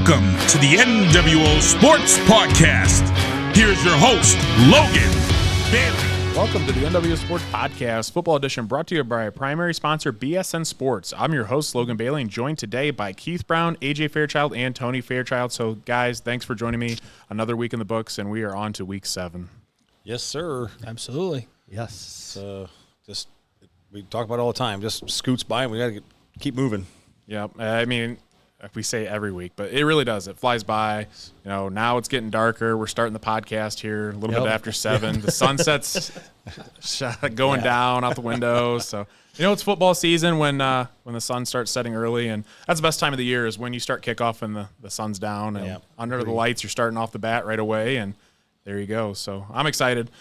Welcome to the NWO Sports Podcast. Here's your host, Logan Bailey. Welcome to the NWO Sports Podcast, football edition, brought to you by our primary sponsor, BSN Sports. I'm your host, Logan Bailey, and joined today by Keith Brown, AJ Fairchild, and Tony Fairchild. So, guys, thanks for joining me. Another week in the books, and we are on to week 7. Yes, sir. Absolutely. Yes. Just we talk about it all the time. Just scoots by, and we got to keep moving. Yeah, I mean, we say it every week, but it really does. It flies by. You know, now it's getting darker. We're starting the podcast here a little bit after 7. The sunset's going down out the window. So, you know, it's football season when the sun starts setting early, and that's the best time of the year is when you start kickoff and the sun's down and under the lights, you're starting off the bat right away, and there you go. So I'm excited.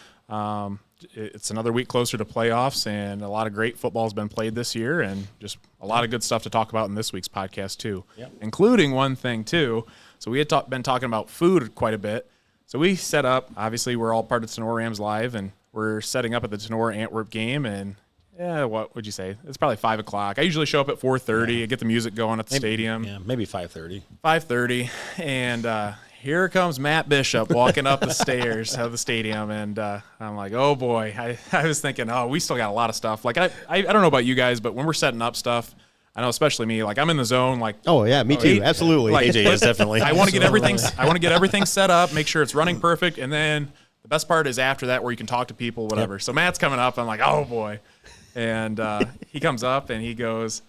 It's another week closer to playoffs, and a lot of great football has been played this year, and just a lot of good stuff to talk about in this week's podcast too, including one thing too. So we had been talking about food quite a bit. So we set up, obviously we're all part of Tenor Rams Live, and we're setting up at the Tenor Antwerp game, and what would you say? It's probably 5 o'clock. I usually show up at 4:30, get the music going at the stadium. Yeah, maybe 5:30. 5:30, and here comes Matt Bishop walking up the stairs of the stadium, and I'm like, oh, boy. I was thinking, we still got a lot of stuff. Like, I don't know about you guys, but when we're setting up stuff, I know especially me, like, I'm in the zone. Like, oh, yeah, me too. Absolutely. Like, AJ is definitely. I want to get everything set up, make sure it's running perfect, and then the best part is after that where you can talk to people, whatever. So Matt's coming up. I'm like, oh, boy. And he comes up, and he goes,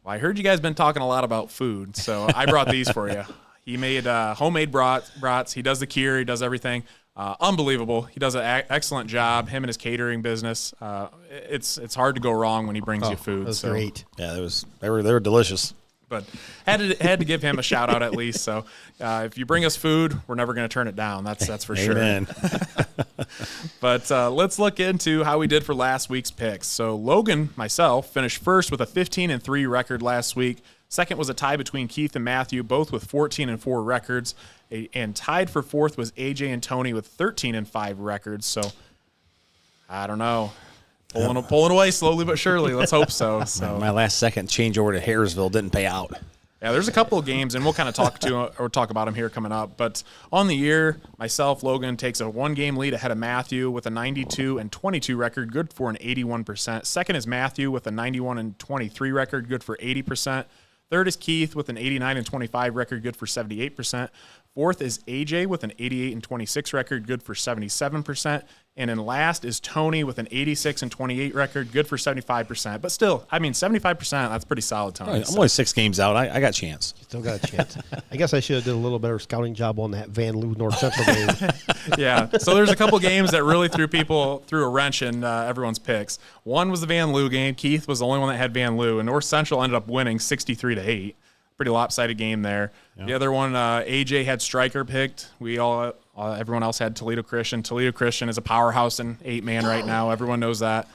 well, I heard you guys been talking a lot about food, so I brought these for you. He made homemade brats. He does the kheer. He does everything. Unbelievable. He does an excellent job. Him and his catering business. It's hard to go wrong when he brings you food. That's great. Yeah, they were delicious. But had to give him a shout out at least. So if you bring us food, we're never going to turn it down. That's for sure. Amen. But let's look into how we did for last week's picks. So Logan, myself, finished first with a 15-3 record last week. Second was a tie between Keith and Matthew, both with 14-4 records. And tied for fourth was AJ and Tony with 13-5 records. So, I don't know. Pulling away slowly but surely. Let's hope so. My last second change over to Harrisville didn't pay out. Yeah, there's a couple of games, and we'll kind of talk about them here coming up. But on the year, myself, Logan, takes a 1-game lead ahead of Matthew with a 92-22 record, good for an 81%. Second is Matthew with a 91-23 record, good for 80%. Third is Keith with an 89-25 record, good for 78%. Fourth is AJ with an 88-26 record, good for 77%. And then last is Tony with an 86-28 record, good for 75%. But still, I mean, 75%, that's pretty solid, Tony. I'm only 6 games out. I got a chance. Still got a chance. I guess I should have did a little better scouting job on that Van Loo North Central game. Yeah, so there's a couple games that really threw a wrench in everyone's picks. One was the Van Loo game. Keith was the only one that had Van Loo, and North Central ended up winning 63-8. Pretty lopsided game there. Yep. The other one, AJ had Stryker picked. Everyone else had Toledo Christian. Toledo Christian is a powerhouse in 8-man right now. Everyone knows that.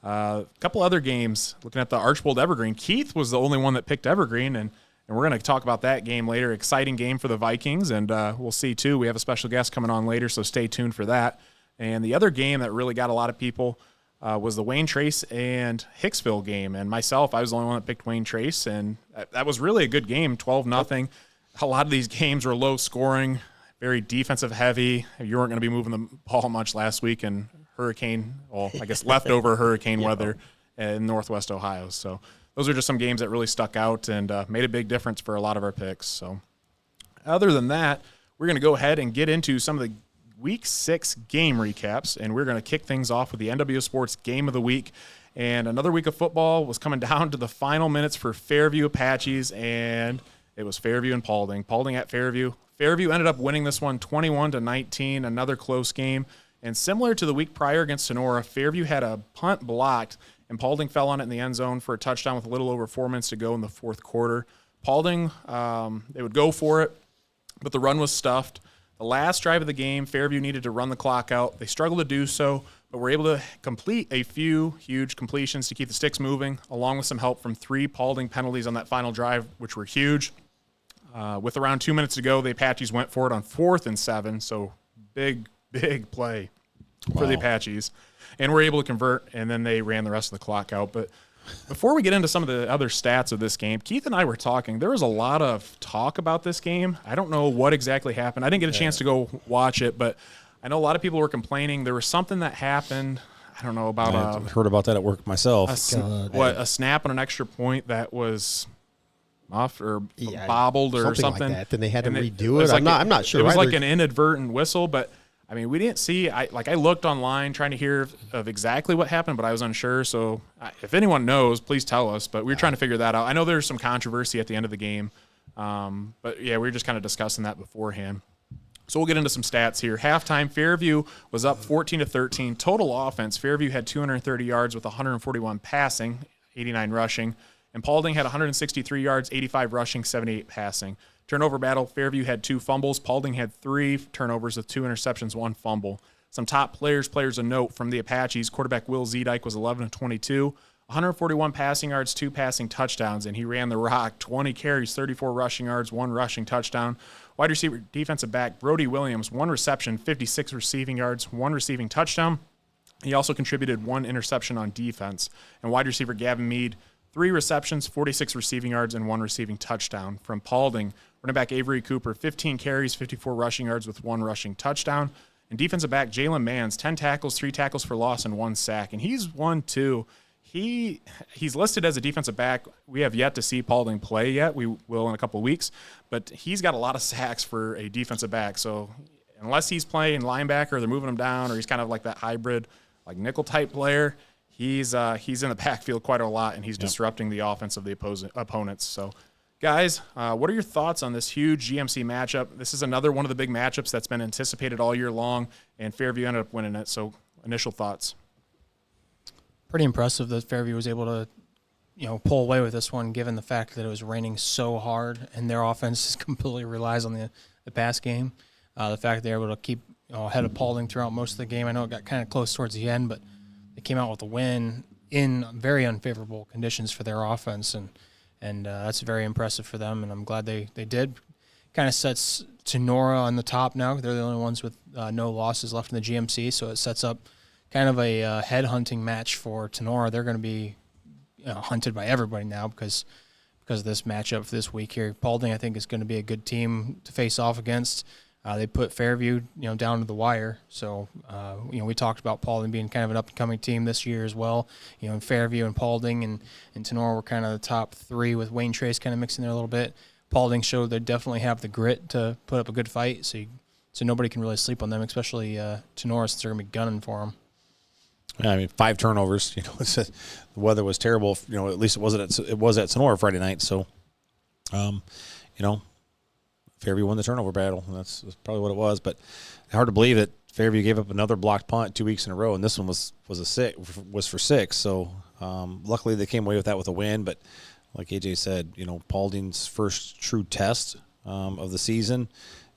A couple other games, looking at the Archbold Evergreen. Keith was the only one that picked Evergreen, and we're going to talk about that game later. Exciting game for the Vikings, and we'll see, too. We have a special guest coming on later, so stay tuned for that. And the other game that really got a lot of people was the Wayne Trace and Hicksville game. And myself, I was the only one that picked Wayne Trace, and that was really a good game, 12-0. A lot of these games were low scoring, very defensive heavy. You weren't going to be moving the ball much last week in leftover hurricane weather in Northwest Ohio. So those are just some games that really stuck out and made a big difference for a lot of our picks. So other than that, we're going to go ahead and get into some of the Week 6 game recaps, and we're going to kick things off with the NWO Sports Game of the Week. And another week of football was coming down to the final minutes for Fairview Apaches, and it was Fairview and Paulding. Paulding at Fairview. Fairview ended up winning this one 21-19, another close game. And similar to the week prior against Sonora, Fairview had a punt blocked, and Paulding fell on it in the end zone for a touchdown with a little over 4 minutes to go in the fourth quarter. Paulding, they would go for it, but the run was stuffed. The last drive of the game, Fairview needed to run the clock out. They struggled to do so, but were able to complete a few huge completions to keep the sticks moving, along with some help from 3 Paulding penalties on that final drive, which were huge. With around 2 minutes to go, the Apaches went for it on 4th and 7, so big play for the Apaches. And were able to convert, and then they ran the rest of the clock out. But Before we get into some of the other stats of this game, Keith and I were talking. There was a lot of talk about this game. I don't know what exactly happened. I didn't get a chance to go watch it, but I know a lot of people were complaining. There was something that happened. I don't know about. I heard about that at work myself. A snap on an extra point that was off or bobbled or something like that. Then they had to redo it. Like I'm not sure. It was like an inadvertent whistle, but I mean, we didn't see. I looked online trying to hear of exactly what happened, but I was unsure. So if anyone knows, please tell us. But we were trying to figure that out. I know there's some controversy at the end of the game, but yeah, we were just kind of discussing that beforehand. So we'll get into some stats here. Halftime, Fairview was up 14-13. Total offense, Fairview had 230 yards with 141 passing, 89 rushing. And Paulding had 163 yards, 85 rushing, 78 passing. Turnover battle, Fairview had 2 fumbles. Paulding had 3 turnovers with 2 interceptions, 1 fumble. Some top players of note from the Apaches. Quarterback Will Zedike was 11-22. 141 passing yards, 2 passing touchdowns, and he ran the rock. 20 carries, 34 rushing yards, 1 rushing touchdown. Wide receiver defensive back Brody Williams, 1 reception, 56 receiving yards, 1 receiving touchdown. He also contributed 1 interception on defense. And wide receiver Gavin Mead, 3 receptions, 46 receiving yards, and 1 receiving touchdown. From Paulding, running back Avery Cooper, 15 carries, 54 rushing yards with 1 rushing touchdown. And defensive back Jalen Mans, 10 tackles, 3 tackles for loss, and 1 sack. And he's 1-2. He's listed as a defensive back. We have yet to see Paulding play yet. We will in a couple of weeks. But he's got a lot of sacks for a defensive back. So unless he's playing linebacker or they're moving him down or he's kind of like that hybrid, like nickel-type player, he's in the backfield quite a lot, and he's disrupting the offense of the opponents. So, guys, what are your thoughts on this huge GMC matchup? This is another one of the big matchups that's been anticipated all year long, and Fairview ended up winning it. So, initial thoughts. Pretty impressive that Fairview was able to, pull away with this one, given the fact that it was raining so hard and their offense completely relies on the pass game. The fact that they're able to keep ahead of Paulding throughout most of the game. I know it got kind of close towards the end, but they came out with a win in very unfavorable conditions for their offense, and that's very impressive for them. And I'm glad they did. Kind of sets Tenora on the top now. They're the only ones with no losses left in the GMC, so it sets up kind of a head-hunting match for Tenora. They're going to be hunted by everybody now because of this matchup for this week here. Paulding, I think, is going to be a good team to face off against. They put Fairview, down to the wire. So, we talked about Paulding being kind of an up-and-coming team this year as well. And Fairview and Paulding and Tenora were kind of the top 3 with Wayne Trace kind of mixing there a little bit. Paulding showed they definitely have the grit to put up a good fight. So nobody can really sleep on them, especially Tenora, since they're going to be gunning for them. Yeah, I mean, 5 turnovers. The weather was terrible. At least it was at Sonora Friday night. So, Fairview won the turnover battle. That's probably what it was. But hard to believe that Fairview gave up another blocked punt 2 weeks in a row, and this one was for 6. So luckily they came away with that with a win. But like AJ said, Paulding's first true test of the season,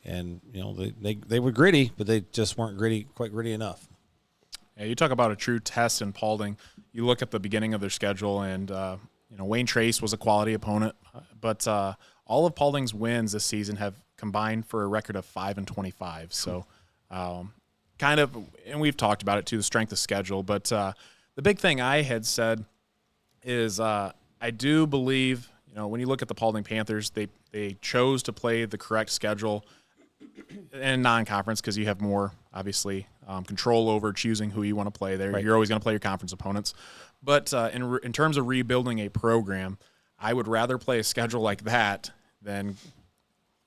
and they were gritty, but they just weren't quite gritty enough. Yeah, you talk about a true test in Paulding. You look at the beginning of their schedule, and Wayne Trace was a quality opponent, but all of Paulding's wins this season have combined for a record of 5-25. So, kind of, and we've talked about it too, the strength of schedule. But the big thing I had said is I do believe, when you look at the Paulding Panthers, they chose to play the correct schedule in non-conference because you have more, obviously, control over choosing who you want to play there. Right. You're always going to play your conference opponents. But in terms of rebuilding a program, I would rather play a schedule like that than,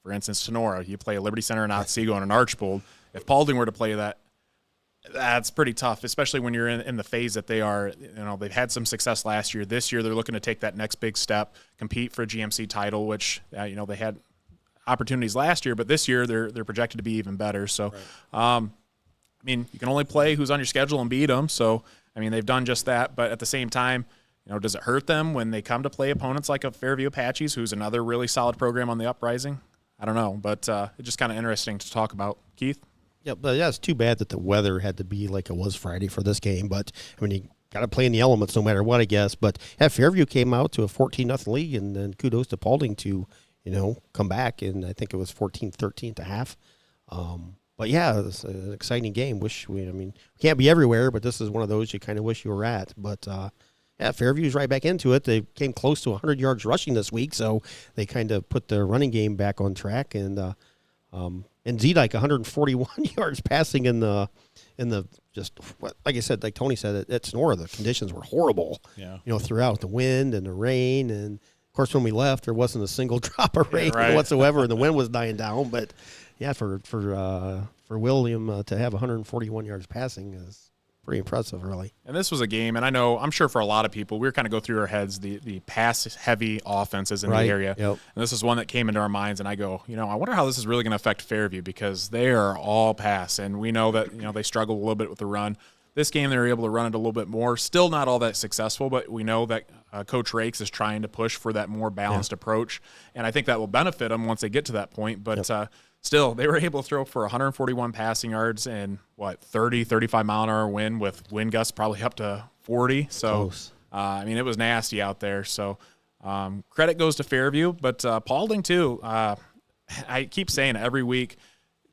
for instance, Sonora. You play a Liberty Center and Otsego and an Archbold. If Paulding were to play that, that's pretty tough, especially when you're in the phase that they are. They've had some success last year. This year they're looking to take that next big step, compete for a GMC title, which they had opportunities last year, but this year they're projected to be even better. So, right. You can only play who's on your schedule and beat them. So, they've done just that. But at the same time, does it hurt them when they come to play opponents like a Fairview Apaches, who's another really solid program on the uprising? I don't know, but it's just kind of interesting to talk about. Keith? Yeah, but it's too bad that the weather had to be like it was Friday for this game. But, you got to play in the elements no matter what, I guess. But, Fairview came out to a 14-0 lead, and then kudos to Paulding to, come back, and I think it was 14-13 at the half. But, yeah, it's an exciting game. We can't be everywhere, but this is one of those you kind of wish you were at. But, Fairview's right back into it. They came close to 100 yards rushing this week, so they kind of put their running game back on track. And Zedek 141 yards passing in the just like I said, like Tony said, at Sonora the conditions were horrible. Yeah. Throughout the wind and the rain, and of course when we left there wasn't a single drop of rain whatsoever, and the wind was dying down. But yeah, for William to have 141 yards passing is pretty impressive, really. And this was a game, and I'm sure for a lot of people, we were kind of go through our heads the pass-heavy offenses in the area. Yep. And this is one that came into our minds, and I go, I wonder how this is really going to affect Fairview, because they are all pass, and we know that they struggle a little bit with the run. This game, they were able to run it a little bit more. Still not all that successful, but we know that Coach Rakes is trying to push for that more balanced approach, and I think that will benefit them once they get to that point. But still, they were able to throw for 141 passing yards and 30, 35 mile an hour wind with wind gusts probably up to 40. So, it was nasty out there. So, credit goes to Fairview, but Paulding too. I keep saying it every week,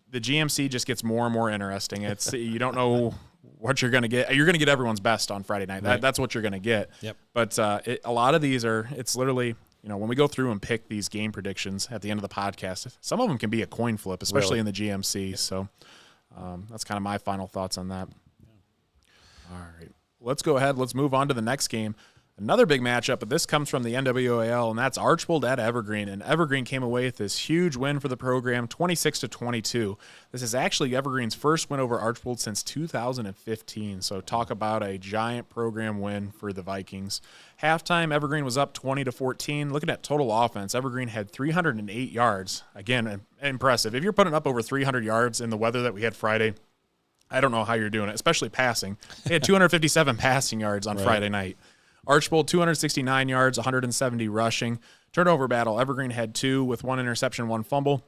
the GMC just gets more and more interesting. It's you don't know what you're going to get. You're going to get everyone's best on Friday night. Right. That's what you're going to get. Yep. But a lot of these it's literally. When we go through and pick these game predictions at the end of the podcast, some of them can be a coin flip, especially in the GMC. So that's kind of my final thoughts on that. Yeah. All right. Let's go ahead. Let's move on to the next game. Another big matchup, but this comes from the NWOAL, and that's Archbold at Evergreen. And Evergreen came away with this huge win for the program, 26-22. This is actually Evergreen's first win over Archbold since 2015. So talk about a giant program win for the Vikings. Halftime, Evergreen was up 20-14. Looking at total offense, Evergreen had 308 yards. Again, impressive. If you're putting up over 300 yards in the weather that we had Friday, I don't know how you're doing it, especially passing. They had 257 passing yards on Friday night. Archbold, 269 yards, 170 rushing. Turnover battle, Evergreen had 2 with 1 interception, 1 fumble.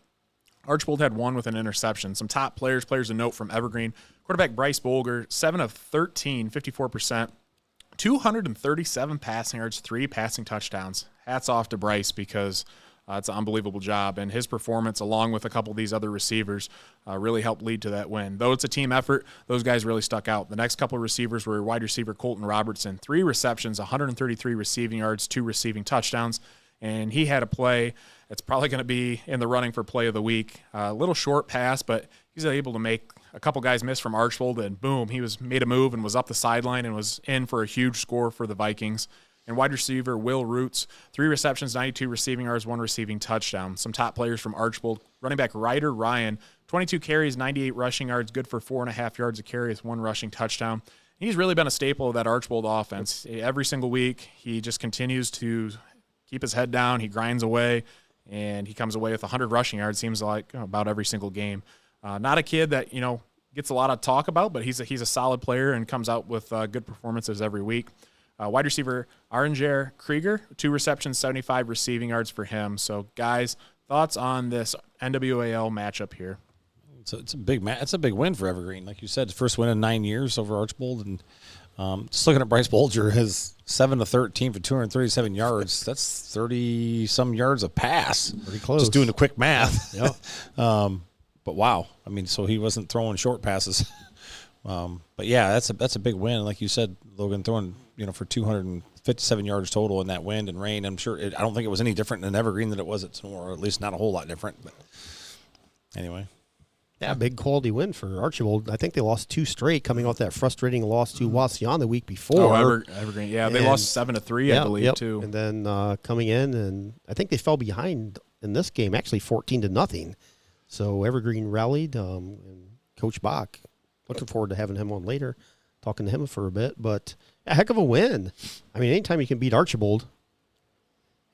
Archbold had 1 with an interception. Some top players to note from Evergreen. Quarterback Bryce Bolger, 7 of 13, 54%. 237 passing yards, 3 passing touchdowns. Hats off to Bryce because it's an unbelievable job. And his performance, along with a couple of these other receivers, really helped lead to that win. Though it's a team effort, those guys really stuck out. The next couple of receivers were wide receiver Colton Robertson, 3 receptions, 133 receiving yards, 2 receiving touchdowns. And he had a play that's probably going to be in the running for play of the week. A little short pass, but he's able to make a couple guys miss from Archbold, and boom, he made a move and was up the sideline and was in for a huge score for the Vikings. And wide receiver Will Roots, 3 receptions, 92 receiving yards, 1 receiving touchdown. Some top players from Archbold. Running back Ryder Ryan, 22 carries, 98 rushing yards, good for 4.5 yards a carry with 1 rushing touchdown. He's really been a staple of that Archbold offense. Every single week, he just continues to keep his head down. He grinds away, and he comes away with 100 rushing yards, seems like about every single game. Not a kid that, gets a lot of talk about, but he's a solid player and comes out with good performances every week. Wide receiver Aranger Krieger, 2 receptions, 75 receiving yards for him. So, guys, thoughts on this NWAL matchup here? It's a big It's a big win for Evergreen, like you said. His first win in 9 years over Archbold, and just looking at Bryce Bolger, his 7 of 13 for 237 yards. That's 30 some yards a pass. Pretty close. Just doing the quick math. Yep. But wow, so he wasn't throwing short passes. But yeah, that's a big win. Like you said, Logan, throwing for 257 yards total in that wind and rain. I don't think it was any different in Evergreen than it was at Sonora, or at least not a whole lot different. But anyway, yeah, big quality win for Archibald. I think they lost 2 straight, coming off that frustrating loss to Wasion the week before. Evergreen, yeah, they lost 7-3, I believe, too. And then coming in, and I think they fell behind in this game, actually 14-0. So Evergreen rallied, and Coach Bock. Looking forward to having him on later, talking to him for a bit. But a heck of a win. Anytime you can beat Archibald,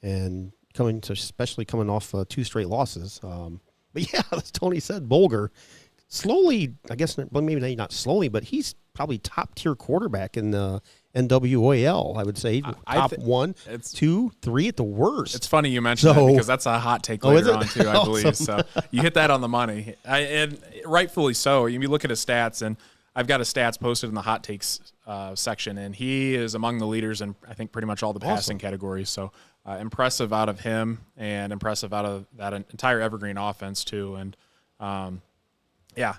and especially coming off 2 straight losses. But yeah, as Tony said, Bolger slowly, I guess, well, maybe not slowly, but he's probably top tier quarterback in the NWAL. I would say top 1, 2, 3 at the worst. It's funny you mentioned that because that's a hot take later on too, I believe. So you hit that on the money, and rightfully so. You look at his stats, and I've got his stats posted in the hot takes section, and he is among the leaders in I think pretty much all the passing categories. So impressive out of him, and impressive out of that entire Evergreen offense too. And yeah,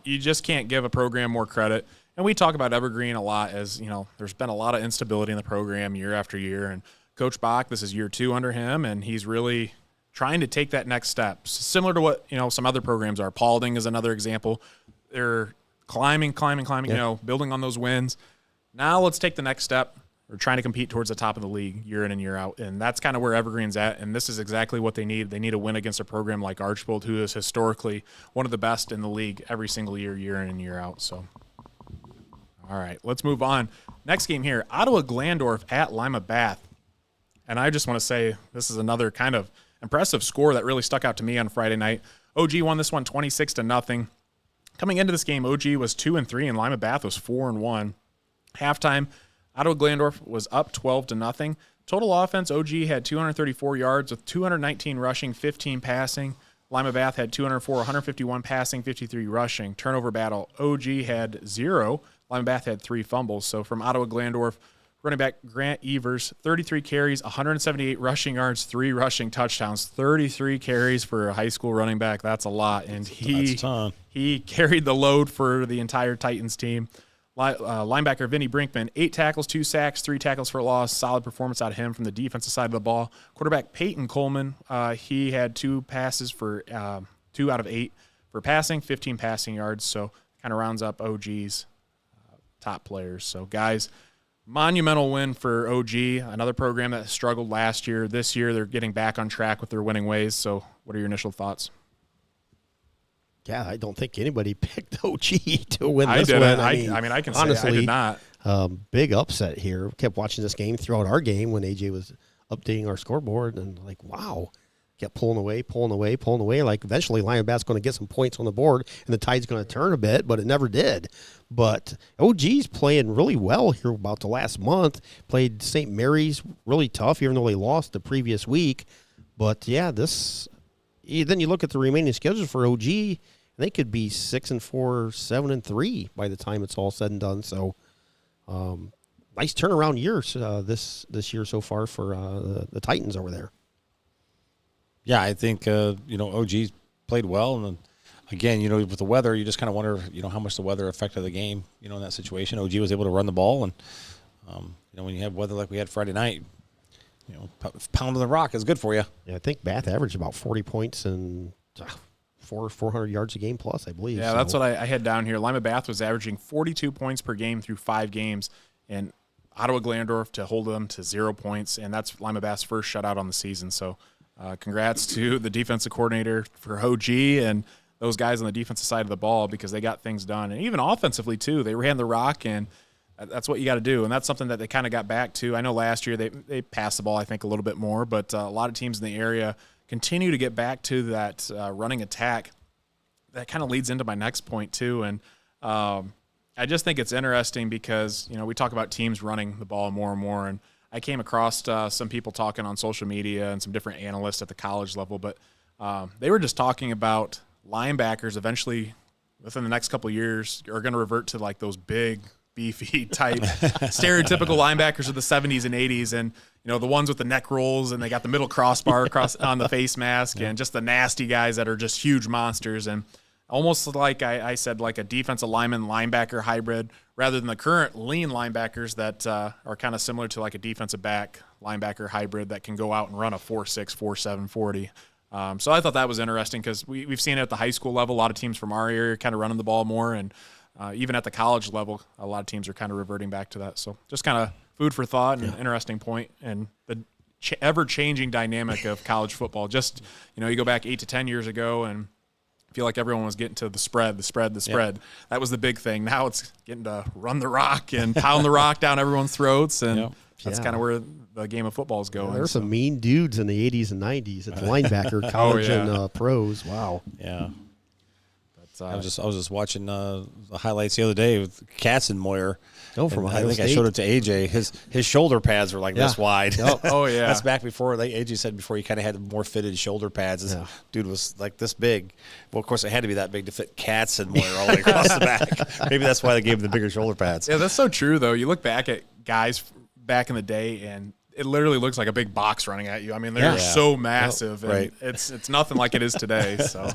you just can't give a program more credit. And we talk about Evergreen a lot as, there's been a lot of instability in the program year after year. And Coach Bock, this is year 2 under him, and he's really trying to take that next step, similar to what, some other programs are. Paulding is another example. They're climbing, building on those wins. Now let's take the next step. We're trying to compete towards the top of the league year in and year out, and that's kind of where Evergreen's at, and this is exactly what they need. They need a win against a program like Archbold, who is historically one of the best in the league every single year in and year out. So, all right, let's move on. Next game here, Ottawa-Glandorf at Lima-Bath, and I just want to say this is another kind of impressive score that really stuck out to me on Friday night. OG won this one 26-0. Coming into this game, OG was 2-3, and Lima-Bath was 4-1. Halftime, Ottawa-Glandorf was up 12-0. Total offense, OG had 234 yards with 219 rushing, 15 passing. Lima-Bath had 204, 151 passing, 53 rushing. Turnover battle, OG had 0. Lima-Bath had 3 fumbles. So from Ottawa-Glandorf, running back Grant Evers, 33 carries, 178 rushing yards, 3 rushing touchdowns. 33 carries for a high school running back, that's a lot. And he carried the load for the entire Titans team. Linebacker Vinny Brinkman, 8 tackles, 2 sacks, 3 tackles for loss. Solid performance out of him from the defensive side of the ball. Quarterback Peyton Coleman, he had 2 passes for 2 out of 8 for passing, 15 passing yards. So kind of rounds up OG's top players. So guys, monumental win for OG, another program that struggled last year. This year they're getting back on track with their winning ways. So what are your initial thoughts? Yeah, I don't think anybody picked OG to win this one. I can honestly, say I did not. Big upset here. Kept watching this game throughout our game when AJ was updating our scoreboard, and wow, kept pulling away. Like eventually, Lion-Bath's going to get some points on the board, and the tide's going to turn a bit, but it never did. But OG's playing really well here about the last month. Played St. Mary's really tough, even though they lost the previous week. But yeah, then you look at the remaining schedules for OG. They could be 6-4, 7-3 by the time it's all said and done. So, nice turnaround year this year so far for the Titans over there. Yeah, I think OG's played well, and then, again, with the weather, you just kind of wonder, how much the weather affected the game. In that situation, OG was able to run the ball, and when you have weather like we had Friday night, pounding the rock is good for you. Yeah, I think Bath averaged about 40 points and 400 yards a game plus, I believe. Yeah, that's what I had down here. Lima-Bath was averaging 42 points per game through 5 games, and Ottawa-Glandorf to hold them to 0 points, and that's Lima-Bath's first shutout on the season. So congrats to the defensive coordinator for OG and those guys on the defensive side of the ball, because they got things done. And even offensively, too. They ran the rock, and that's what you got to do, and that's something that they kind of got back to. I know last year they passed the ball, I think, a little bit more, but a lot of teams in the area continue to get back to that running attack. That kind of leads into my next point, too. And I just think it's interesting because, we talk about teams running the ball more and more. And I came across some people talking on social media and some different analysts at the college level, but they were just talking about linebackers eventually within the next couple of years are going to revert to like those big, beefy type stereotypical linebackers of the 70s and 80s, and the ones with the neck rolls and they got the middle crossbar across on the face mask, and just the nasty guys that are just huge monsters, and almost like I said, like a defensive lineman linebacker hybrid rather than the current lean linebackers that are kind of similar to like a defensive back linebacker hybrid that can go out and run a 4.6, 4.7 40. So I thought that was interesting because we've seen it at the high school level. A lot of teams from our area kind of running the ball more, and even at the college level, a lot of teams are kind of reverting back to that. So just kind of food for thought and an interesting point, and the ever-changing dynamic of college football. Just, you go back 8 to 10 years ago, and I feel like everyone was getting to the spread. Yep. That was the big thing. Now it's getting to run the rock and pound the rock down everyone's throats, and that's kind of where the game of football is going. There's some mean dudes in the 80s and 90s at the linebacker, college and pros. Wow. Yeah. I was just watching the highlights the other day with Katzenmoyer. From Ohio I think State. I showed it to AJ. His shoulder pads were like this wide. Yep. Oh yeah, that's back before. Like AJ said before, he kind of had more fitted shoulder pads. This dude was like this big. Well, of course, it had to be that big to fit Katzenmoyer all the way across the back. Maybe that's why they gave him the bigger shoulder pads. Yeah, that's so true though. You look back at guys back in the day, and it literally looks like a big box running at you. I mean, they're so massive, and it's nothing like it is today. So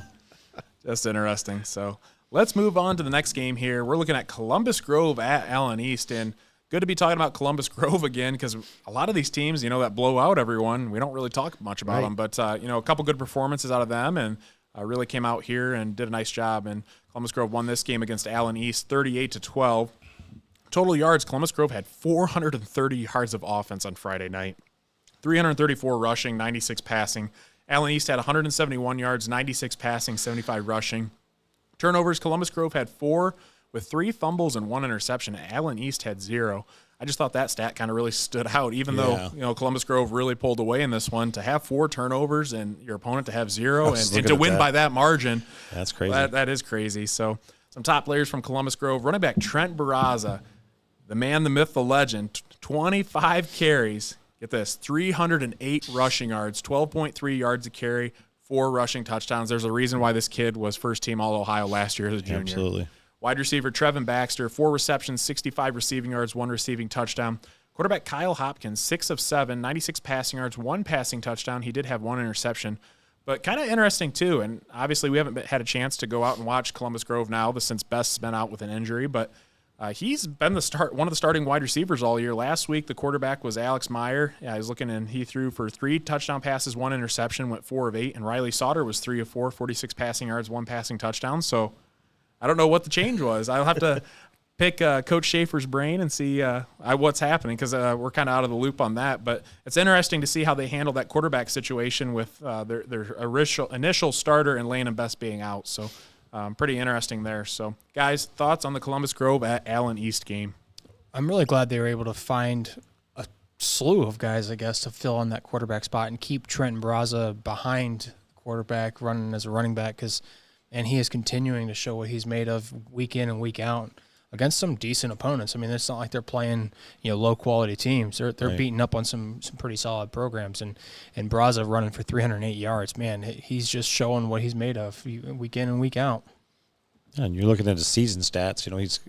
just interesting. So let's move on to the next game here. We're looking at Columbus Grove at Allen East, and good to be talking about Columbus Grove again because a lot of these teams, that blow out everyone, we don't really talk much about them. But, a couple good performances out of them and really came out here and did a nice job. And Columbus Grove won this game against Allen East 38-12. Total yards, Columbus Grove had 430 yards of offense on Friday night. 334 rushing, 96 passing. Allen East had 171 yards, 96 passing, 75 rushing. Turnovers, Columbus Grove had 4 with 3 fumbles and 1 interception. Allen East had 0. I just thought that stat kind of really stood out, even though Columbus Grove really pulled away in this one. To have 4 turnovers and your opponent to have 0 and to win by that margin, that's crazy. That is crazy. So some top players from Columbus Grove. Running back Trent Barraza, the man, the myth, the legend, 25 carries. Get this, 308 rushing yards, 12.3 yards a carry, 4 rushing touchdowns. There's a reason why this kid was first-team All-Ohio last year as a junior. Absolutely. Wide receiver Trevin Baxter, 4 receptions, 65 receiving yards, 1 receiving touchdown. Quarterback Kyle Hopkins, 6 of 7, 96 passing yards, 1 passing touchdown. He did have 1 interception. But kind of interesting, too, and obviously we haven't had a chance to go out and watch Columbus Grove now since Best's been out with an injury, but he's been one of the starting wide receivers all year. Last week, the quarterback was Alex Meyer. Yeah, I was looking, and he threw for 3 touchdown passes, 1 interception, went 4 of 8. And Riley Sauter was 3 of 4, 46 passing yards, 1 passing touchdown. So I don't know what the change was. I'll have to pick Coach Schaefer's brain and see what's happening because we're kind of out of the loop on that. But it's interesting to see how they handle that quarterback situation with their initial starter and Lane and Best being out. So pretty interesting there. So, guys, thoughts on the Columbus Grove at Allen East game? I'm really glad they were able to find a slew of guys, I guess, to fill in that quarterback spot and keep Trent Barraza behind the quarterback running as a running back and he is continuing to show what he's made of week in and week out against some decent opponents. I mean, it's not like they're playing, low-quality teams. They're beating up on some pretty solid programs. And Barraza running for 308 yards, man, he's just showing what he's made of week in and week out. And you're looking at his season stats. He's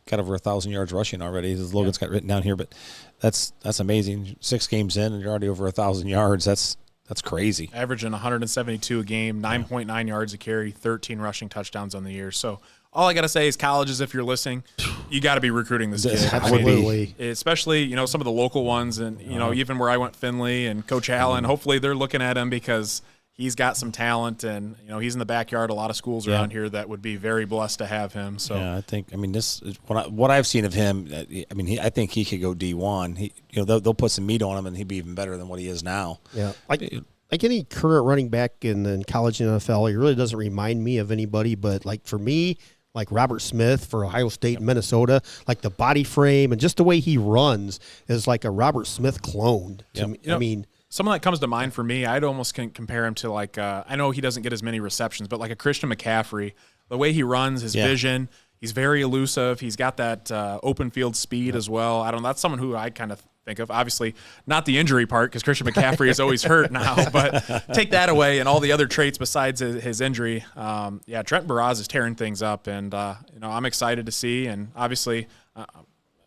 got over 1,000 yards rushing already. As Logan's got written down here, but that's amazing. 6 games in, and you're already over 1,000 yards. That's crazy. Averaging 172 a game, 9.9 yards a carry, 13 rushing touchdowns on the year. So all I got to say is colleges, if you're listening, you got to be recruiting this kid. Absolutely. Especially, some of the local ones and, even where I went, Finley and Coach Allen, hopefully they're looking at him because he's got some talent and, he's in the backyard. A lot of schools around here that would be very blessed to have him. So yeah, this is what I've seen of him. I think he could go D1. They'll put some meat on him and he'd be even better than what he is now. Yeah. Like any current running back in college and NFL, he really doesn't remind me of anybody. But like for me, like Robert Smith for Ohio State and Minnesota, like the body frame and just the way he runs is like a Robert Smith clone. To me. I mean, someone that comes to mind for me, I'd almost compare him to like I know he doesn't get as many receptions, but like a Christian McCaffrey, the way he runs, his vision, he's very elusive. He's got that open field speed as well. That's someone who I kind of think of. Obviously, not the injury part because Christian McCaffrey is always hurt now, but take that away and all the other traits besides his injury. Trent Barraza is tearing things up, and I'm excited to see. And obviously,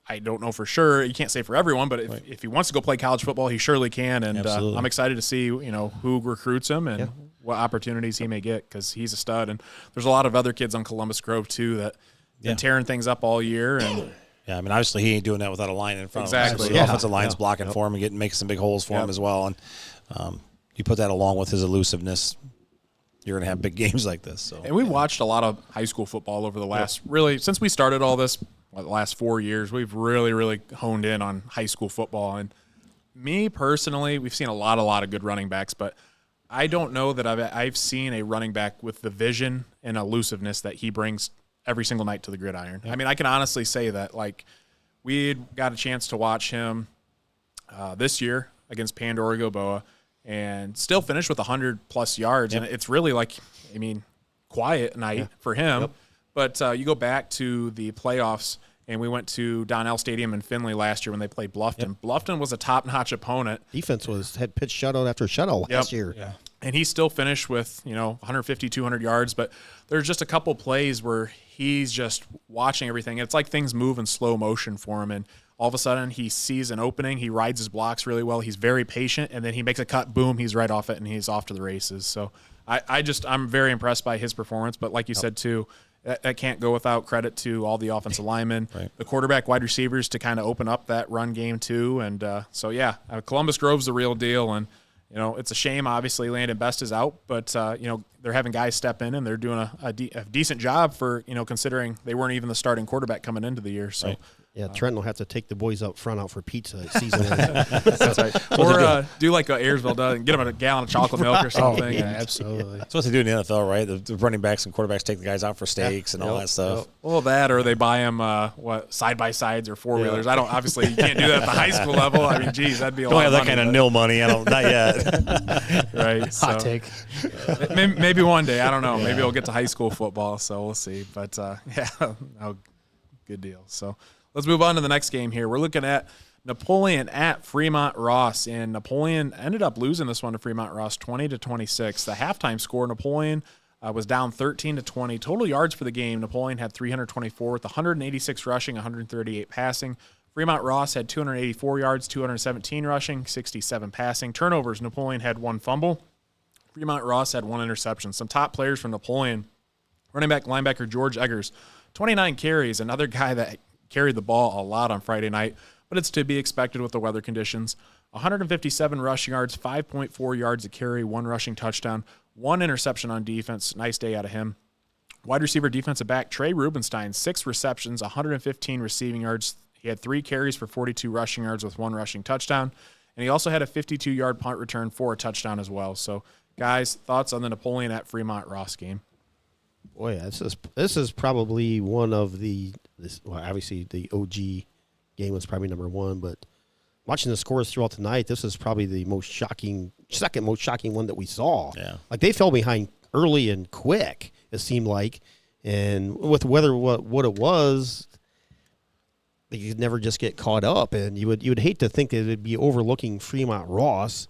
I don't know for sure. You can't say for everyone, but if he wants to go play college football, he surely can. And I'm excited to see who recruits him and what opportunities he may get because he's a stud. And there's a lot of other kids on Columbus Grove too that been tearing things up all year and. Yeah, obviously he ain't doing that without a line in front of him. Exactly. So the offensive line's blocking for him and making some big holes for him as well. And you put that along with his elusiveness, you're going to have big games like this. So. And we've watched a lot of high school football over the last, really, since we started all this, the last 4 years, we've really, really honed in on high school football. And me personally, we've seen a lot of good running backs, but I don't know that I've seen a running back with the vision and elusiveness that he brings every single night to the gridiron. I mean, I can honestly say that. Like, we got a chance to watch him this year against Pandora Gilboa and still finished with 100-plus yards. And it's really quiet night for him. But you go back to the playoffs, and we went to Donnell Stadium in Finley last year when they played Bluffton. Bluffton was a top-notch opponent. Defense had pitched shutout after shutout last year. Yeah. And he still finished with, 150, 200 yards. But there's just a couple plays where he's just watching everything. It's like things move in slow motion for him. And all of a sudden he sees an opening. He rides his blocks really well. He's very patient. And then he makes a cut. Boom, he's right off it, and he's off to the races. So I'm very impressed by his performance. But like you said, too, that can't go without credit to all the offensive linemen, the quarterback, wide receivers to kind of open up that run game too. And Columbus Grove's the real deal. And, it's a shame, obviously, Landon Best is out, but, they're having guys step in, and they're doing a decent job for, considering they weren't even the starting quarterback coming into the year. So. Yeah, Trent will have to take the boys up front out for pizza at season. That's right. Or do like Ayersville does and get them a gallon of chocolate milk or something. Yeah, absolutely. That's what they do in the NFL, right? The running backs and quarterbacks take the guys out for steaks and all that stuff. Well, that or they buy them side-by-sides or four-wheelers. I don't. Obviously, you can't do that at the high school level. I mean, geez, that'd be a lot of money. Don't have that kind of nil money. Not yet. Right. Hot take. Maybe one day. I don't know. Maybe we'll get to high school football, so we'll see. But, good deal. So let's move on to the next game here. We're looking at Napoleon at Fremont Ross, and Napoleon ended up losing this one to Fremont Ross 20-26. The halftime score, Napoleon was down 13-20. Total yards for the game, Napoleon had 324 with 186 rushing, 138 passing. Fremont Ross had 284 yards, 217 rushing, 67 passing. Turnovers, Napoleon had 1 fumble. Fremont Ross had 1 interception. Some top players from Napoleon, running back linebacker George Eggers, 29 carries, another guy that carried the ball a lot on Friday night, but it's to be expected with the weather conditions. 157 rushing yards, 5.4 yards a carry, 1 rushing touchdown, 1 interception on defense. Nice day out of him. Wide receiver defensive back Trey Rubenstein, 6 receptions, 115 receiving yards. He had 3 carries for 42 rushing yards with 1 rushing touchdown, and he also had a 52-yard punt return for a touchdown as well. So, guys, thoughts on the Napoleon at Fremont Ross game? Boy, this is probably one of obviously the OG game was probably number 1, but watching the scores throughout the night, this is probably the second most shocking one that we saw. Yeah. Like they fell behind early and quick, it seemed like, and with weather what it was, they could never just get caught up, and you would hate to think that it'd be overlooking Fremont Ross.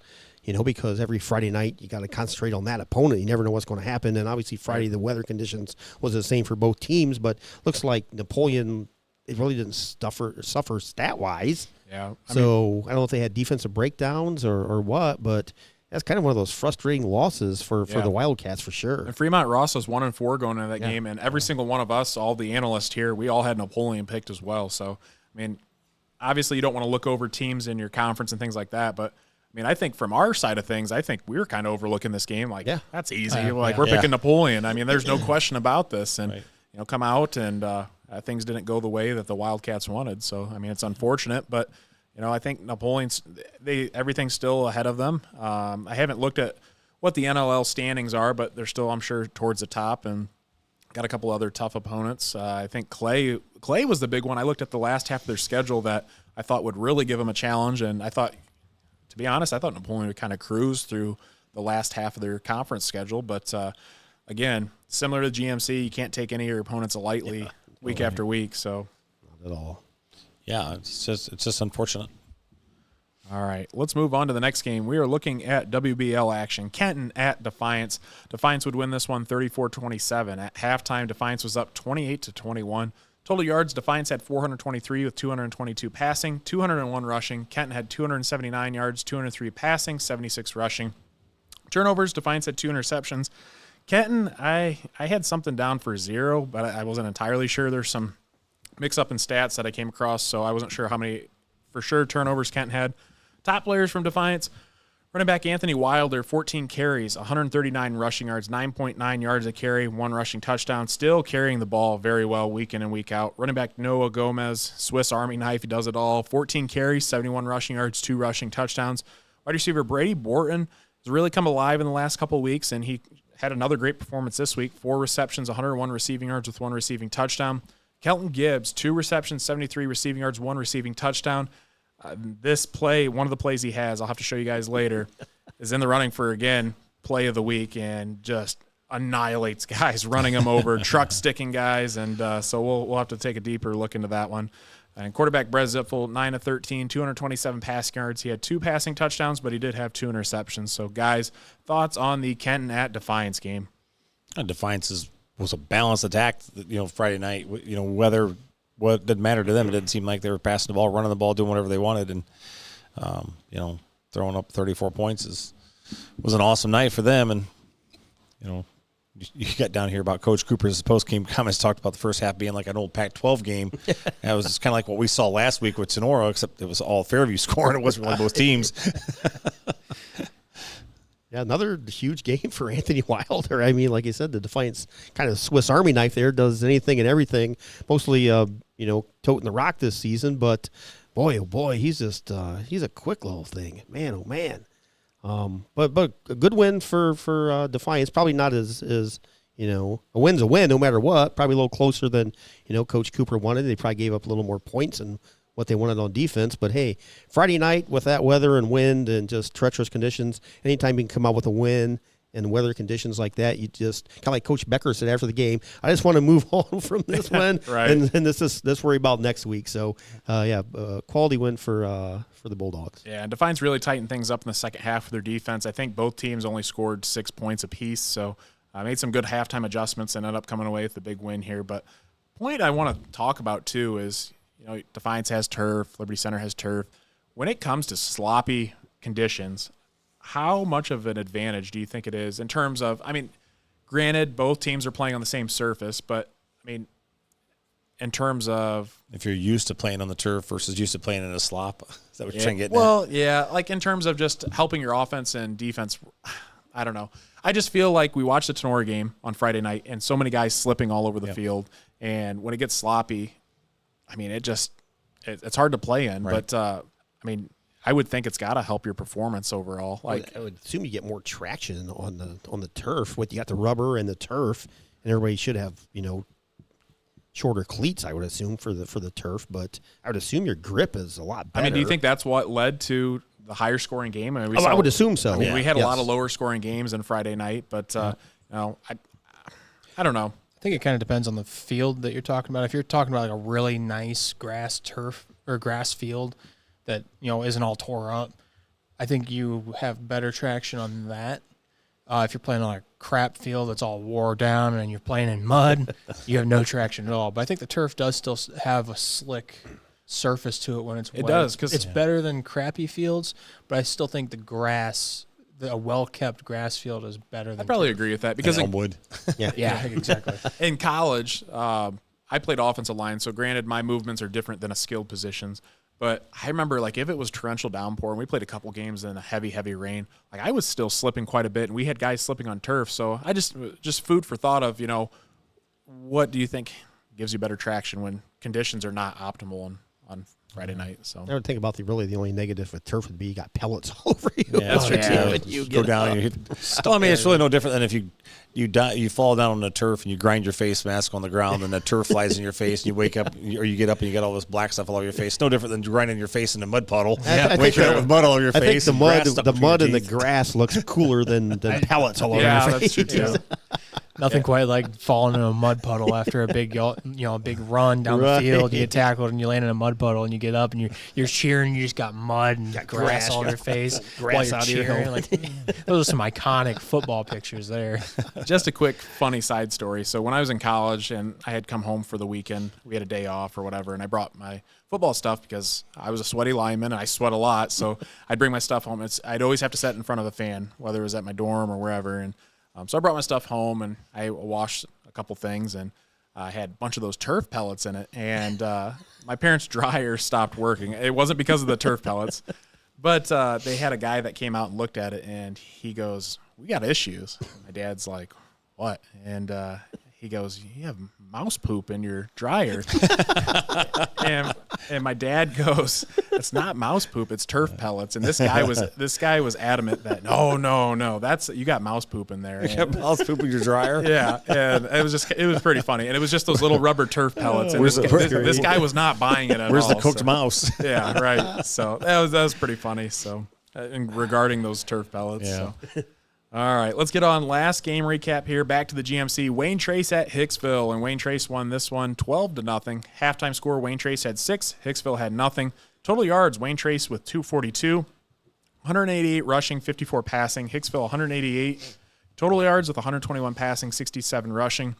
Because every Friday night you got to concentrate on that opponent. You never know what's going to happen. And obviously Friday the weather conditions was the same for both teams, but looks like Napoleon, it really didn't suffer stat-wise. Yeah. I don't know if they had defensive breakdowns or what, but that's kind of one of those frustrating losses for the Wildcats for sure. And Fremont Ross was 1-4 going into that game, and every single one of us, all the analysts here, we all had Napoleon picked as well. So, I mean, obviously you don't want to look over teams in your conference and things like that, but I mean, I think from our side of things, I think we were kind of overlooking this game. Like, that's easy. We're picking Napoleon. I mean, there's no question about this. And, come out and things didn't go the way that the Wildcats wanted. So, I mean, it's unfortunate. But, I think Napoleon's everything's still ahead of them. I haven't looked at what the NLL standings are, but they're still, I'm sure, towards the top and got a couple other tough opponents. I think Clay was the big one. I looked at the last half of their schedule that I thought would really give them a challenge, and I thought – to be honest, I thought Napoleon would kind of cruise through the last half of their conference schedule. But, again, similar to GMC, you can't take any of your opponents lightly week after week. So, not at all. Yeah, it's just unfortunate. All right, let's move on to the next game. We are looking at WBL action. Kenton at Defiance. Defiance would win this one 34-27. At halftime, Defiance was up 28-21. Total yards, Defiance had 423 with 222 passing, 201 rushing. Kenton had 279 yards, 203 passing, 76 rushing. Turnovers, Defiance had 2 interceptions. Kenton, I had something down for 0, but I wasn't entirely sure. There's some mix-up in stats that I came across, so I wasn't sure how many for sure turnovers Kenton had. Top players from Defiance. Running back Anthony Wilder, 14 carries, 139 rushing yards, 9.9 yards a carry, 1 rushing touchdown. Still carrying the ball very well week in and week out. Running back Noah Gomez, Swiss Army knife, he does it all. 14 carries, 71 rushing yards, 2 rushing touchdowns. Wide receiver Brady Borton has really come alive in the last couple of weeks, and he had another great performance this week. 4 receptions, 101 receiving yards with 1 receiving touchdown. Kelton Gibbs, 2 receptions, 73 receiving yards, 1 receiving touchdown. This play, one of the plays he has, I'll have to show you guys later, is in the running for, again, play of the week and just annihilates guys, running them over, truck sticking guys. And so we'll have to take a deeper look into that one. And quarterback Brett Ziffel, 9-13, 227 passing yards. He had 2 passing touchdowns, but he did have 2 interceptions. So, guys, thoughts on the Kenton at Defiance game? Defiance was a balanced attack, Friday night. Whether – what didn't matter to them. It didn't seem like they were passing the ball, running the ball, doing whatever they wanted, and throwing up 34 points was an awesome night for them. And you got down here about Coach Cooper's post-game comments, talked about the first half being like an old Pac-12 game. That was just kind of like what we saw last week with Sonora, except it was all Fairview scoring. It wasn't really both teams. Yeah, another huge game for Anthony Wilder. I mean, like I said, the Defiance kind of Swiss Army knife there, does anything and everything. Mostly, toting the rock this season, but boy, oh boy, he's just he's a quick little thing. Man, oh man. But a good win for Defiance. Probably not as a win's a win no matter what. Probably a little closer than Coach Cooper wanted. They probably gave up a little more points than what they wanted on defense. But hey, Friday night with that weather and wind and just treacherous conditions, anytime you can come out with a win and weather conditions like that, you just kind of like Coach Becker said after the game, I just want to move on from this win, right. and let's worry about next week. So quality win for the Bulldogs. Yeah, and Defiance really tightened things up in the second half of their defense. I think both teams only scored 6 points apiece, so made some good halftime adjustments and ended up coming away with the big win here. But point I want to talk about too is, Defiance has turf, Liberty Center has turf. When it comes to sloppy conditions, how much of an advantage do you think it is in terms of, granted, both teams are playing on the same surface, but, in terms of... If you're used to playing on the turf versus used to playing in a slop, is that what you're trying to get at? Well, yeah, like in terms of just helping your offense and defense, I don't know. I just feel like we watched the Tenora game on Friday night and so many guys slipping all over the field, and when it gets sloppy, it's hard to play in, right. but, I would think it's got to help your performance overall. Like I would assume you get more traction on the turf. You got the rubber and the turf, and everybody should have shorter cleats. I would assume for the turf, but I would assume your grip is a lot better. do you think that's what led to the higher scoring game? I would assume so. We had a lot of lower scoring games on Friday night, but I don't know. I think it kind of depends on the field that you're talking about. If you're talking about like a really nice grass turf or grass field that isn't all tore up, I think you have better traction on that. If you're playing on a crap field that's all wore down and you're playing in mud, you have no traction at all. But I think the turf does still have a slick surface to it when it's wet. It does, because it's better than crappy fields. But I still think the grass, a well-kept grass field, is better than. I probably agree with that because Elmwood. yeah, exactly. In college, I played offensive line, so granted, my movements are different than a skilled positions. But I remember, like, if it was torrential downpour, and we played a couple games in a heavy, heavy rain, like, I was still slipping quite a bit, and we had guys slipping on turf. So I just food for thought of, what do you think gives you better traction when conditions are not optimal on Friday night? So I would think about the only negative with turf would be you got pellets all over you. Yeah, that's true. You go down and you hit. It's really no different than if you fall down on the turf and you grind your face mask on the ground and the turf flies in your face and you wake up or you get up and you got all this black stuff all over your face. No different than grinding your face in a mud puddle. Waking up with mud all over your face. I think the mud and the grass looks cooler than pellets all over your face. Yeah, that's true too. Nothing quite like falling in a mud puddle after a big, big run down the field. You get tackled and you land in a mud puddle and you get up and you're cheering. You just got mud and grass all over your face grass while out you're of your cheering. Like, those are some iconic football pictures there. Just a quick funny side story. So when I was in college and I had come home for the weekend, we had a day off or whatever, and I brought my football stuff because I was a sweaty lineman and I sweat a lot. So I'd bring my stuff home. I'd always have to set in front of a fan, whether it was at my dorm or wherever. And so I brought my stuff home and I washed a couple things and I had a bunch of those turf pellets in it. And my parents' dryer stopped working. It wasn't because of the turf pellets, but they had a guy that came out and looked at it and he goes, "We got issues." My dad's like, "What?" And he goes, "You have mouse poop in your dryer." and my dad goes, "It's not mouse poop, it's turf pellets." And this guy was adamant that no, that's you got mouse poop in there. You got mouse poop in your dryer? Yeah, and it was pretty funny. And it was just those little rubber turf pellets. And this guy was not buying it at all. Where's the cooked mouse? Yeah, right. So that was pretty funny. So regarding those turf pellets. Yeah. So. All right, let's get on last game recap here. Back to the GMC. Wayne Trace at Hicksville, and Wayne Trace won this one 12-0. Halftime score, Wayne Trace had 6, Hicksville had nothing. Total yards, Wayne Trace with 242, 188 rushing, 54 passing. Hicksville 188 total yards with 121 passing, 67 rushing.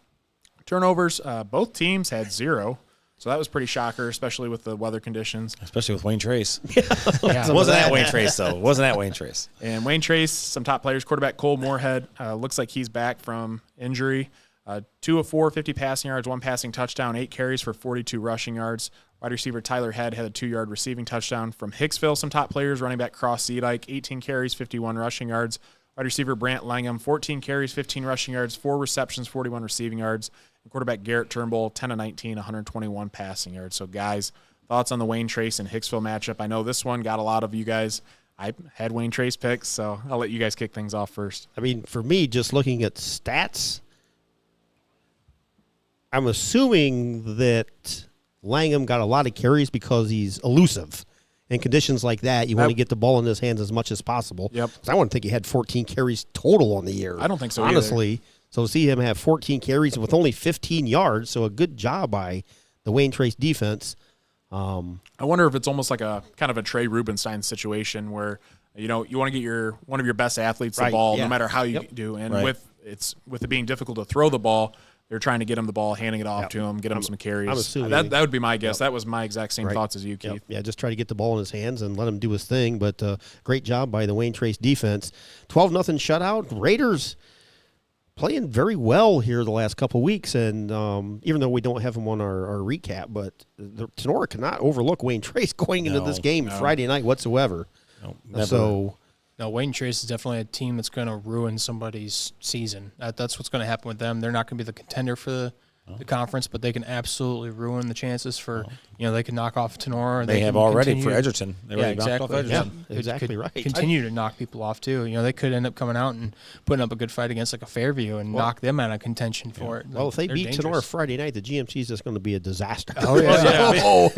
Turnovers, both teams had 0. So that was pretty shocker, especially with the weather conditions. Especially with Wayne Trace. Yeah. It wasn't that Wayne Trace, though. It wasn't that Wayne Trace. And Wayne Trace, some top players, quarterback Cole Moorhead, looks like he's back from injury. 2 of 4, 50 passing yards, 1 passing touchdown, 8 carries for 42 rushing yards. Wide receiver Tyler Head had a 2-yard receiving touchdown. From Hicksville, some top players, running back Cross Zeedyke, 18 carries, 51 rushing yards. Wide receiver Brant Langham, 14 carries, 15 rushing yards, 4 receptions, 41 receiving yards. And quarterback Garrett Turnbull, 10 of 19, 121 passing yards. So, guys, thoughts on the Wayne Trace and Hicksville matchup? I know this one got a lot of you guys. I had Wayne Trace picks, so I'll let you guys kick things off first. I mean, for me, just looking at stats, I'm assuming that Langham got a lot of carries because he's elusive. In conditions like that, you want to get the ball in his hands as much as possible. Yep. I wouldn't think he had 14 carries total on the year. I don't think so honestly. either. So see him have 14 carries with only 15 yards, so a good job by the Wayne Trace defense. I wonder if it's almost like a kind of a Trey Rubenstein situation where, you want to get one of your best athletes the ball no matter how you do. And with it being difficult to throw the ball, they're trying to get him the ball, handing it off to him, get him some carries. I'm assuming that would be my guess. That was my exact same thoughts as you, Keith. Yeah, just try to get the ball in his hands and let him do his thing. But great job by the Wayne Trace defense. 12-0 shutout. Raiders playing very well here the last couple weeks, and even though we don't have them on our recap, but Sonora cannot overlook Wayne Trace going into this game Friday night whatsoever. No, never. So. No, Wayne Trace is definitely a team that's going to ruin somebody's season. That's what's going to happen with them. They're not going to be the contender for the conference, but they can absolutely ruin the chances for, they can knock off Tenora. They have already for Edgerton. They already knocked off Edgerton. Yeah, exactly right. Continue to knock people off, too. They could end up coming out and putting up a good fight against like a Fairview and knock them out of contention for it. Well, if they beat dangerous. Tenora Friday night, the GMC is just going to be a disaster. Oh, yeah.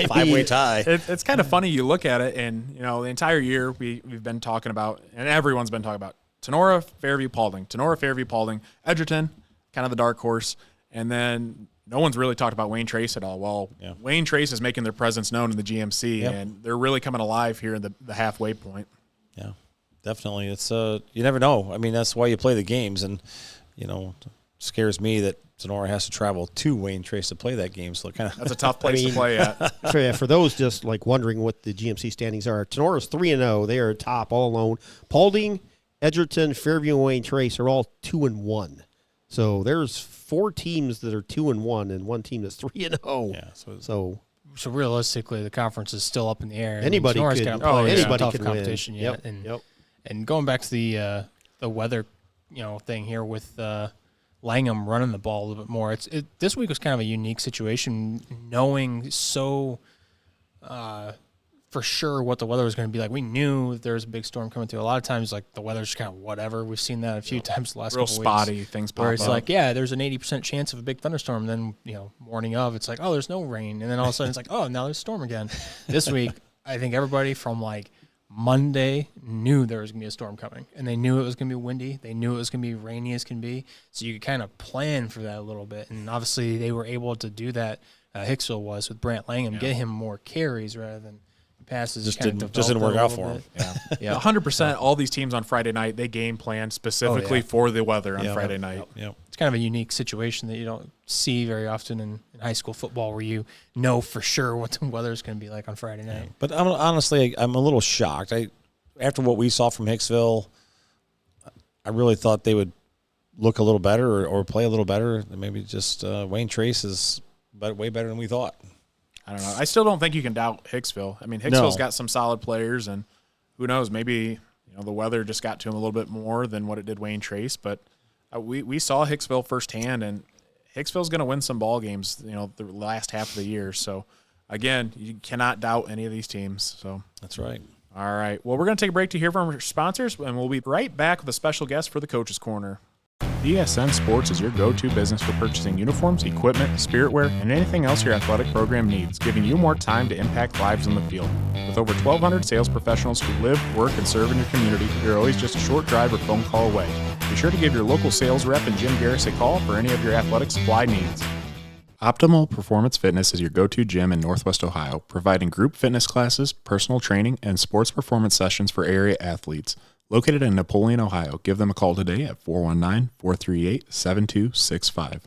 Five-way tie. It's kind of funny. You look at it, and, the entire year we've been talking about, and everyone's been talking about, Tenora, Fairview, Paulding. Tenora, Fairview, Paulding. Edgerton, kind of the dark horse. And then no one's really talked about Wayne Trace at all. Well, Wayne Trace is making their presence known in the GMC, and they're really coming alive here in the halfway point. Yeah, definitely. It's you never know. I mean, that's why you play the games, and it scares me that Sonora has to travel to Wayne Trace to play that game. So that's a tough place to play at. For those just like wondering what the GMC standings are, Tenora's 3-0. They are top all alone. Paulding, Edgerton, Fairview, and Wayne Trace are all 2-1. So there's 4 teams that are 2-1 and 1 team that's 3-0. Yeah. So realistically, the conference is still up in the air. Anybody could. Anybody tough could competition win. yet. And going back to the weather, thing here with Langham running the ball a little bit more. This week was kind of a unique situation, knowing so for sure what the weather was going to be like. We knew there was a big storm coming through. A lot of times, like, the weather's kind of whatever. We've seen that a few times the last couple weeks. Real spotty things pop up. Where it's like, there's an 80% chance of a big thunderstorm. Then, morning of, it's like, oh, there's no rain. And then all of a sudden it's like, oh, now there's a storm again. This week, I think everybody from, like, Monday knew there was going to be a storm coming. And they knew it was going to be windy. They knew it was going to be rainy as can be. So you could kind of plan for that a little bit. And obviously they were able to do that. Hicksville was with Brant Langham, get him more carries rather than passes. Just didn't work out for him. Yeah, 100%. All these teams on Friday night, they game plan specifically for the weather on Friday night. Yep. It's kind of a unique situation that you don't see very often in high school football, where you know for sure what the weather is going to be like on Friday night. Yeah. But honestly, I'm a little shocked. After what we saw from Hicksville, I really thought they would look a little better or play a little better. Maybe just Wayne Trace is way better than we thought. I don't know. I still don't think you can doubt Hicksville. I mean, Hicksville's got some solid players, and who knows, maybe the weather just got to him a little bit more than what it did Wayne Trace. But we saw Hicksville firsthand, and Hicksville's going to win some ball games, the last half of the year. So, again, you cannot doubt any of these teams. So that's right. All right. Well, we're going to take a break to hear from our sponsors, and we'll be right back with a special guest for the Coach's Corner. BSN Sports is your go-to business for purchasing uniforms, equipment, spiritwear, and anything else your athletic program needs, giving you more time to impact lives on the field. With over 1,200 sales professionals who live, work, and serve in your community, you're always just a short drive or phone call away. Be sure to give your local sales rep and Jim Garris a call for any of your athletic supply needs. Optimal Performance Fitness is your go-to gym in Northwest Ohio, providing group fitness classes, personal training, and sports performance sessions for area athletes. Located in Napoleon, Ohio. Give them a call today at 419-438-7265.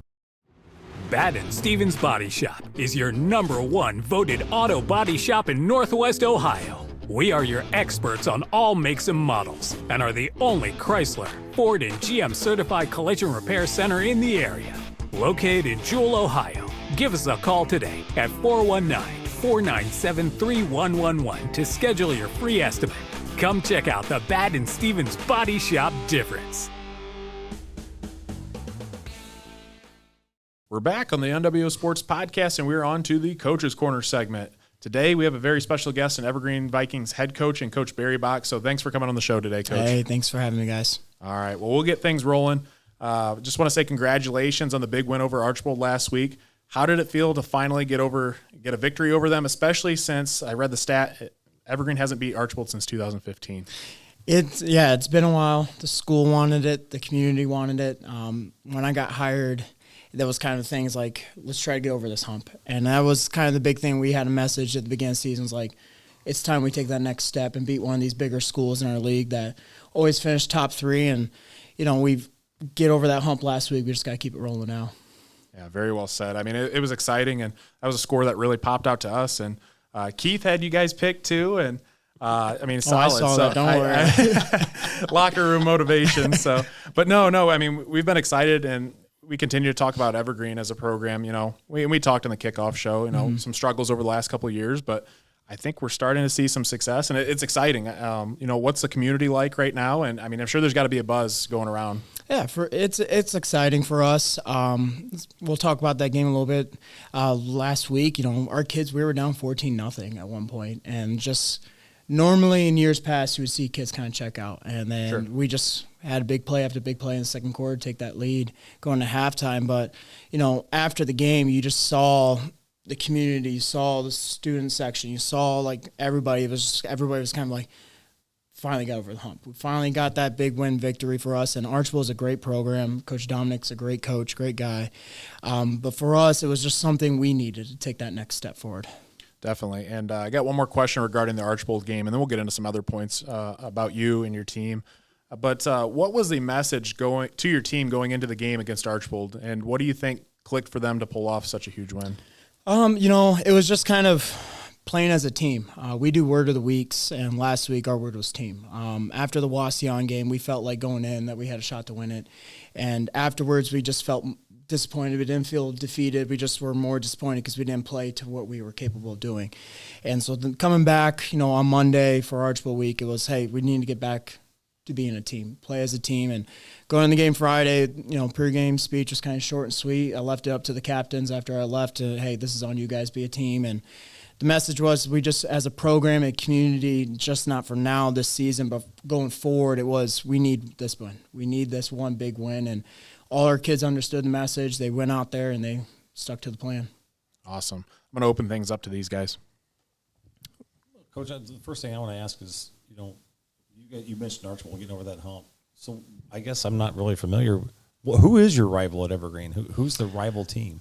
Baden Stevens Body Shop is your #1 voted auto body shop in Northwest Ohio. We are your experts on all makes and models and are the only Chrysler, Ford, and GM certified collision repair center in the area. Located in Jewel, Ohio. Give us a call today at 419-497-3111 to schedule your free estimate. Come check out the Baden Stevens Body Shop difference. We're back on the NWO Sports Podcast, and we're on to the Coach's Corner segment. Today, we have a very special guest, an Evergreen Vikings head coach and Coach Barry Bock. So thanks for coming on the show today, Coach. Hey, thanks for having me, guys. All right, well, we'll get things rolling. Just want to say congratulations on the big win over Archbold last week. How did it feel to finally get a victory over them, especially since I read the stat, Evergreen hasn't beat Archbold since 2015? It's been a while. The school wanted it. The community wanted it. When I got hired, that was kind of things like, let's try to get over this hump. And that was kind of the big thing. We had a message at the beginning of the season, like, it's time we take that next step and beat one of these bigger schools in our league that always finish top 3. And, we get over that hump last week. We just got to keep it rolling now. Yeah, very well said. I mean, it was exciting, and that was a score that really popped out to us. And Keith had you guys picked too, and solid. I saw that. Don't worry. Locker room motivation. But no. I mean, we've been excited, and we continue to talk about Evergreen as a program. We talked on the kickoff show. Some struggles over the last couple of years, but I think we're starting to see some success, and it's exciting. What's the community like right now? And I mean, I'm sure there's got to be a buzz going around. Yeah, it's exciting for us. We'll talk about that game a little bit. Last week, our kids, we were down 14-0 at one point, and just normally in years past, you would see kids kind of check out, and then we just had a big play after big play in the second quarter, take that lead going to halftime. But after the game, you just saw the community, you saw the student section, you saw like everybody was kind of like, finally got over the hump. We finally got that big win victory for us, and Archbold is a great program. Coach Dominic's a great coach, great guy. But for us, it was just something we needed to take that next step forward. Definitely. And I got one more question regarding the Archbold game, and then we'll get into some other points about you and your team. But what was the message going to your team going into the game against Archbold, and what do you think clicked for them to pull off such a huge win? It was just kind of playing as a team. We do word of the weeks, and last week our word was team. After the Wauseon game, we felt like going in that we had a shot to win it. And afterwards, we just felt disappointed. We didn't feel defeated. We just were more disappointed because we didn't play to what we were capable of doing. And so then coming back, on Monday for Archbold week, it was, hey, we need to get back to being a team, play as a team. And going in the game Friday, pregame speech was kind of short and sweet. I left it up to the captains after I left to, hey, this is on you guys, be a team. And the message was we just, as a program and community, just not for now this season, but going forward, it was we need this win. We need this one big win. And all our kids understood the message. They went out there and they stuck to the plan. Awesome. I'm going to open things up to these guys. Coach, the first thing I want to ask is, you mentioned Archbold getting over that hump. So I guess I'm not really familiar. Who is your rival at Evergreen? Who's the rival team?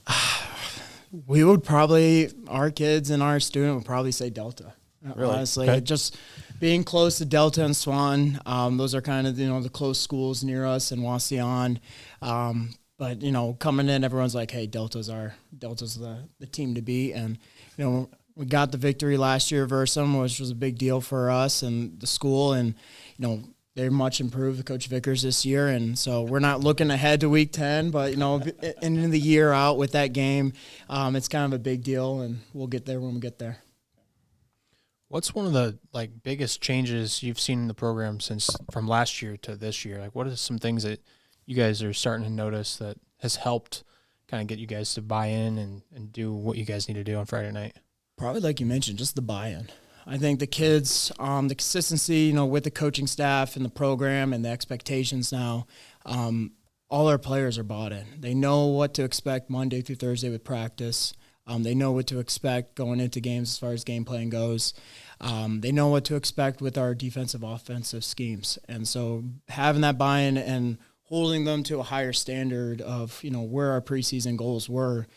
We would probably, our kids and our student would probably say Delta. Really? Honestly, Okay. just being close to Delta and Swan, those are kind of, the close schools near us and Wauseon. But, coming in, everyone's like, hey, Delta's the team to beat. And, we got the victory last year versus them, which was a big deal for us and the school. And, they're much improved, Coach Vickers, this year. And so we're not looking ahead to Week 10, but, ending the year out with that game, it's kind of a big deal, and we'll get there when we get there. What's one of the biggest changes you've seen in the program from last year to this year? What are some things that you guys are starting to notice that has helped kind of get you guys to buy in and do what you guys need to do on Friday night? Probably like you mentioned, just the buy-in. I think the kids, the consistency, with the coaching staff and the program and the expectations now, all our players are bought in. They know what to expect Monday through Thursday with practice. They know what to expect going into games as far as game plan goes. They know what to expect with our defensive, offensive schemes. And so having that buy-in and holding them to a higher standard of, where our preseason goals were,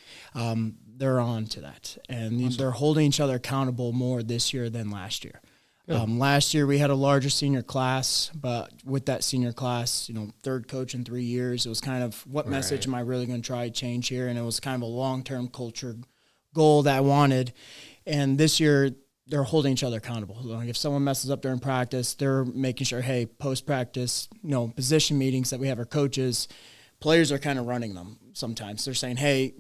they're on to that. And they're holding each other accountable more this year than last year. Last year we had a larger senior class, but with that senior class, third coach in 3 years, it was kind of what message am I really going to try to change here? And it was kind of a long-term culture goal that I wanted. And this year they're holding each other accountable. Like if someone messes up during practice, they're making sure, hey, post-practice, position meetings that we have our coaches, players are kind of running them sometimes. They're saying, hey,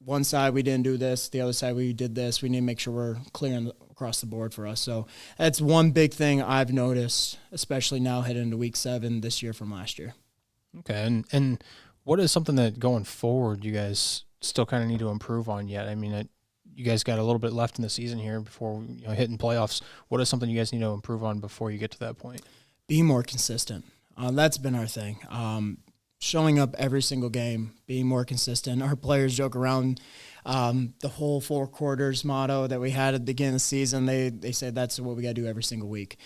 one side we didn't do this, the other side we did this. We need to make sure we're clear across the board for us. So that's one big thing I've noticed, especially now heading into week 7 this year from last year. Okay, and what is something that going forward you guys still kind of need to improve on yet? I mean, you guys got a little bit left in the season here before hitting playoffs. What is something you guys need to improve on before you get to that point? Be more consistent. That's been our thing. Showing up every single game, being more consistent. Our players joke around the whole 4 quarters motto that we had at the beginning of the season. They said that's what we got to do every single week.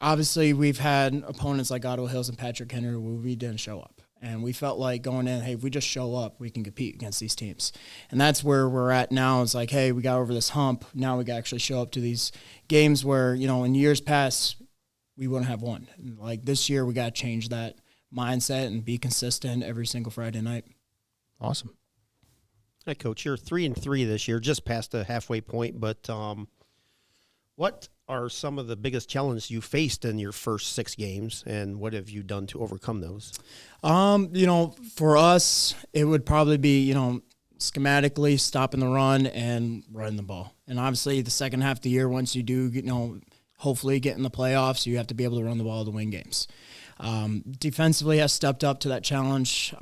Obviously, we've had opponents like Ottawa Hills and Patrick Henry where we didn't show up. And we felt like going in, hey, if we just show up, we can compete against these teams. And that's where we're at now. It's like, hey, we got over this hump. Now we got to actually show up to these games where, in years past, we wouldn't have won. Like this year, we got to change that mindset and be consistent every single Friday night. Awesome. Hi, Coach. You're 3-3 this year, just past the halfway point. But what are some of the biggest challenges you faced in your first 6 games, and what have you done to overcome those? For us, it would probably be, schematically stopping the run and running the ball. And obviously, the second half of the year, once you do, hopefully get in the playoffs, you have to be able to run the ball to win games. Defensively, I stepped up to that challenge.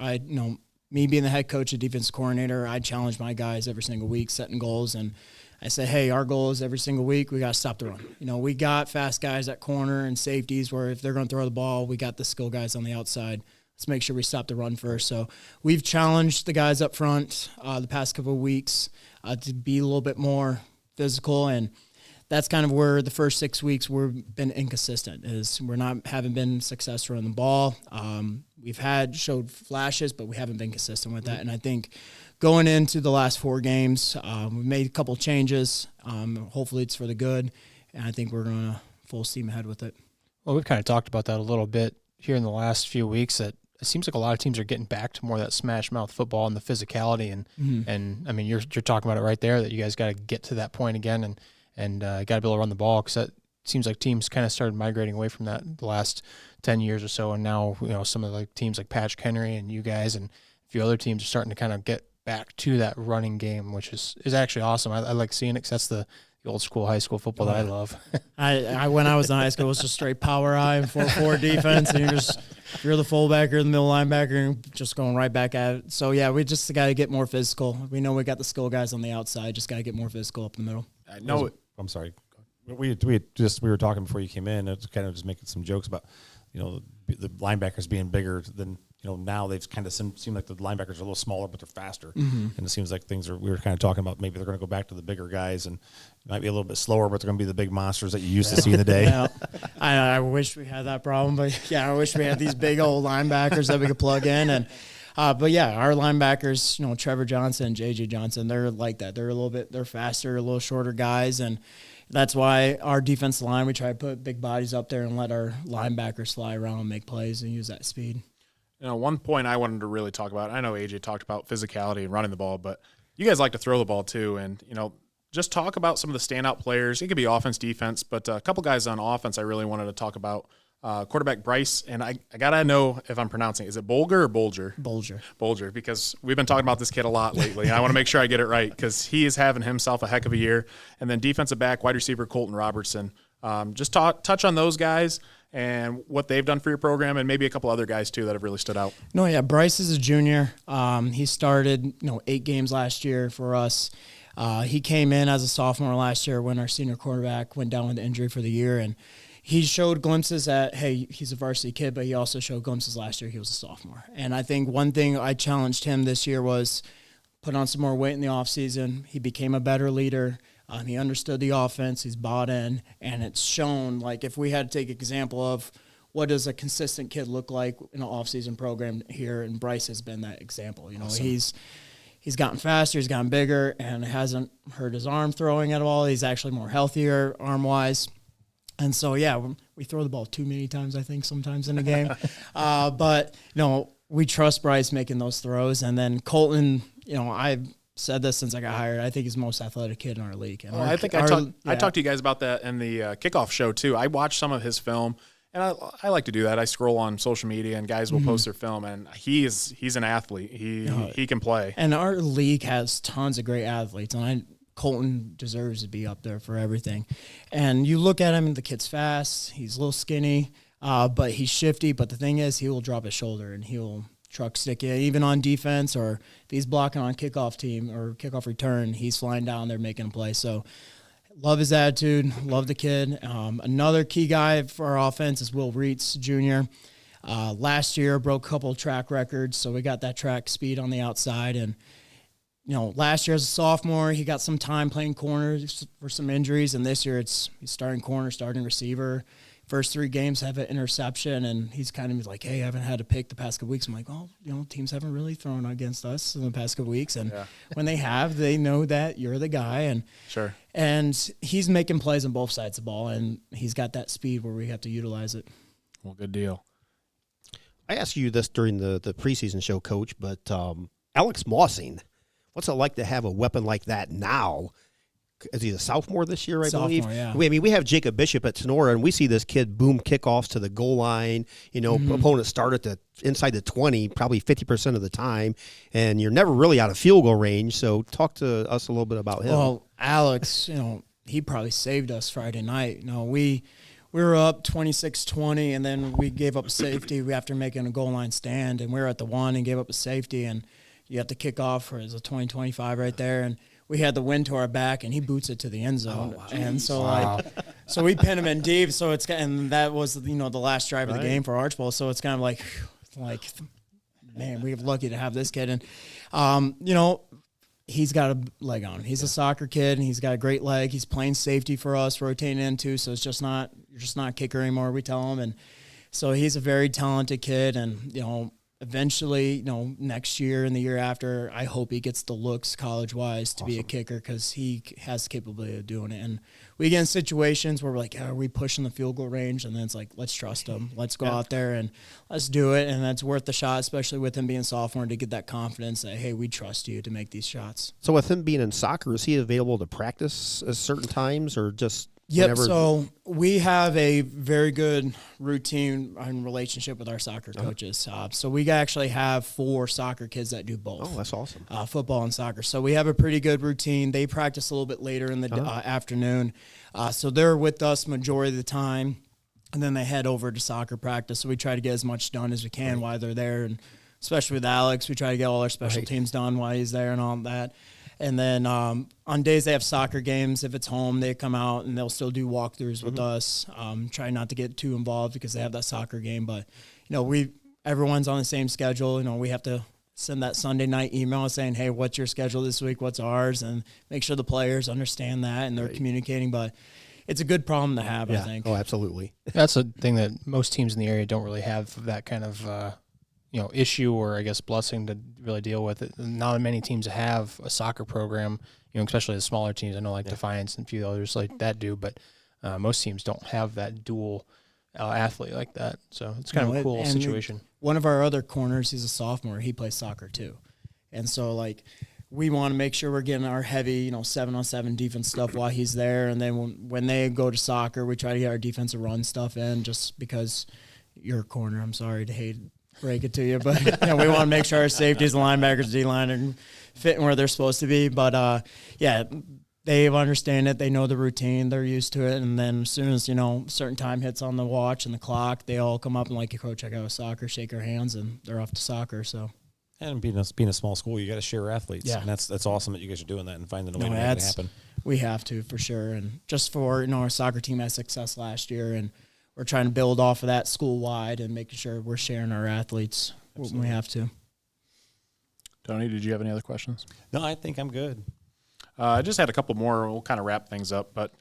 Me being the head coach and defensive coordinator, I challenge my guys every single week, setting goals, and I say, hey, our goal is every single week we got to stop the run. We got fast guys at corner and safeties where if they're going to throw the ball, we got the skill guys on the outside. Let's make sure we stop the run first. So we've challenged the guys up front the past couple of weeks to be a little bit more physical, and that's kind of where the first 6 weeks we've been inconsistent. Is haven't been successful running the ball. We've showed flashes, but we haven't been consistent with that. And I think going into the last 4 games, we've made a couple changes. Hopefully it's for the good, and I think we're going to full steam ahead with it. Well, we've kind of talked about that a little bit here in the last few weeks. That it seems like a lot of teams are getting back to more of that smash mouth football and the physicality, and I mean you're talking about it right there that you guys got to get to that point again and got to be able to run the ball, because that seems like teams kind of started migrating away from that the last 10 years or so, and now some of the teams like Patrick Henry and you guys and a few other teams are starting to kind of get back to that running game, which is actually awesome. I like seeing it because that's the old school high school football that I love. I when I was in high school, it was just straight power eye and 4-4 defense, and you're the fullback or the middle linebacker and just going right back at it. So yeah, we just got to get more physical. We know we got the skill guys on the outside, just got to get more physical up in the middle. I know. I'm sorry. We were talking before you came in. It's kind of just making some jokes about the linebackers being bigger than now. They've kind of seem like the linebackers are a little smaller, but they're faster. And it seems like we were kind of talking about maybe they're going to go back to the bigger guys and might be a little bit slower, but they're going to be the big monsters that you used to see in the day. Yeah. I wish we had that problem, but yeah, I wish we had these big old linebackers that we could plug in. And but yeah, our linebackers, Trevor Johnson, JJ Johnson, they're like that. They're faster, a little shorter guys, and that's why our defensive line, we try to put big bodies up there and let our linebackers fly around and make plays and use that speed. One point I wanted to really talk about, I know AJ talked about physicality and running the ball, but you guys like to throw the ball too. And, just talk about some of the standout players. It could be offense, defense, but a couple guys on offense I really wanted to talk about. Quarterback Bryce, and I got to know if I'm pronouncing it. Is it Bolger or Bolger? Bolger, because we've been talking about this kid a lot lately. I want to make sure I get it right because he is having himself a heck of a year. And then defensive back, wide receiver Colton Robertson. Just touch on those guys and what they've done for your program, and maybe a couple other guys too that have really stood out. No, yeah, Bryce is a junior. He started 8 games last year for us. He came in as a sophomore last year when our senior quarterback went down with injury for the year, and he showed glimpses at, hey, he's a varsity kid, but he also showed glimpses last year he was a sophomore. And I think one thing I challenged him this year was put on some more weight in the offseason. He became a better leader. He understood the offense. He's bought in. And it's shown, like, if we had to take an example of what does a consistent kid look like in an offseason program here, and Bryce has been that example. Awesome. he's gotten faster, he's gotten bigger, and hasn't hurt his arm throwing at all. He's actually more healthier arm-wise. And so, yeah, we throw the ball too many times, I think, sometimes in a game. But, we trust Bryce making those throws. And then Colton, I've said this since I got hired. I think he's the most athletic kid in our league. And I talked to you guys about that in the kickoff show, too. I watched some of his film. And I like to do that. I scroll on social media, and guys will post their film, and he's an athlete. He can play. And our league has tons of great athletes, and Colton deserves to be up there for everything. And you look at him, the kid's fast. He's a little skinny, but he's shifty. But the thing is, he will drop his shoulder, and he'll truck stick it, even on defense, or if he's blocking on kickoff team or kickoff return, he's flying down there making a play. So love his attitude, love the kid. Another key guy for our offense is Will Reitz Jr. Last year broke a couple of track records, so we got that track speed on the outside. And last year as a sophomore, he got some time playing corners for some injuries, and this year he's starting corner, starting receiver. First 3 games have an interception, and he's kind of like, hey, I haven't had to pick the past couple weeks. I'm like, well, teams haven't really thrown against us in the past couple weeks. And when they have, they know that you're the guy. And sure. And he's making plays on both sides of the ball, and he's got that speed where we have to utilize it. Well, good deal. I asked you this during the preseason show, Coach, but Alex Mossing, what's it like to have a weapon like that now? Is he a sophomore this year, I believe? Yeah. We have Jacob Bishop at Sonora, and we see this kid boom kickoffs to the goal line. Opponents start at inside the 20, probably 50% of the time, and you're never really out of field goal range. So talk to us a little bit about him. Well, Alex, he probably saved us Friday night. We were up 26-20, and then we gave up a safety after making a goal line stand, and we were at the 1 and gave up a safety, and you have to kick off for a 20-25 right there, and we had the wind to our back, and he boots it to the end zone. Oh, wow. And so, so we pin him in deep. So and that was, the last drive of the game for Archbold. So it's kind of like, man, we're lucky to have this kid. And, he's got a leg on him. He's a soccer kid, and he's got a great leg. He's playing safety for us, rotating into. So you're just not kicker anymore, we tell him. And so he's a very talented kid, and, eventually, next year and the year after, I hope he gets the looks college-wise to be a kicker, because he has the capability of doing it. And we get in situations where we're like, are we pushing the field goal range? And then it's like, let's trust him. Let's go out there and let's do it. And that's worth the shot, especially with him being sophomore, to get that confidence that, hey, we trust you to make these shots. So with him being in soccer, is he available to practice at certain times, or just Yep, so we have a very good routine and relationship with our soccer coaches. So we actually have 4 soccer kids that do both. Oh, that's awesome. Football and soccer. So we have a pretty good routine. They practice a little bit later in the afternoon. So they're with us majority of the time, and then they head over to soccer practice. So we try to get as much done as we can while they're there, and especially with Alex, we try to get all our special teams done while he's there and all that. And then on days they have soccer games, if it's home, they come out and they'll still do walkthroughs with us. Try not to get too involved because they have that soccer game. But, everyone's on the same schedule. We have to send that Sunday night email saying, hey, what's your schedule this week? What's ours? And make sure the players understand that and they're communicating. But it's a good problem to have, I think. Oh, absolutely. That's a thing that most teams in the area don't really have that kind of issue, or I guess blessing, to really deal with it. Not many teams have a soccer program, especially the smaller teams. I know Defiance and a few others like that do, but most teams don't have that dual athlete like that. So it's kind of a cool situation. One of our other corners, he's a sophomore. He plays soccer too. And so we want to make sure we're getting our heavy, 7-on-7 defense stuff while he's there. And then when they go to soccer, we try to get our defensive run stuff in, just because you're a corner. I'm sorry to break it to you, but we want to make sure our safeties, linebackers, D-line are fitting where they're supposed to be. But they understand it. They know the routine. They're used to it. And then as soon as certain time hits on the watch and the clock, they all come up and Coach, I got soccer, shake our hands, and they're off to soccer. So. And being a small school, you got to share athletes. Yeah. And that's awesome that you guys are doing that and finding a way to make it happen. We have to, for sure. And just for our soccer team had success last year, and we're trying to build off of that school-wide and making sure we're sharing our athletes when we have to. Tony, did you have any other questions? No, I think I'm good. I just had a couple more. We'll kind of wrap things up. But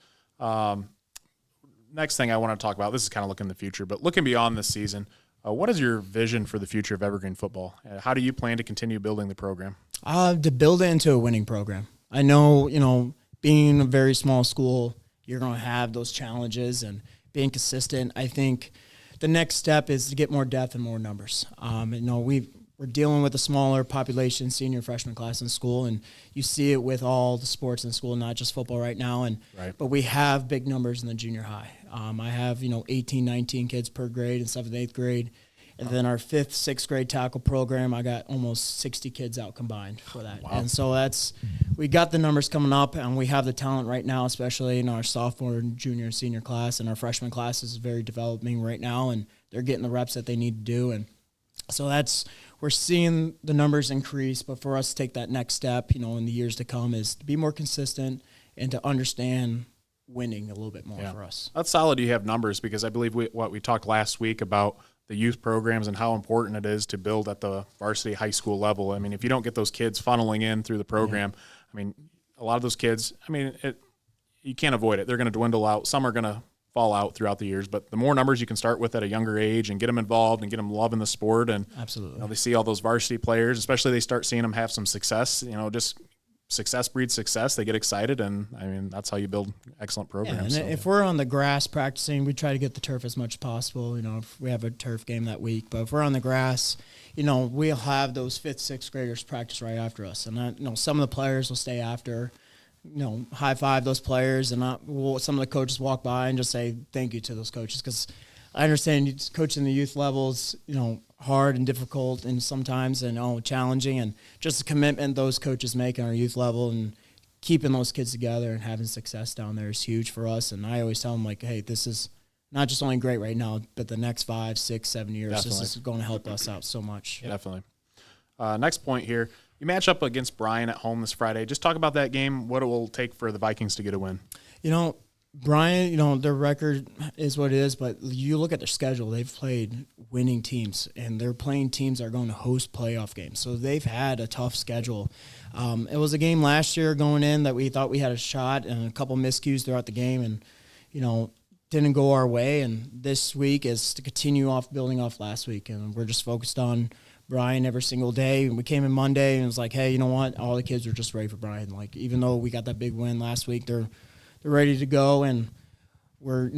next thing I want to talk about, this is kind of looking in the future, but looking beyond this season, what is your vision for the future of Evergreen football? How do you plan to continue building the program? To build it into a winning program. I know, being a very small school, you're going to have those challenges and being consistent. I think the next step is to get more depth and more numbers. We're dealing with a smaller population, senior freshman class in school, and you see it with all the sports in school, not just football right now. But we have big numbers in the junior high. I have 18, 19 kids per grade in 7th, 8th grade. And then our 5th, 6th grade tackle program, I got almost 60 kids out combined for that. Wow. And so we got the numbers coming up, and we have the talent right now, especially in our sophomore, junior, and senior class. And our freshman class is very developing right now, and they're getting the reps that they need to do. And so we're seeing the numbers increase, but for us to take that next step, in the years to come, is to be more consistent and to understand winning a little bit more for us. That's solid you have numbers, because I believe we talked last week about the youth programs and how important it is to build at the varsity high school level. I mean, if you don't get those kids funneling in through the program, I mean, a lot of those kids, you can't avoid it. They're going to dwindle out. Some are going to fall out throughout the years, but the more numbers you can start with at a younger age and get them involved and get them loving the sport, and absolutely, they see all those varsity players, especially they start seeing them have some success, just success breeds success. They get excited, and that's how you build excellent programs. And if we're on the grass practicing, we try to get the turf as much as possible. If we have a turf game that week, but if we're on the grass, we'll have those 5th, 6th graders practice right after us, and some of the players will stay after. High five those players, and some of the coaches walk by and just say thank you to those coaches, because I understand coaching the youth levels, hard and difficult and sometimes challenging, and just the commitment those coaches make on our youth level and keeping those kids together and having success down there is huge for us. And I always tell them, hey, this is not just only great right now, but the next 5, 6, 7 years, Definitely. This is going to help us out so much. Definitely. Next point here. You match up against Bryan at home this Friday. Just talk about that game, what it will take for the Vikings to get a win. Bryan, their record is what it is, but you look at their schedule, they've played winning teams, and they're playing teams that are going to host playoff games. So they've had a tough schedule. It was a game last year going in that we thought we had a shot, and a couple miscues throughout the game, and, didn't go our way. And this week is to continue building off last week, and we're just focused on Bryan every single day. And we came in Monday, and it was like, hey, you know what? All the kids are just ready for Bryan. Even though we got that big win last week, they're ready to go, and we're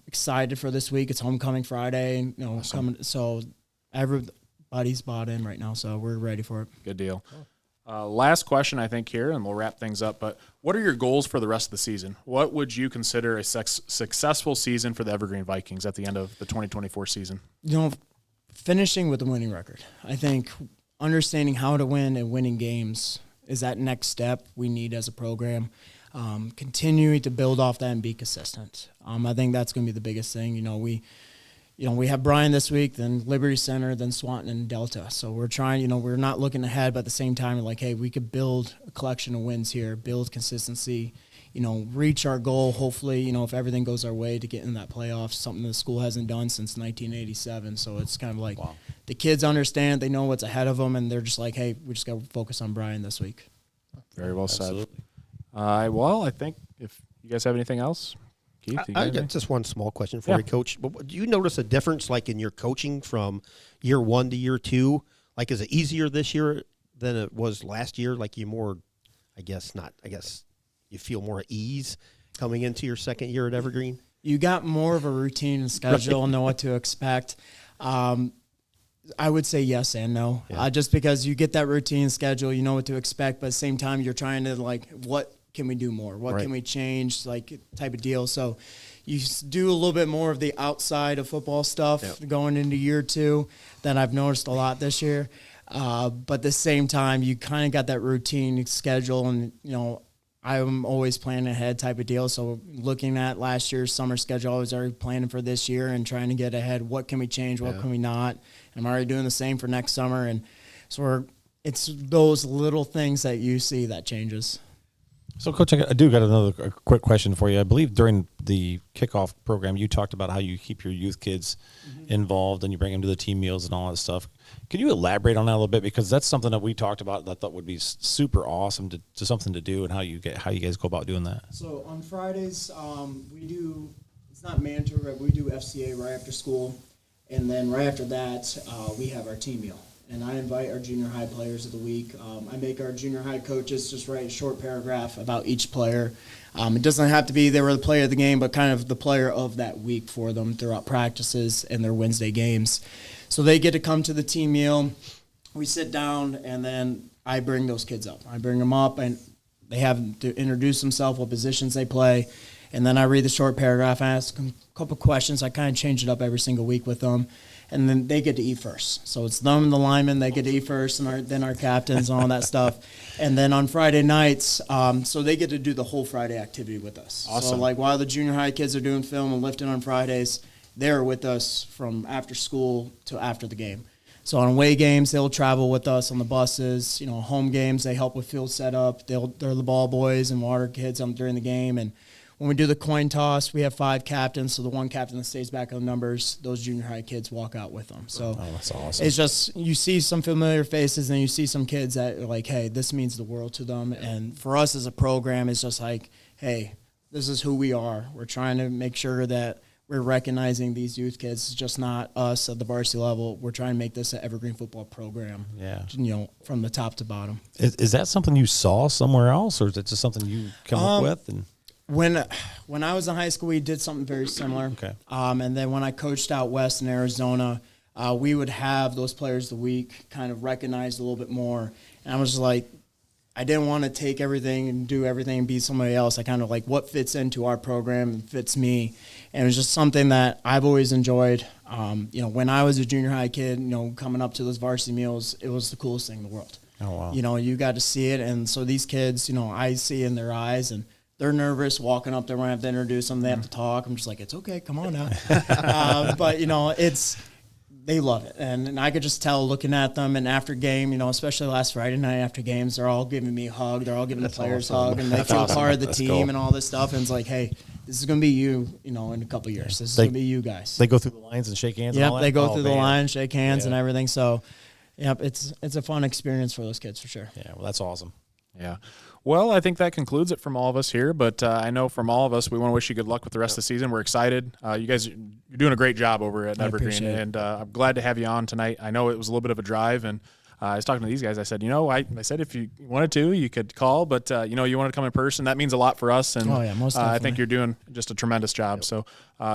excited for this week. It's homecoming Friday, coming. So everybody's bought in right now, so we're ready for it. Good deal. Last question, I think, here, and we'll wrap things up. But what are your goals for the rest of the season? What would you consider a successful season for the Evergreen Vikings at the end of the 2024 season? Finishing with a winning record. I think understanding how to win and winning games is that next step we need as a program. Continuing to build off that and be consistent. I think that's going to be the biggest thing. We have Bryan this week, then Liberty Center, then Swanton and Delta. So we're trying, we're not looking ahead, but at the same time, we're like, hey, we could build a collection of wins here, build consistency, reach our goal, hopefully, if everything goes our way, to get in that playoffs, something the school hasn't done since 1987. So it's kind of like the kids understand, they know what's ahead of them, and they're just like, hey, we just got to focus on Bryan this week. Very well Absolutely. said. Well, I think if you guys have anything else, Keith, I got just one small question for you, Coach. Do you notice a difference, in your coaching from year 1 to year 2? Is it easier this year than it was last year? You more, you feel more at ease coming into your second year at Evergreen? You got more of a routine and schedule and know what to expect. I would say yes and no. Just because you get that routine schedule, you know what to expect, but at the same time, you're trying to, what can we do more? What can we change, type of deal. So you do a little bit more of the outside of football stuff going into year 2 that I've noticed a lot this year. But at the same time, you kind of got that routine schedule, and, I'm always planning ahead type of deal. So looking at last year's summer schedule, I was already planning for this year and trying to get ahead. What can we change? What can we not? I'm already doing the same for next summer. And so it's those little things that you see that changes. So, Coach, I do got a quick question for you. I believe during the kickoff program, you talked about how you keep your youth kids involved and you bring them to the team meals and all that stuff. Can you elaborate on that a little bit? Because that's something that we talked about that I thought would be super awesome to something to do, and how you guys go about doing that. So on Fridays, we do, it's not mandatory, but we do FCA right after school. And then right after that, we have our team meal. and I invite our junior high players of the week. I make our junior high coaches just write a short paragraph about each player. It doesn't have to be they were the player of the game, but kind of the player of that week for them throughout practices and their Wednesday games. So they get to come to the team meal. We sit down, and then I bring those kids up. I bring them up, and they have to introduce themselves, what positions they play, and then I read the short paragraph, ask them a couple questions. I kind of change it up every single week with them, and then they get to eat first. So it's them and the linemen, they get to eat first, and then our captains and all that stuff. And then on Friday nights, so they get to do the whole Friday activity with us. Awesome. So like while the junior high kids are doing film and lifting on Fridays, they're with us from after school to after the game. So on away games, they'll travel with us on the buses. Home games, they help with field setup. They're the ball boys and water kids during the game. And when we do the coin toss, we have 5 captains. So the one captain that stays back on the numbers, those junior high kids walk out with them. So that's awesome. it's just, you see some familiar faces and you see some kids that are like, hey, this means the world to them. And for us as a program, it's just like, hey, this is who we are. We're trying to make sure that we're recognizing these youth kids. It's just not us at the varsity level. We're trying to make this an Evergreen football program, from the top to bottom. Is that something you saw somewhere else, or is it just something you come up with? And When I was in high school, we did something very similar. Okay. And then when I coached out west in Arizona, we would have those players of the week kind of recognized a little bit more. And I was like, I didn't want to take everything and do everything and be somebody else. I kind of like what fits into our program and fits me. And it was just something that I've always enjoyed. When I was a junior high kid, coming up to those varsity meals, it was the coolest thing in the world. Oh, wow. You got to see it. And so these kids, I see in their eyes, and they're nervous walking up there when I have to introduce them. They have to talk. I'm just like, it's okay. Come on now. But, they love it. And I could just tell looking at them. And after game, especially last Friday night after games, they're all giving me a hug. They're all giving the players a hug. And they feel part of the team and all this stuff. And it's like, hey, this is going to be you, in a couple of years. This is going to be you guys. They go through the lines and shake hands. Yep, and all that? they go through the line, shake hands and Yeah. everything. So, yep, it's a fun experience for those kids for sure. Yeah, well, that's awesome. Yeah. Well, I think that concludes it from all of us here, but I know from all of us, we want to wish you good luck with the rest of the season. We're excited. You guys, you're doing a great job over at Evergreen, and I'm glad to have you on tonight. I know it was a little bit of a drive, and I was talking to these guys. I said, I said if you wanted to, you could call, but, you wanted to come in person. That means a lot for us, and most I definitely. think you're doing just a tremendous job. Yep. So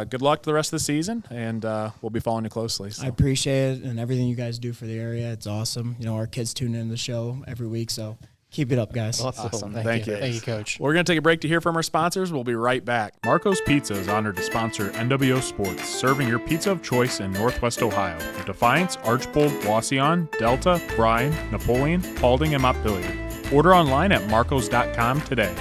good luck to the rest of the season, and we'll be following you closely. So. I appreciate it and everything you guys do for the area. It's awesome. Our kids tune in the show every week, so keep it up, guys. Awesome. Thank you. Thank you, Coach. We're going to take a break to hear from our sponsors. We'll be right back. Marco's Pizza is honored to sponsor NWO Sports, serving your pizza of choice in Northwest Ohio. Defiance, Archbold, Wauseon, Delta, Bryan, Napoleon, Paulding, and Montpelier. Order online at marcos.com today.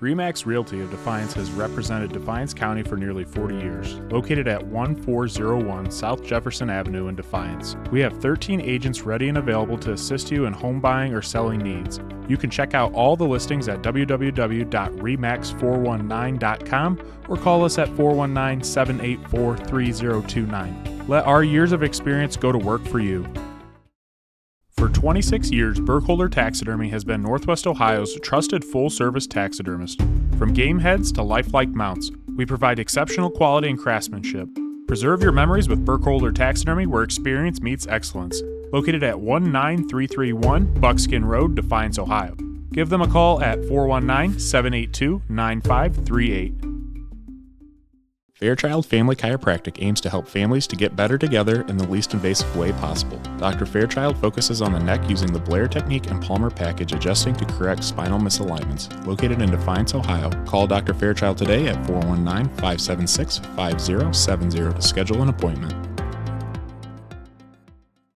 Remax Realty of Defiance has represented Defiance County for nearly 40 years. Located at 1401 South Jefferson Avenue in Defiance, we have 13 agents ready and available to assist you in home buying or selling needs. You can check out all the listings at www.remax419.com or call us at 419-784-3029. Let our years of experience go to work for you. For 26 years, Burkholder Taxidermy has been Northwest Ohio's trusted full-service taxidermist. From game heads to lifelike mounts, we provide exceptional quality and craftsmanship. Preserve your memories with Burkholder Taxidermy, where experience meets excellence. Located at 19331 Buckskin Road, Defiance, Ohio. Give them a call at 419-782-9538. Fairchild Family Chiropractic aims to help families to get better together in the least invasive way possible. Dr. Fairchild focuses on the neck using the Blair technique and Palmer package, adjusting to correct spinal misalignments. Located in Defiance, Ohio. Call Dr. Fairchild today at 419-576-5070 to schedule an appointment.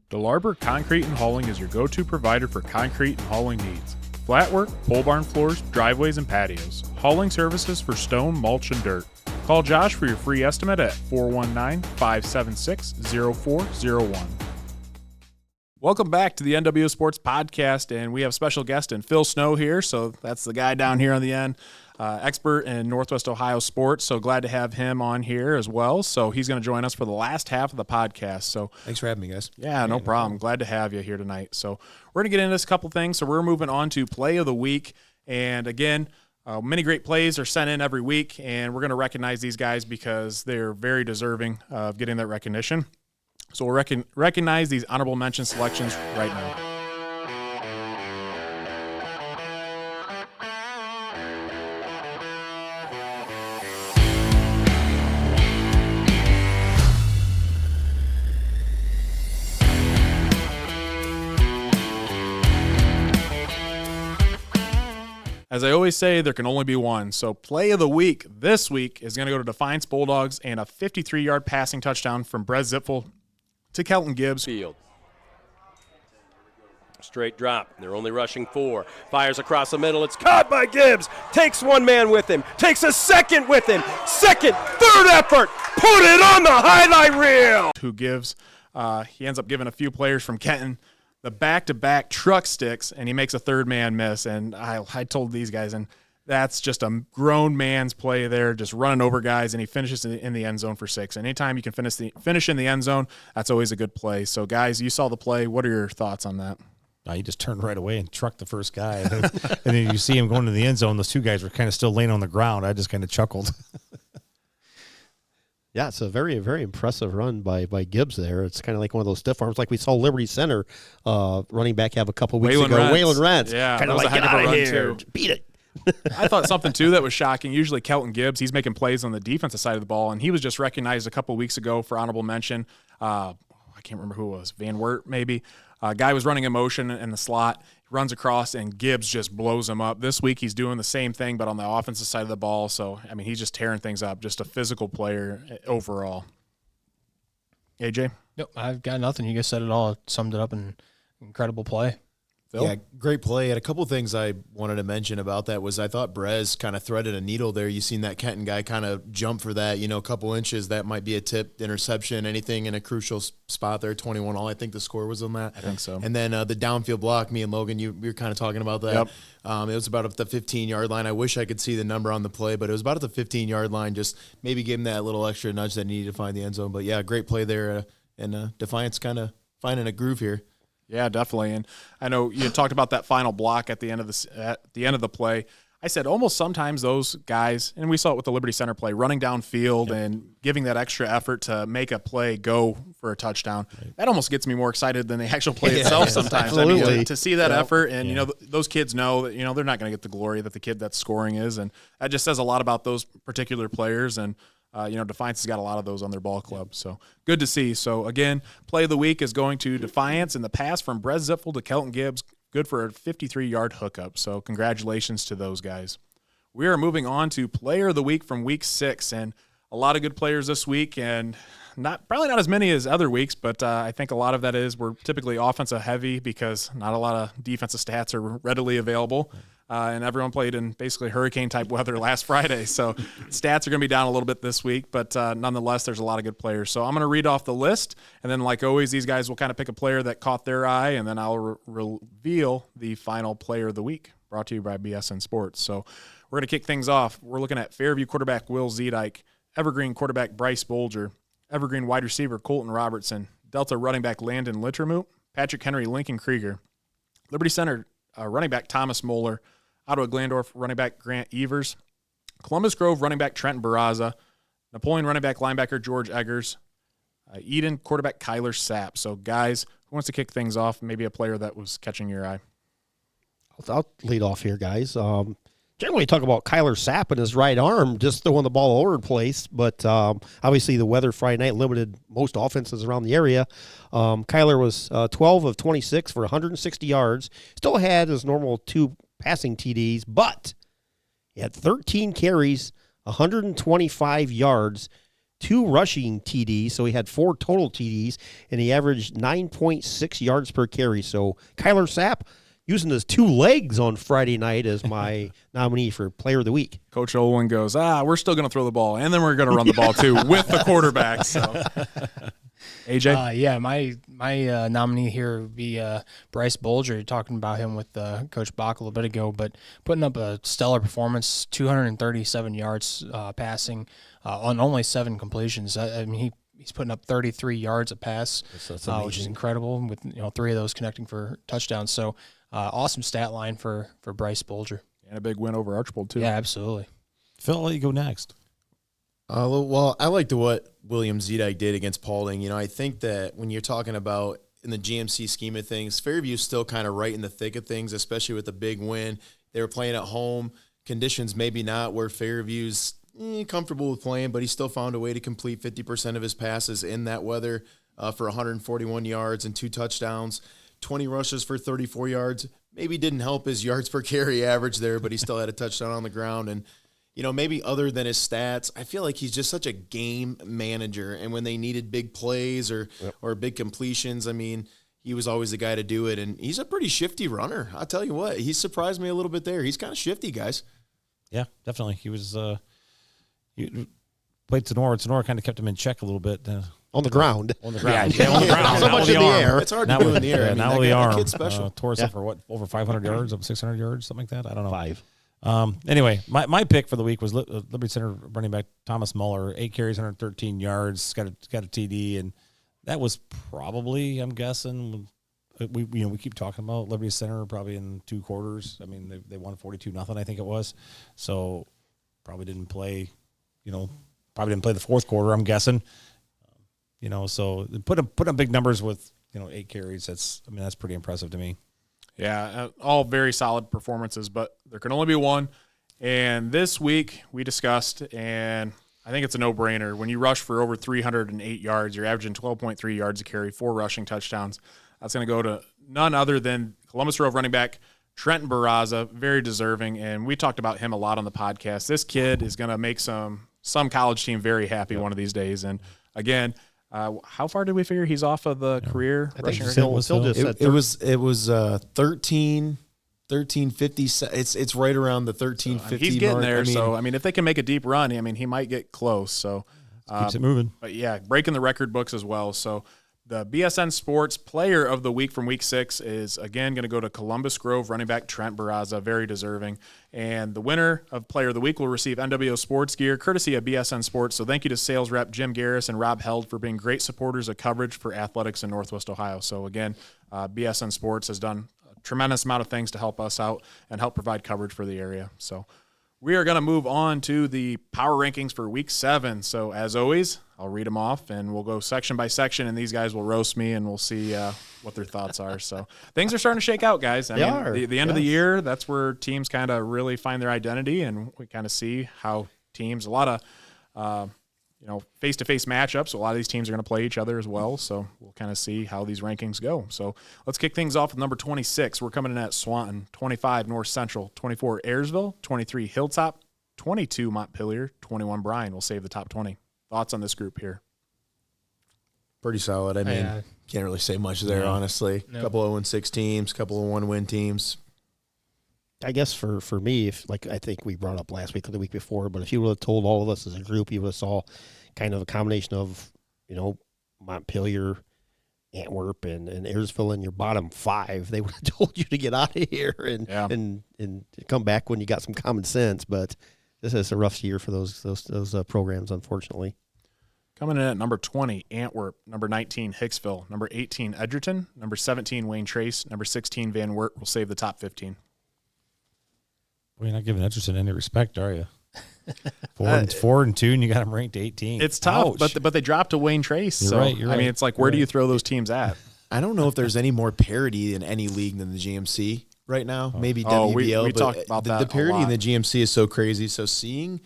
DeLarber Concrete and Hauling is your go-to provider for concrete and hauling needs. Flat work, pole barn floors, driveways, and patios. Hauling services for stone, mulch, and dirt. Call Josh for your free estimate at 419-576-0401. Welcome back to the NWO Sports Podcast, and we have special guest in Phil Snow here, so that's the guy down here on the end, expert in Northwest Ohio sports, so glad to have him on here as well. So he's going to join us for the last half of the podcast. So thanks for having me, guys. Yeah, no problem. Glad to have you here tonight. So we're going to get into this couple things. So we're moving on to Play of the Week, and again, many great plays are sent in every week, and we're going to recognize these guys because they're very deserving of getting that recognition. So we'll recognize these honorable mention selections right now. As I always say, there can only be one. So play of the week this week is going to go to Defiance Bulldogs and a 53-yard passing touchdown from Brez Zipfel to Kelton Gibbs. Field. Straight drop. They're only rushing 4. Fires across the middle. It's caught by Gibbs. Takes one man with him. Takes a second with him. Second, third effort. Put it on the highlight reel. Who gives? He ends up giving a few players from Kenton the back-to-back truck sticks, and he makes a third man miss. And I told these guys, and that's just a grown man's play there, just running over guys, and he finishes in the end zone for 6. And anytime you can finish in the end zone, that's always a good play. So, guys, you saw the play. What are your thoughts on that? He just turned right away and trucked the first guy. And then you see him going to the end zone. Those two guys were kind of still laying on the ground. I just kind of chuckled. Yeah, it's a very, very impressive run by Gibbs there. It's kind of like one of those stiff arms like we saw Liberty Center running back have a couple weeks ago. Waylon Rents. Yeah, kind of like, get out of here. Beat it. I thought something, too, that was shocking. Usually Kelton Gibbs, he's making plays on the defensive side of the ball, and he was just recognized a couple weeks ago for honorable mention. I can't remember who it was. Van Wert, maybe. Guy was running in motion in the slot, runs across, and Gibbs just blows him up. This week he's doing the same thing, but on the offensive side of the ball. So, I mean, he's just tearing things up. Just a physical player overall. AJ? Nope, I've got nothing. You guys said it all. Summed it up in incredible play. Phil? Yeah, great play. And a couple things I wanted to mention about that was I thought Brez kind of threaded a needle there. You seen that Kenton guy kind of jump for that, a couple inches. That might be a tip, interception, anything in a crucial spot there, 21-all. I think the score was on that. I think so. And then the downfield block, me and Logan, we were kind of talking about that. Yep. It was about at the 15-yard line. I wish I could see the number on the play, but it was about at the 15-yard line. Just maybe give him that little extra nudge that he needed to find the end zone. But, yeah, great play there. And Defiance kind of finding a groove here. Yeah, definitely. And I know you talked about that final block at the end of the play. I said almost sometimes those guys, and we saw it with the Liberty Center play, running downfield and giving that extra effort to make a play go for a touchdown. Right. That almost gets me more excited than the actual play itself sometimes. Absolutely. I mean, to see that effort, and those kids know that they're not going to get the glory that the kid that's scoring is, and that just says a lot about those particular players. And Defiance has got a lot of those on their ball club. So good to see. So, again, play of the week is going to Defiance, and the pass from Brez Zipfel to Kelton Gibbs, good for a 53-yard hookup. So congratulations to those guys. We are moving on to player of the week from week 6, and a lot of good players this week, and probably not as many as other weeks, but I think a lot of that is we're typically offensive heavy because not a lot of defensive stats are readily available. And everyone played in basically hurricane-type weather last Friday. So stats are going to be down a little bit this week, but nonetheless, there's a lot of good players. So I'm going to read off the list, and then like always, these guys will kind of pick a player that caught their eye, and then I'll reveal the final player of the week, brought to you by BSN Sports. So we're going to kick things off. We're looking at Fairview quarterback Will Zedike, Evergreen quarterback Bryce Bolger, Evergreen wide receiver Colton Robertson, Delta running back Landon Littermoot, Patrick Henry Lincoln Krieger, Liberty Center running back Thomas Moeller, Ottawa Glandorf running back Grant Evers, Columbus Grove running back Trenton Barraza, Napoleon running back linebacker George Eggers, Eden quarterback Kyler Sapp. So, guys, who wants to kick things off? Maybe a player that was catching your eye. I'll lead off here, guys. Generally talk about Kyler Sapp and his right arm, just throwing the ball all over the place. But obviously the weather Friday night limited most offenses around the area. Kyler was 12 of 26 for 160 yards. Still had his normal 2 passing TDs, but he had 13 carries, 125 yards, 2 rushing TDs, so he had 4 total TDs, and he averaged 9.6 yards per carry. So Kyler Sapp using his 2 legs on Friday night as my nominee for player of the week. Coach Olin goes, we're still going to throw the ball, and then we're going to run the ball too with the quarterback. So, AJ? My nominee here would be Bryce Bolger. You're talking about him with Coach Bock a little bit ago, but putting up a stellar performance, 237 yards passing on only 7 completions. I mean, he's putting up 33 yards a pass, which is incredible, with 3 of those connecting for touchdowns. So awesome stat line for Bryce Bolger. And a big win over Archbold, too. Yeah, absolutely. Phil, I'll let you go next. Well, I liked what William Zedek did against Paulding. You know, I think that when you're talking about in the GMC scheme of things, Fairview's still kind of right in the thick of things, especially with the big win. They were playing at home. Conditions maybe not where Fairview's comfortable with playing, but he still found a way to complete 50% of his passes in that weather for 141 yards and 2 touchdowns, 20 rushes for 34 yards. Maybe didn't help his yards per carry average there, but he still had a touchdown on the ground. And, you know, maybe other than his stats, I feel like he's just such a game manager. And when they needed big plays or big completions, I mean, he was always the guy to do it. And he's a pretty shifty runner. I'll tell you what, he surprised me a little bit there. He's kind of shifty, guys. Yeah, definitely. He was he played Sonora. Sonora kind of kept him in check a little bit. On the ground. On the ground. Yeah, on the ground. So much in the air. It's hard to do in the air. Yeah, I mean, not with the arm. Kid's special. Tore us up for what, over 500 yards, up 600 yards, something like that? I don't know. 5. Anyway, my pick for the week was Liberty Center running back Thomas Muller, 8 carries, 113 yards, got a TD, and that was probably, I'm guessing, we keep talking about Liberty Center probably in 2 quarters. I mean, they won 42-0, I think it was, so probably didn't play, probably didn't play the 4th quarter, I'm guessing. So put up big numbers with 8 carries. That's pretty impressive to me. Yeah, all very solid performances, but there can only be one. And this week we discussed, and I think it's a no-brainer. When you rush for over 308 yards, you're averaging 12.3 yards a carry, 4 rushing touchdowns. That's going to go to none other than Columbus Grove running back Trenton Barraza, very deserving. And we talked about him a lot on the podcast. This kid is going to make some college team very happy one of these days. And again, how far did we figure he's off of the career rushing? It was 1350. It's right around the 1350. He's getting mark. there. If they can make a deep run, he might get close. So keeps it moving. But yeah, breaking the record books as well. So the BSN Sports Player of the Week from Week 6 is, again, going to go to Columbus Grove running back Trent Barraza, very deserving. And the winner of Player of the Week will receive NWO Sports gear, courtesy of BSN Sports. So thank you to sales rep Jim Garris and Rob Held for being great supporters of coverage for athletics in Northwest Ohio. So, again, BSN Sports has done a tremendous amount of things to help us out and help provide coverage for the area. So we are going to move on to the power rankings for Week 7. So, as always, I'll read them off, and we'll go section by section, and these guys will roast me, and we'll see what their thoughts are. So things are starting to shake out, guys. The end of the year, that's where teams kind of really find their identity, and we kind of see how teams, a lot of face-to-face matchups. A lot of these teams are going to play each other as well, so we'll kind of see how these rankings go. So let's kick things off with number 26. We're coming in at Swanton, 25 North Central, 24 Ayersville, 23 Hilltop, 22 Montpelier, 21 Bryan. We'll save the top 20. Thoughts on this group here? Pretty solid. I mean, can't really say much there, honestly. A couple of 0-6 teams, couple of 1-win teams. I guess for me, I think we brought up last week or the week before, but if you would have told all of us as a group, you would have saw kind of a combination of, Montpelier, Antwerp, and Ayersville in your bottom 5, they would have told you to get out of here and come back when you got some common sense. But this is a rough year for those programs, unfortunately. Coming in at number 20, Antwerp. Number 19, Hicksville. Number 18, Edgerton. Number 17, Wayne Trace. Number 16, Van Wert. Will save the top 15. Well, you're not giving Edgerton any respect, are you? 4-2, and you got them ranked 18. It's tough, but they dropped to Wayne Trace. You're right. I mean, it's like, where do you throw those teams at? I don't know if there's any more parity in any league than the GMC right now. Maybe WBL. We talked about that. The parity in the GMC is so crazy. So seeing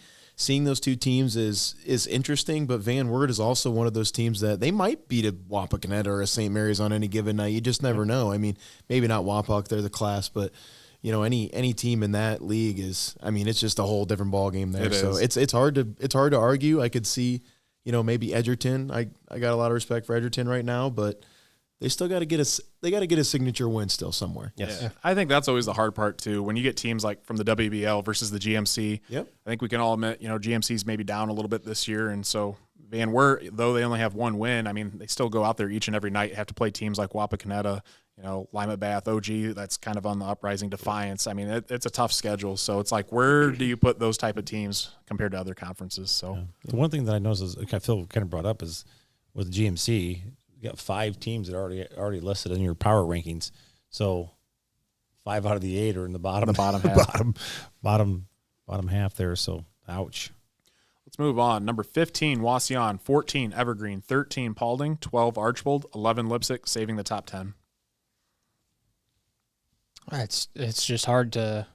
those two teams is interesting. But Van Wert is also one of those teams that they might beat a Wapakoneta or a St. Mary's on any given night. You just never know. I mean, maybe not Wapak, they're the class, but any team in that league is. I mean, it's just a whole different ball game there. So it's hard to argue. I could see, maybe Edgerton. I got a lot of respect for Edgerton right now, but they still got to get a signature win still somewhere. Yes. Yeah. I think that's always the hard part too. When you get teams like from the WBL versus the GMC, yep. I think we can all admit, GMC's maybe down a little bit this year. And so Van Wert, though they only have 1 win, I mean, they still go out there each and every night, have to play teams like Wapakoneta, Lima Bath, OG, that's kind of on the uprising. Defiance. I mean, it's a tough schedule. So it's like, where do you put those type of teams compared to other conferences? So The one thing that I noticed is, I feel kind of brought up is with GMC, you got 5 teams that are already listed in your power rankings. So 5 out of the 8 are in the bottom half. bottom half there. So ouch. Let's move on. Number 15, Wauseon. 14, Evergreen. 13, Paulding. 12, Archbold. 11, Lipsick, saving the top 10. It's just hard to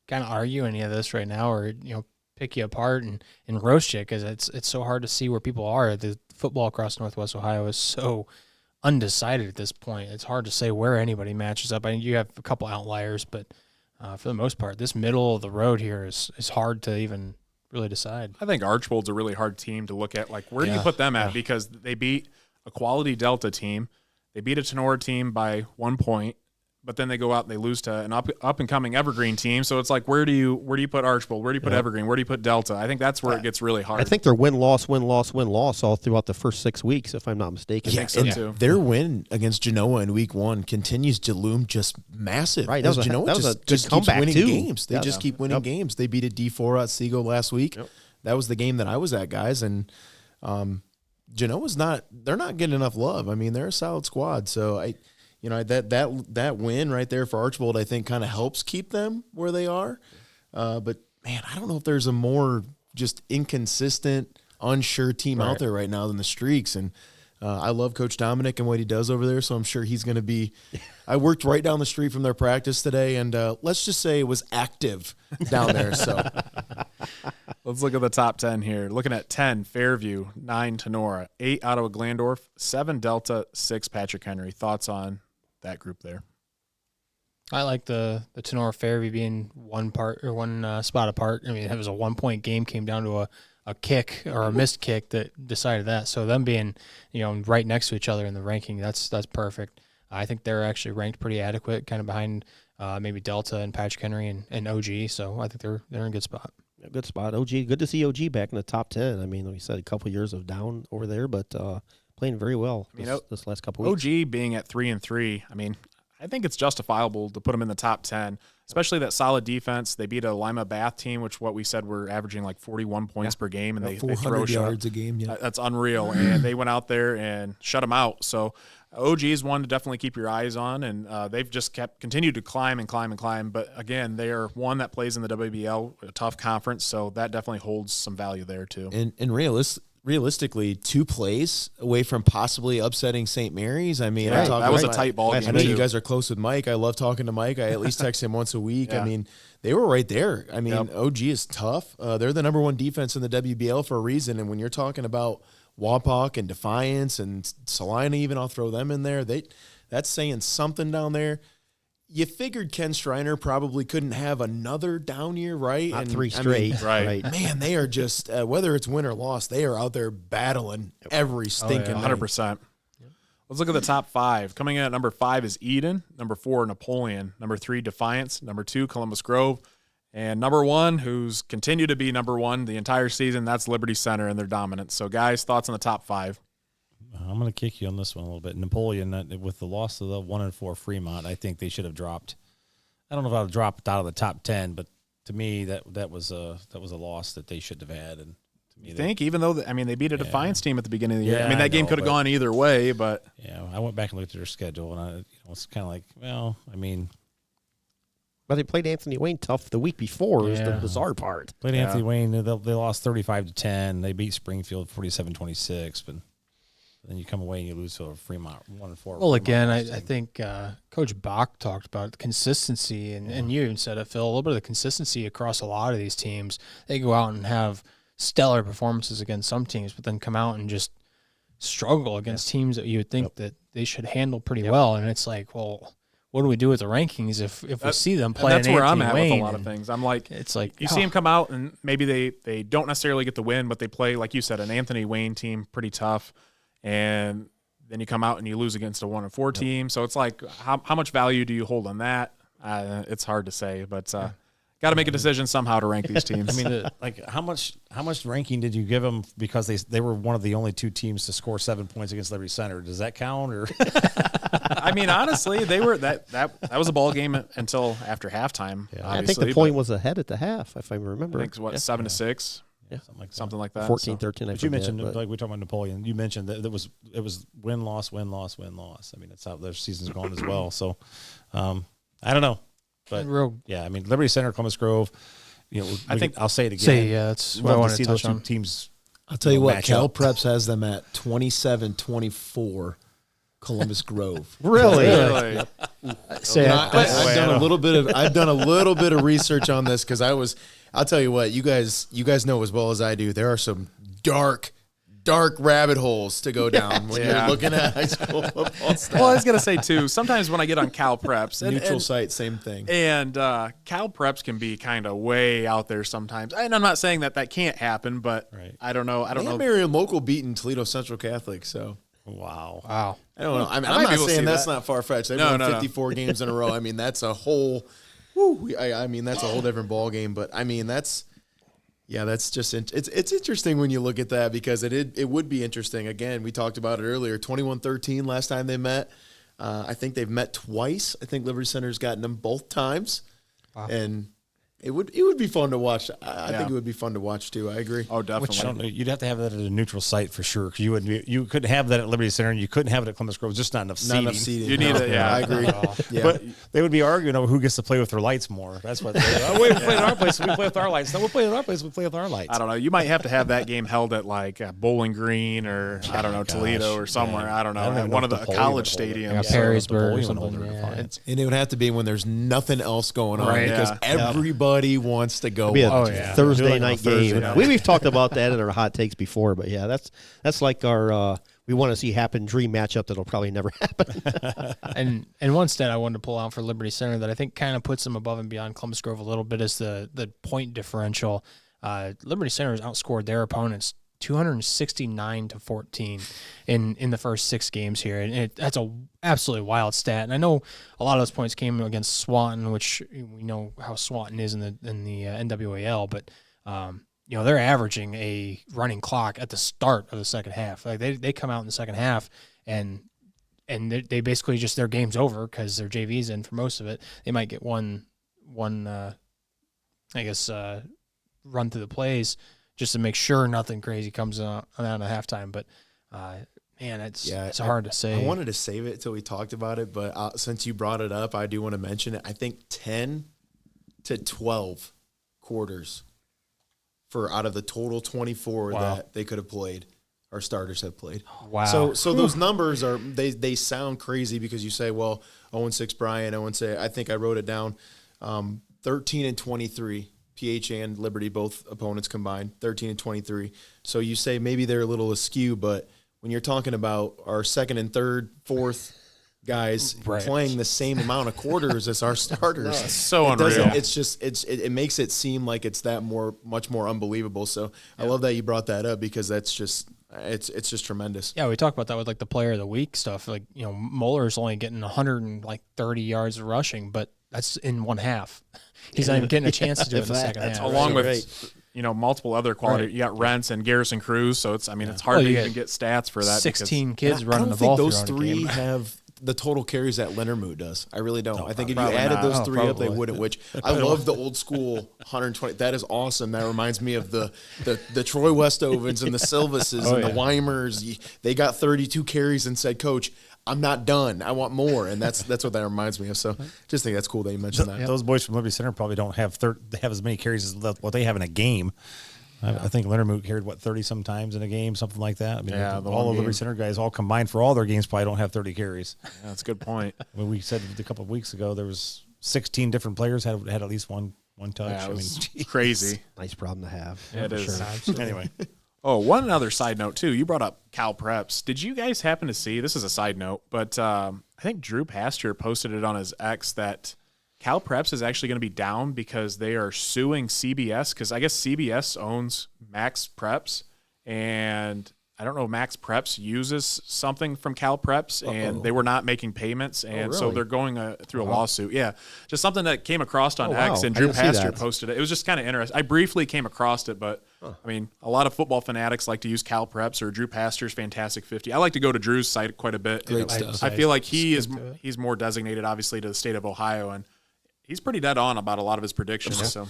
kind of argue any of this right now, or pick you apart and roast you, because it's so hard to see where people are. The football across Northwest Ohio is so undecided at this point. It's hard to say where anybody matches up. I mean, you have a couple outliers, but for the most part, this middle of the road here is hard to even really decide. I think Archbold's a really hard team to look at. Like, where do you put them at? Because they beat a quality Delta team. They beat a Tenora team by 1 point. But then they go out and they lose to an up and coming Evergreen team. So it's like, where do you put Archbold? Where do you put Evergreen? Where do you put Delta? I think that's where it gets really hard. I think they're win-loss all throughout the first 6 weeks, if I'm not mistaken. I think so too. Their win against Genoa in week 1 continues to loom just massive. Right, that was a good comeback winning too. games. They just keep winning games. They beat a D4 at Siegel last week. Yep. That was the game that I was at, guys. And Genoa's they're not getting enough love. I mean, they're a solid squad. So that win right there for Archbold, I think, kind of helps keep them where they are. But man, I don't know if there's a more just inconsistent, unsure team out there right now than the Streaks. And I love Coach Dominic and what he does over there, so I'm sure he's going to be. I worked right down the street from their practice today, and let's just say it was active down there. So let's look at the top 10 here. Looking at 10, Fairview, 9, Tenora, 8, Ottawa Glandorf, 7, Delta, 6, Patrick Henry. Thoughts on that group there? I like the Tenora Fairview being one spot apart. I mean, it was a 1 point game, came down to a kick or a missed kick that decided that. So them being, right next to each other in the ranking, that's perfect. I think they're actually ranked pretty adequate, kind of behind maybe Delta and Patrick Henry and OG. So I think they're in a good spot. A good spot. OG, good to see OG back in the top 10. I mean, like you said, a couple years of down over there, but playing very well this last couple weeks. OG being at 3-3, I mean, I think it's justifiable to put them in the top 10, especially that solid defense. They beat a Lima Bath team, which what we said were averaging like 41 points per game, and they 400 yards a game. Yeah, that's unreal. And they went out there and shut them out. So OG is one to definitely keep your eyes on, and they've just continued to climb and climb and climb. But again, they are one that plays in the WBL, a tough conference, so that definitely holds some value there too. And realistically, 2 plays away from possibly upsetting St. Mary's. I mean, that was a tight ball game. I know you guys are close with Mike. I love talking to Mike. I at least text him once a week. I mean, they were right there. I mean, OG is tough. They're the number 1 defense in the WBL for a reason. And when you're talking about Wapak and Defiance and Salina, even I'll throw them in there. That's saying something down there. You figured Ken Schreiner probably couldn't have another down year, right? Not 3 straight. I mean, right. Man, they are just, whether it's win or loss, they are out there battling every stinking 100%. Let's look at the top 5. Coming in at number 5 is Eden. Number 4, Napoleon. Number 3, Defiance. Number 2, Columbus Grove. And number 1, who's continued to be number 1 the entire season, that's Liberty Center and their dominance. So, guys, thoughts on the top 5? I'm going to kick you on this one a little bit. Napoleon, with the loss of the 1-4 Fremont, I think they should have dropped. I don't know if I would have dropped out of the top 10, but to me, that was a loss that they should have had. And to me, you think, even though they beat a Defiance team at the beginning of the year. Yeah, I mean, that game could have gone either way, but I went back and looked at their schedule, and it's kind of like, well, I mean. But they played Anthony Wayne tough the week before is the bizarre part. Played Anthony Wayne. They lost 35-10. They beat Springfield 47-26, but then you come away and you lose to a Fremont 1-4. Well, again, I think Coach Bock talked about consistency, and you even said it, Phil, a little bit of the consistency across a lot of these teams. They go out and have stellar performances against some teams, but then come out and just struggle against teams that you would think that they should handle pretty well. And it's like, well, what do we do with the rankings if we see them play? That's where I'm at with a lot of things. I'm like, it's like you see them come out and maybe they don't necessarily get the win, but they play, like you said, an Anthony Wayne team pretty tough. And then you come out and you lose against a 1-4 team. So it's like, how much value do you hold on that? It's hard to say, but got to make a decision somehow to rank these teams. I mean, how much ranking did you give them because they were one of the only 2 teams to score 7 points against Liberty Center? Does that count? Or I mean, honestly, they were that was a ball game until after halftime. Yeah. I think the point was ahead at the half, if I remember. I think 7-6. Yeah, something like that. 14-13. But you mentioned, like we talking about Napoleon, you mentioned that it was win loss. I mean, that's how their season's gone as well. So, I don't know, but I mean, Liberty Center, Columbus Grove, I think I'll say it again. Say, yeah, that's what I want to touch on. Teams. I'll tell you what, match Cal up. Preps has them at 27-24. Columbus Grove. Really? Really? Say, I've done a little bit of research on this because I'll tell you what, you guys know as well as I do, there are some dark rabbit holes to go down when you're looking at high school football stuff. Well, I was gonna say too. Sometimes when I get on Cal Preps, Neutral site, same thing. and Cal Preps can be kind of way out there sometimes. And I'm not saying that can't happen, but I don't know. Marion Local beating Toledo Central Catholic, so. Wow. I don't know. I mean, I I'm might be not able to saying see that's that. not far-fetched. They've No, won no, no. 54 games in a row. I mean, that's a whole I mean, that's a whole different ball game, but I mean, that's just it's interesting when you look at that because it would be interesting. Again, we talked about it earlier. 21-13 last time they met. I think they've met twice. I think Liberty Center's gotten them both times, and it would be fun to watch. I think it would be fun to watch too. I agree. Oh, definitely. Which I don't know. You'd have to have that at a neutral site for sure. Because you couldn't have that at Liberty Center, and you couldn't have it at Columbus Grove. Just not enough seating. Not enough seating. You need it. Yeah, I agree. Yeah. But they would be arguing over who gets to play with their lights more. That's what. We play at our place. We play with our lights. No, we'll play at our place. We play with our lights. I don't know. You might have to have that game held at like Bowling Green or I don't know Toledo or somewhere. Yeah. I don't know. I don't At even one know of the if the college Napoleon would hold it. stadiums. Yeah, Perrysburg or Napoleon something. would hold it. And it would have to be when there's nothing else going on Right, because yeah. everybody wants to go Be a watch. Thursday Like night on a Thursday game. night. We've talked about that in our hot takes before, but yeah, that's like our we want to see happen dream matchup that'll probably never happen. And one stat I wanted to pull out for Liberty Center that I think kind of puts them above and beyond Columbus Grove a little bit is the point differential. Liberty Center has outscored their opponents 269-14 in the first 6 games here, and that's a absolutely wild stat. And I know a lot of those points came against Swanton, which we know how Swanton is in the NWAL, but they're averaging a running clock at the start of the second half. Like they come out in the second half and they basically just their game's over because their JV's in for most of it. They might get one run through the plays just to make sure nothing crazy comes out at halftime. But man, it's hard to say. I wanted to save it until we talked about it, but since you brought it up, I do want to mention it. I think 10 to 12 quarters for out of the total 24 that they could have played, our starters have played. Wow. So those numbers are they sound crazy because you say, well, 0-6 Brian, 0-6. I think I wrote it down. 13-23. PH and Liberty, both opponents combined, 13-23. So you say maybe they're a little askew, but when you're talking about our second and third, fourth guys playing the same amount of quarters as our starters, It's so unreal. It's just it makes it seem like it's much more unbelievable. So I love that you brought that up because that's just it's just tremendous. Yeah, we talked about that with like the player of the week stuff. Like Muller's only getting 130 yards of rushing, but that's in one half. He's not even getting a chance to do it in the second half. Along with multiple other quality. Right. You got Rents and Garrison Cruz, so it's hard to even get stats for that. 16 kids running the I ball. don't think those three have the total carries that Leonard does. I really don't. I think if you added those three up, they wouldn't. Which I love the old school 120. That is awesome. That reminds me of the Troy Westovens and the Silvases and the Weimers. They got 32 carries and said, "Coach, I'm not done. I want more," and that's what that reminds me of. So, just think that's cool that you mentioned that. Those boys from Liberty Center probably don't have they have as many carries as what they have in a game. I think Leonard Moot carried 30 sometimes in a game, something like that. I mean, all the Liberty Center guys, all combined for all their games, probably don't have 30 carries. Yeah, that's a good point. When we said a couple of weeks ago, there was 16 different players had at least one touch. Yeah, it was crazy. Nice problem to have. Yeah, it is. Sure. Anyway. Oh, one other side note, too. You brought up Cal Preps. Did you guys happen to see, this is a side note, but I think Drew Pasture posted it on his X that Cal Preps is actually going to be down because they are suing CBS because I guess CBS owns Max Preps, and I don't know, Max Preps uses something from Cal Preps, and they were not making payments, and so they're going through a lawsuit. Yeah, just something that came across on X, and Drew Pasture posted it. It was just kind of interesting. I briefly came across it, but I mean, a lot of football fanatics like to use Cal Preps or Drew Pasture's Fantastic 50. I like to go to Drew's site quite a bit. Great stuff. I feel like he's more designated, obviously, to the state of Ohio, and he's pretty dead on about a lot of his predictions. So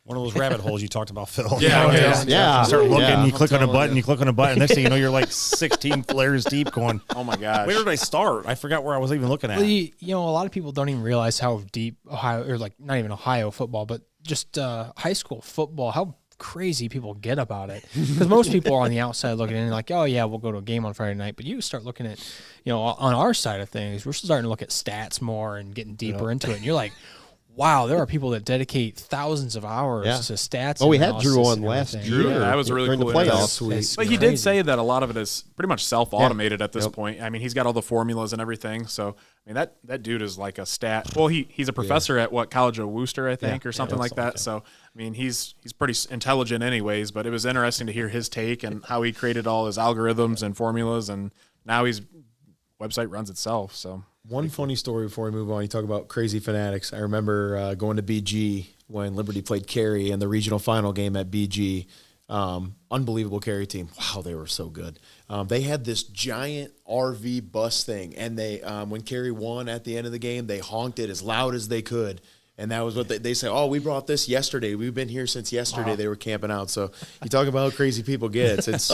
One of those rabbit holes you talked about, Phil. Yeah. You start looking, Yeah. you click on a button, Next thing you know, you're like 16 layers deep going, Oh my gosh. where did I start? I forgot where I was even looking at. Well, you know, a lot of people don't even realize how deep Ohio, or like not even Ohio football, but just high school football, how crazy people get about it. Because most people are on the outside looking in like, oh yeah, we'll go to a game on Friday night. But you start looking at, you know, on our side of things, we're starting to look at stats more and getting deeper into it. And you're like, wow, there are people that dedicate thousands of hours to stats. Well, we had analysis Drew on and last everything. year. Drew, that was a really during cool the interview. playoffs. It's But he crazy. did say that a lot of it is pretty much self-automated at this point. I mean, he's got all the formulas and everything. So, I mean, that dude is like a stat. Well, he's a professor at College of Worcester, I think, or something like that. So, I mean, he's pretty intelligent anyways, but it was interesting to hear his take and how he created all his algorithms and formulas, and now his website runs itself. So, One funny story before we move on. You talk about crazy fanatics. I remember going to BG when Liberty played Cary in the regional final game at BG. Unbelievable Cary team. Wow, they were so good. They had this giant RV bus thing, and they when Cary won at the end of the game, they honked it as loud as they could. And that was what they say, oh, we brought this yesterday. We've been here since yesterday. They were camping out. So you talk about how crazy people get. It's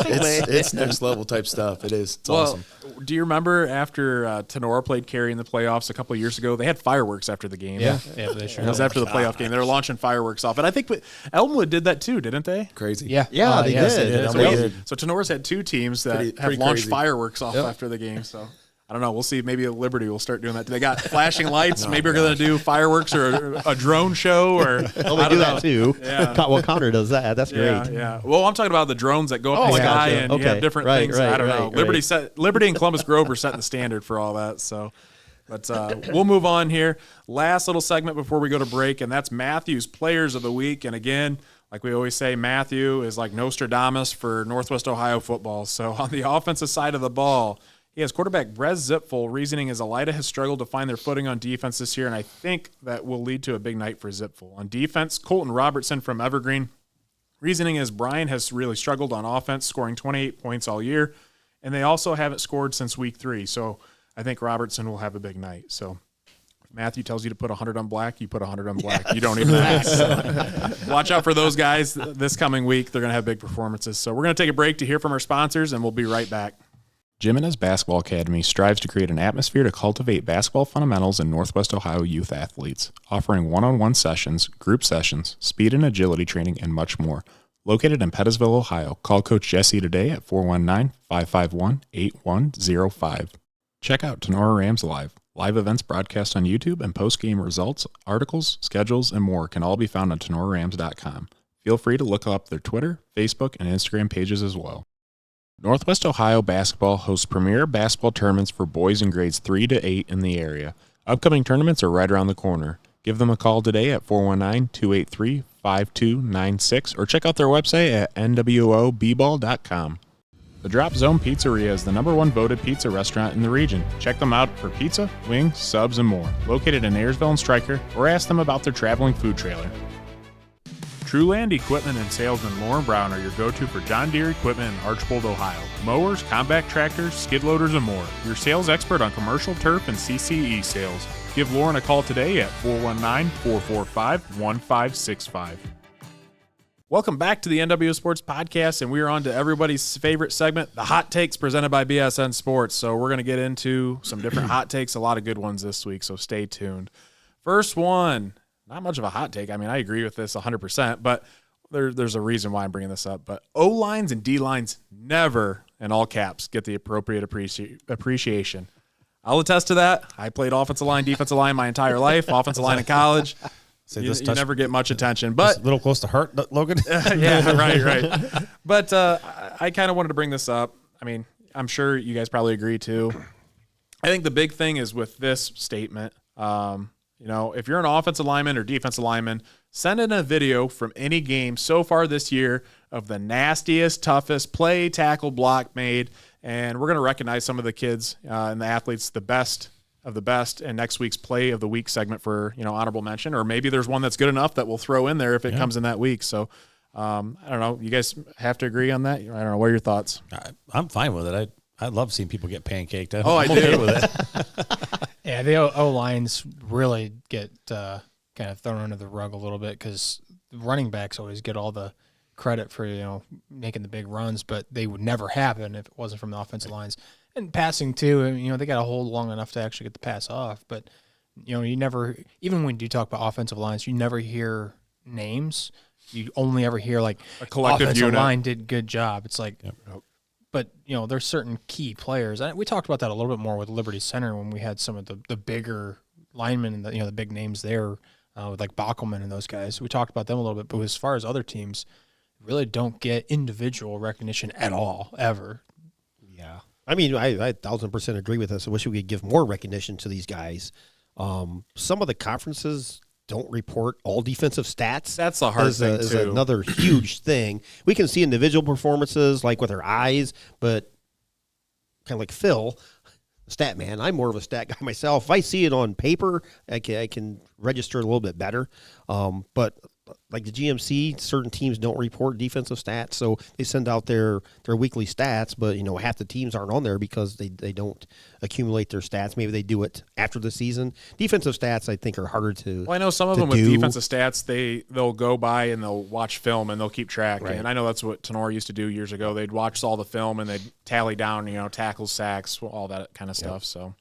next level type stuff. It is. It's awesome. Do you remember after Tenora played Cary in the playoffs a couple of years ago, they had fireworks after the game? Yeah, they sure It was after the playoff game. They were launching fireworks off. And I think Elmwood did that too, didn't they? Crazy. Yeah, Yeah, they yes, did. So Tenora's had two teams that have pretty launched crazy. fireworks off after the game. So I don't know. We'll see. Maybe Liberty will start doing that. They got flashing lights. Maybe we're going to do fireworks or a drone show. Or Oh, we do that too. Yeah. Well, Connor does that. That's Yeah, great. yeah. Well, I'm talking about the drones that go up Oh, in the I sky gotcha. and you have Okay. different Right, things. right, I don't know. right. Liberty and Columbus Grove are setting the standard for all that. So, but we'll move on here. Last little segment before we go to break, and that's Matthew's Players of the Week. And again, like we always say, Matthew is like Nostradamus for Northwest Ohio football. So on the offensive side of the ball, he has quarterback Brez Zipfel. Reasoning is Elida has struggled to find their footing on defense this year, and I think that will lead to a big night for Zipfel. On defense, Colton Robertson from Evergreen. Reasoning is Brian has really struggled on offense, scoring 28 points all year, and they also haven't scored since week 3. So I think Robertson will have a big night. So if Matthew tells you to put 100 on black, you put 100 on black. You don't even ask. So watch out for those guys this coming week. They're going to have big performances. So we're going to take a break to hear from our sponsors, and we'll be right back. Jimenez Basketball Academy strives to create an atmosphere to cultivate basketball fundamentals in Northwest Ohio youth athletes, offering one-on-one sessions, group sessions, speed and agility training, and much more. Located in Pettisville, Ohio, call Coach Jesse today at 419-551-8105. Check out Tenora Rams Live. Live events broadcast on YouTube and post-game results, articles, schedules, and more can all be found on tenorarams.com. Feel free to look up their Twitter, Facebook, and Instagram pages as well. Northwest Ohio Basketball hosts premier basketball tournaments for boys in grades 3 to 8 in the area. Upcoming tournaments are right around the corner. Give them a call today at 419-283-5296 or check out their website at nwoball.com. The Drop Zone Pizzeria is the #1 voted pizza restaurant in the region. Check them out for pizza, wings, subs, and more. Located in Ayersville and Stryker, or ask them about their traveling food trailer. Trueland Equipment and Salesman Lauren Brown are your go-to for John Deere equipment in Archbold, Ohio. Mowers, compact tractors, skid loaders, and more. Your sales expert on commercial turf and CCE sales. Give Lauren a call today at 419-445-1565. Welcome back to the NWO Sports Podcast, and we are on to everybody's favorite segment, the Hot Takes presented by BSN Sports. So we're going to get into some different hot takes, a lot of good ones this week, so stay tuned. First one. Not much of a hot take. I mean, I agree with this 100%, but there's a reason why I'm bringing this up. But O-lines and D-lines never, in all caps, get the appropriate appreciation. I'll attest to that. I played offensive line, defensive line my entire life, offensive line in college. You never get much attention. But a little close to heart, Logan. Yeah, right. But I kind of wanted to bring this up. I mean, I'm sure you guys probably agree too. I think the big thing is with this statement, if you're an offensive lineman or defensive lineman, send in a video from any game so far this year of the nastiest, toughest play, tackle, block made, and we're going to recognize some of the kids and the athletes, the best of the best, in next week's Play of the Week segment for honorable mention, or maybe there's one that's good enough that we'll throw in there if it comes in that week. So I don't know. You guys have to agree on that? I don't know. What are your thoughts? I'm fine with it. I love seeing people get pancaked. I'm I okay do. with it. Yeah, the O-lines really get kind of thrown under the rug a little bit because the running backs always get all the credit for, making the big runs, but they would never happen if it wasn't from the offensive lines. And passing too, they got to hold long enough to actually get the pass off. But, you never, even when you talk about offensive lines, you never hear names. You only ever hear like a collective offensive unit. line did good job. It's like, but there's certain key players. We talked about that a little bit more with Liberty Center when we had some of the bigger linemen and the big names there with like Bockelman and those guys. We talked about them a little bit, but as far as other teams, really don't get individual recognition at all ever. Yeah, I mean, I 1,000% agree with this. I wish we could give more recognition to these guys. Some of the conferences don't report all defensive stats. That's a hard thing, is too. another huge thing. We can see individual performances, like with our eyes, but kind of like Phil, stat man, I'm more of a stat guy myself. If I see it on paper, I can register a little bit better. But like the GMC, certain teams don't report defensive stats, so they send out their weekly stats, but half the teams aren't on there because they don't accumulate their stats. Maybe they do it after the season. Defensive stats, I think, are harder to. Well, I know some of them with defensive stats, they'll go by and they'll watch film and they'll keep track. Right. And I know that's what Tenor used to do years ago. They'd watch all the film and they'd tally down, tackles, sacks, all that kind of stuff. So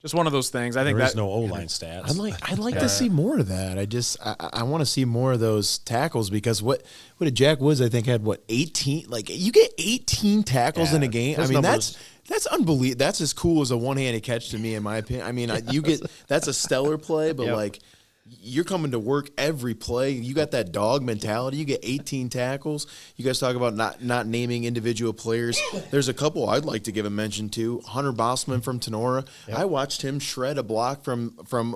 just one of those things. I think There is that no O-line stats. I'd like to see more of that. I want to see more of those tackles because what did Jack Woods, I think, had 18? Like, you get 18 tackles in a game. I mean, that's unbelievable. That's as cool as a one-handed catch to me, in my opinion. I mean, that's a stellar play, but like, you're coming to work every play. You got that dog mentality. You get 18 tackles. You guys talk about not naming individual players. There's a couple I'd like to give a mention to. Hunter Bossman from Tenora. Yep. I watched him shred a block from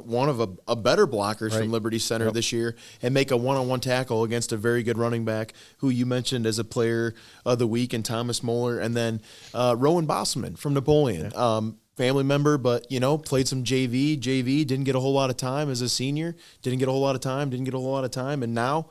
one of a better blockers from Liberty Center this year and make a one-on-one tackle against a very good running back who you mentioned as a player of the week, and Thomas Moeller, and then Rowan Bossman from Napoleon. Family member, but played some JV, didn't get a whole lot of time as a senior, didn't get a whole lot of time, and now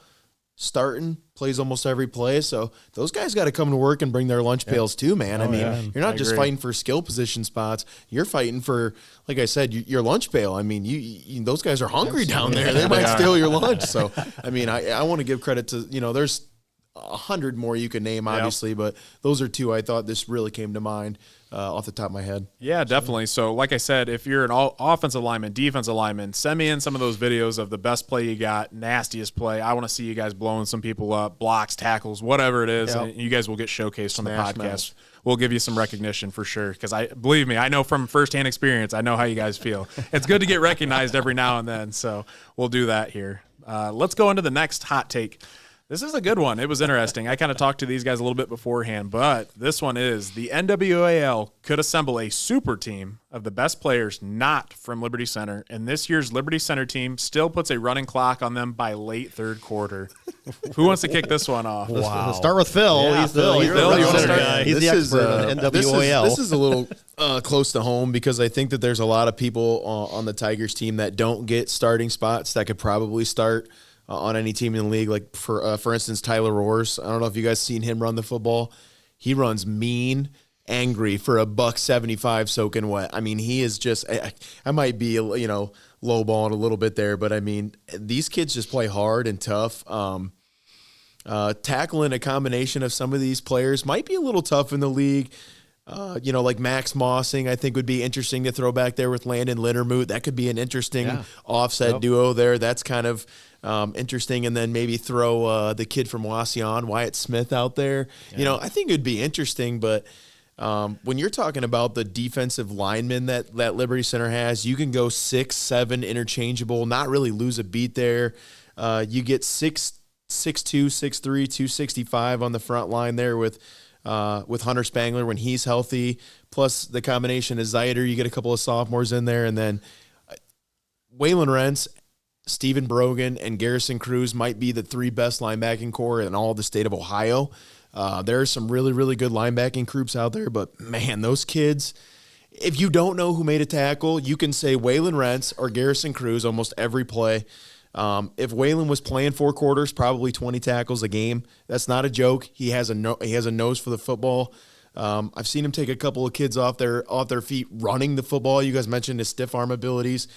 starting, plays almost every play. So those guys got to come to work and bring their lunch pails too, man. You're not just fighting for skill position spots, you're fighting for, like I said, your lunch pail. I mean, you those guys are hungry down there. They might steal your lunch. So, I mean, I want to give credit to, there's 100 more you could name, obviously, but those are two I thought this really came to mind off the top of my head. Yeah, definitely. So, like I said, if you're an offensive lineman, defensive lineman, send me in some of those videos of the best play you got, nastiest play. I want to see you guys blowing some people up, blocks, tackles, whatever it is. And you guys will get showcased on the podcast. We'll give you some recognition for sure, because believe me, I know from firsthand experience, I know how you guys feel. It's good to get recognized every now and then, so we'll do that here. Let's go into the next hot take. This is a good one. It was interesting. I kind of talked to these guys a little bit beforehand, but this one is the NWAL could assemble a super team of the best players not from Liberty Center, and this year's Liberty Center team still puts a running clock on them by late third quarter. Who wants to kick this one off? Wow. Let's start with Phil. Yeah, He's Phil, the you want to start? guy. He's the expert on NWAL. This is a little close to home because I think that there's a lot of people on the Tigers team that don't get starting spots that could probably start on any team in the league. Like for instance, Tyler Roars. I don't know if you guys seen him run the football. He runs mean, angry for $175 soaking wet. I mean, he is just. I might be lowballing a little bit there, but I mean, these kids just play hard and tough. Tackling a combination of some of these players might be a little tough in the league. Like Max Mossing, I think would be interesting to throw back there with Landon Lindermoot. That could be an interesting offset duo there. That's kind of interesting. And then maybe throw the kid from Wasion, Wyatt Smith, out there. Yeah. I think it would be interesting, but when you're talking about the defensive linemen that Liberty Center has, you can go 6'7" interchangeable, not really lose a beat there. You get 6'2", 6'3", 265 on the front line there with Hunter Spangler when he's healthy, plus the combination of Zyder. You get a couple of sophomores in there, and then Waylon Rentz, Stephen Brogan, and Garrison Cruz might be the three best linebacking core in all the state of Ohio. There are some really, really good linebacking groups out there, but, man, those kids, if you don't know who made a tackle, you can say Waylon Rentz or Garrison Cruz almost every play. If Waylon was playing 4 quarters, probably 20 tackles a game. That's not a joke. He has a nose for the football. I've seen him take a couple of kids off their feet running the football. You guys mentioned his stiff arm abilities.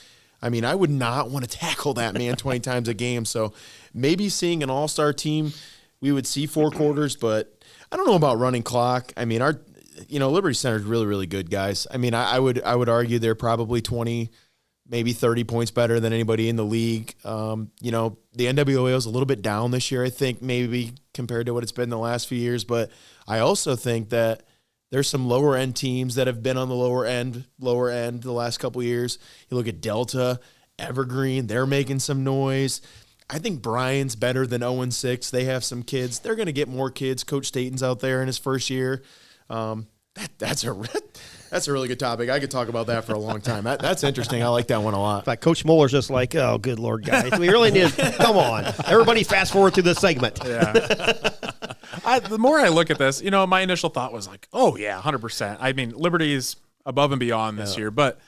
I mean, I would not want to tackle that man 20 times a game. So maybe seeing an all-star team, we would see 4 quarters, but I don't know about running clock. I mean, Liberty Center is really, really good, guys. I mean, I would argue they're probably 20, maybe 30 points better than anybody in the league. The NWO is a little bit down this year, I think, maybe compared to what it's been the last few years. But I also think that there's some lower end teams that have been on the lower end the last couple of years. You look at Delta, Evergreen, they're making some noise. I think Bryan's better than 0-6. They have some kids. They're going to get more kids. Coach Staten's out there in his first year. That's a really good topic. I could talk about that for a long time. That's interesting. I like that one a lot. Like Coach Muller's just like, oh, good Lord, guys. We really need – come on. Everybody fast forward through this segment. Yeah. The more I look at this, my initial thought was like, oh, yeah, 100%. I mean, Liberty's above and beyond this year. But,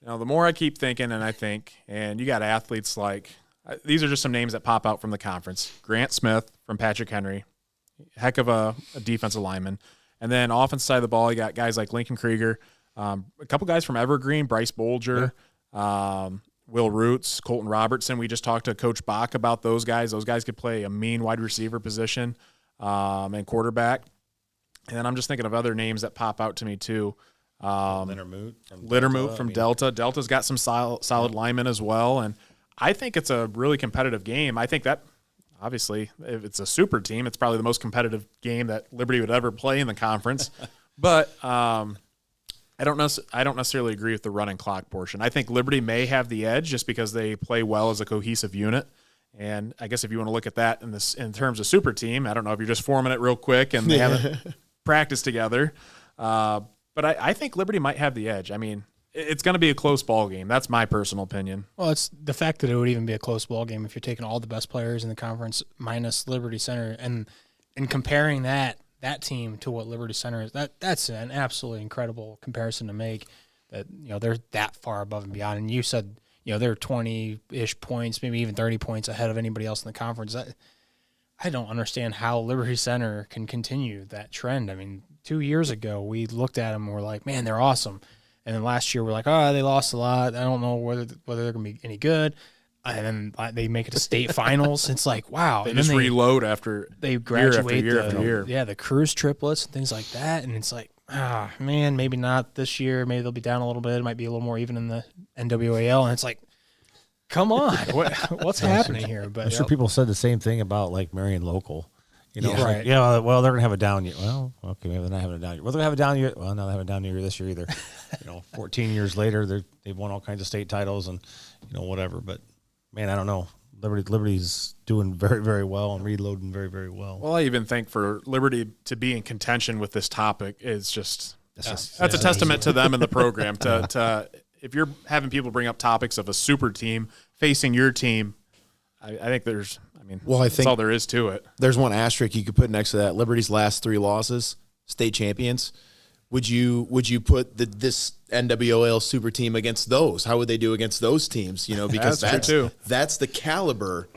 the more I keep thinking and you got athletes like – these are just some names that pop out from the conference. Grant Smith from Patrick Henry, heck of a defensive lineman. And then offensive side of the ball, you got guys like Lincoln Krieger, a couple guys from Evergreen, Bryce Bolger, Will Roots, Colton Robertson. We just talked to Coach Bock about those guys. Those guys could play a mean wide receiver position and quarterback. And then I'm just thinking of other names that pop out to me too. Littermoot from Delta. Delta's got some solid linemen as well. And I think it's a really competitive game. I think that, obviously, if it's a super team, it's probably the most competitive game that Liberty would ever play in the conference. But I don't necessarily agree with the running clock portion. I think Liberty may have the edge just because they play well as a cohesive unit. And I guess if you want to look at that in terms of super team, I don't know if you're just forming it real quick and they haven't practiced together. But I think Liberty might have the edge. I mean, it's going to be a close ball game. That's my personal opinion. Well, it's the fact that it would even be a close ball game if you're taking all the best players in the conference minus Liberty Center and comparing that team to what Liberty Center is. That's an absolutely incredible comparison to make. That they're that far above and beyond. And you said they're 20-ish points, maybe even 30 points ahead of anybody else in the conference. I don't understand how Liberty Center can continue that trend. I mean, 2 years ago we looked at them and we're like, man, they're awesome. And then last year we're like, oh, they lost a lot. I don't know whether they're going to be any good. And then they make it to state finals. It's like, wow. They just reload after they graduate year after year. Yeah, the cruise triplets and things like that. And it's like, man, maybe not this year. Maybe they'll be down a little bit. It might be a little more even in the NWAL. And it's like, come on, what's happening here? But I'm sure people said the same thing about like Marion Local. Right. Well, they're going to have a down year. Well, okay, maybe they're not having a down year. Well, they're going to have a down year. Well, no, they haven't a down year this year either. 14 years later, they've won all kinds of state titles and, whatever. But, man, I don't know. Liberty's doing very, very well and reloading very, very well. Well, I even think for Liberty to be in contention with this topic is just that's a testament to them in the program. To if you're having people bring up topics of a super team facing your team, I think there's – I think that's all there is to it. There's one asterisk you could put next to that. Liberty's last 3 losses, state champions. Would you put this NWOL super team against those? How would they do against those teams? Because that's the caliber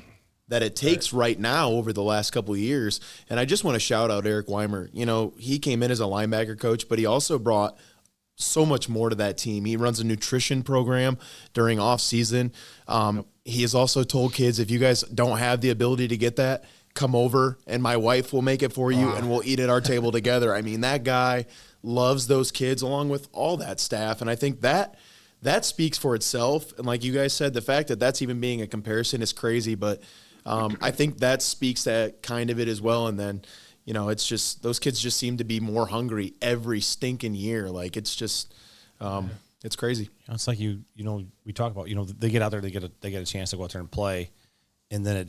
that it takes right now over the last couple of years. And I just want to shout out Eric Weimer. He came in as a linebacker coach, but he also brought so much more to that team. He runs a nutrition program during off season. He has also told kids, if you guys don't have the ability to get that, come over and my wife will make it for you and we'll eat at our table together. I mean, that guy loves those kids along with all that staff. And I think that speaks for itself. And like you guys said, the fact that that's even being a comparison is crazy. But I think that speaks to kind of it as well. And then, it's just those kids just seem to be more hungry every stinking year. Like it's just it's crazy. It's like we talk about they get out there, they get a chance to go out there and play, and then I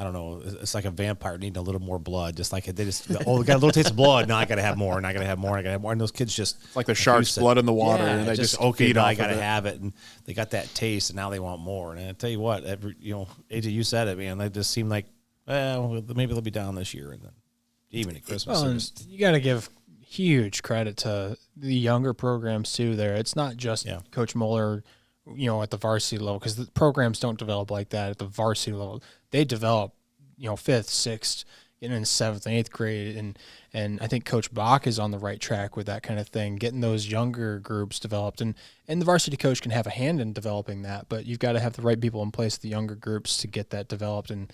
don't know, it's like a vampire needing a little more blood. Just like they got a little taste of blood. Now I got to have more, and I got to have more, and I got to have more. And those kids just it's like the shark's blood in the water, and they just feed I got to have it, and they got that taste, and now they want more. And I tell you what, AJ, you said it, man. They just seem like, well, maybe they'll be down this year, and then even at Christmas. You got to give huge credit to the younger programs too. There, it's not just Coach Muller, at the varsity level, because the programs don't develop like that at the varsity level. They develop, 5th, 6th, getting in 7th and 8th grade. And I think Coach Bock is on the right track with that kind of thing, getting those younger groups developed. And the varsity coach can have a hand in developing that, but you've got to have the right people in place at the younger groups to get that developed. And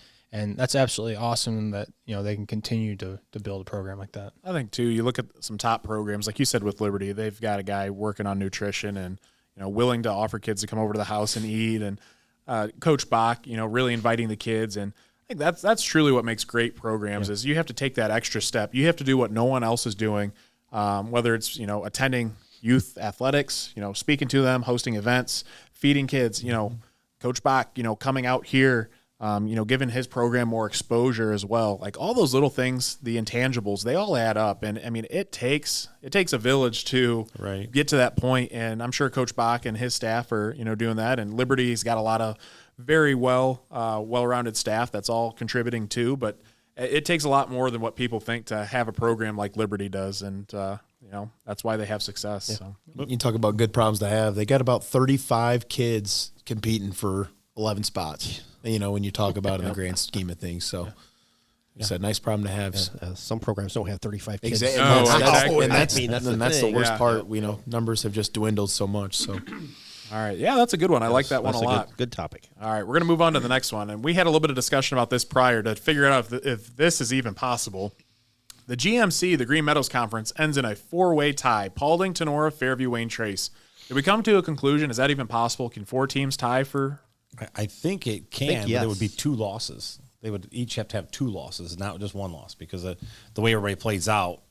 that's absolutely awesome that, they can continue to build a program like that. I think, too, you look at some top programs, like you said with Liberty, they've got a guy working on nutrition and, willing to offer kids to come over to the house and eat. And Coach Bock, really inviting the kids. And I think that's truly what makes great programs is you have to take that extra step. You have to do what no one else is doing, whether it's, attending youth athletics, speaking to them, hosting events, feeding kids, Coach Bock, coming out here, giving his program more exposure as well. Like all those little things, the intangibles, they all add up. And I mean, it takes a village to get to that point. And I'm sure Coach Bock and his staff are, doing that. And Liberty's got a lot of very well-rounded staff that's all contributing too. But it takes a lot more than what people think to have a program like Liberty does. And, that's why they have success. Yeah. So. You talk about good problems to have. They got about 35 kids competing for 11 spots. When you talk about in the grand scheme of things. So it's a nice problem to have. Some programs don't have 35 kids. Exactly. And that's the worst part. Numbers have just dwindled so much. So, all right. Yeah, that's a good one. I like that one a lot. Good topic. All right. We're going to move on to the next one. And we had a little bit of discussion about this prior to figure out if this is even possible. The GMC, the Green Meadows Conference, ends in a 4-way tie. Paulding, Tenora, Fairview, Wayne Trace. Did we come to a conclusion? Is that even possible? Can 4 teams tie for? I think it can, but it would be 2 losses. They would each have to have 2 losses, not just 1 loss, because the way everybody plays out,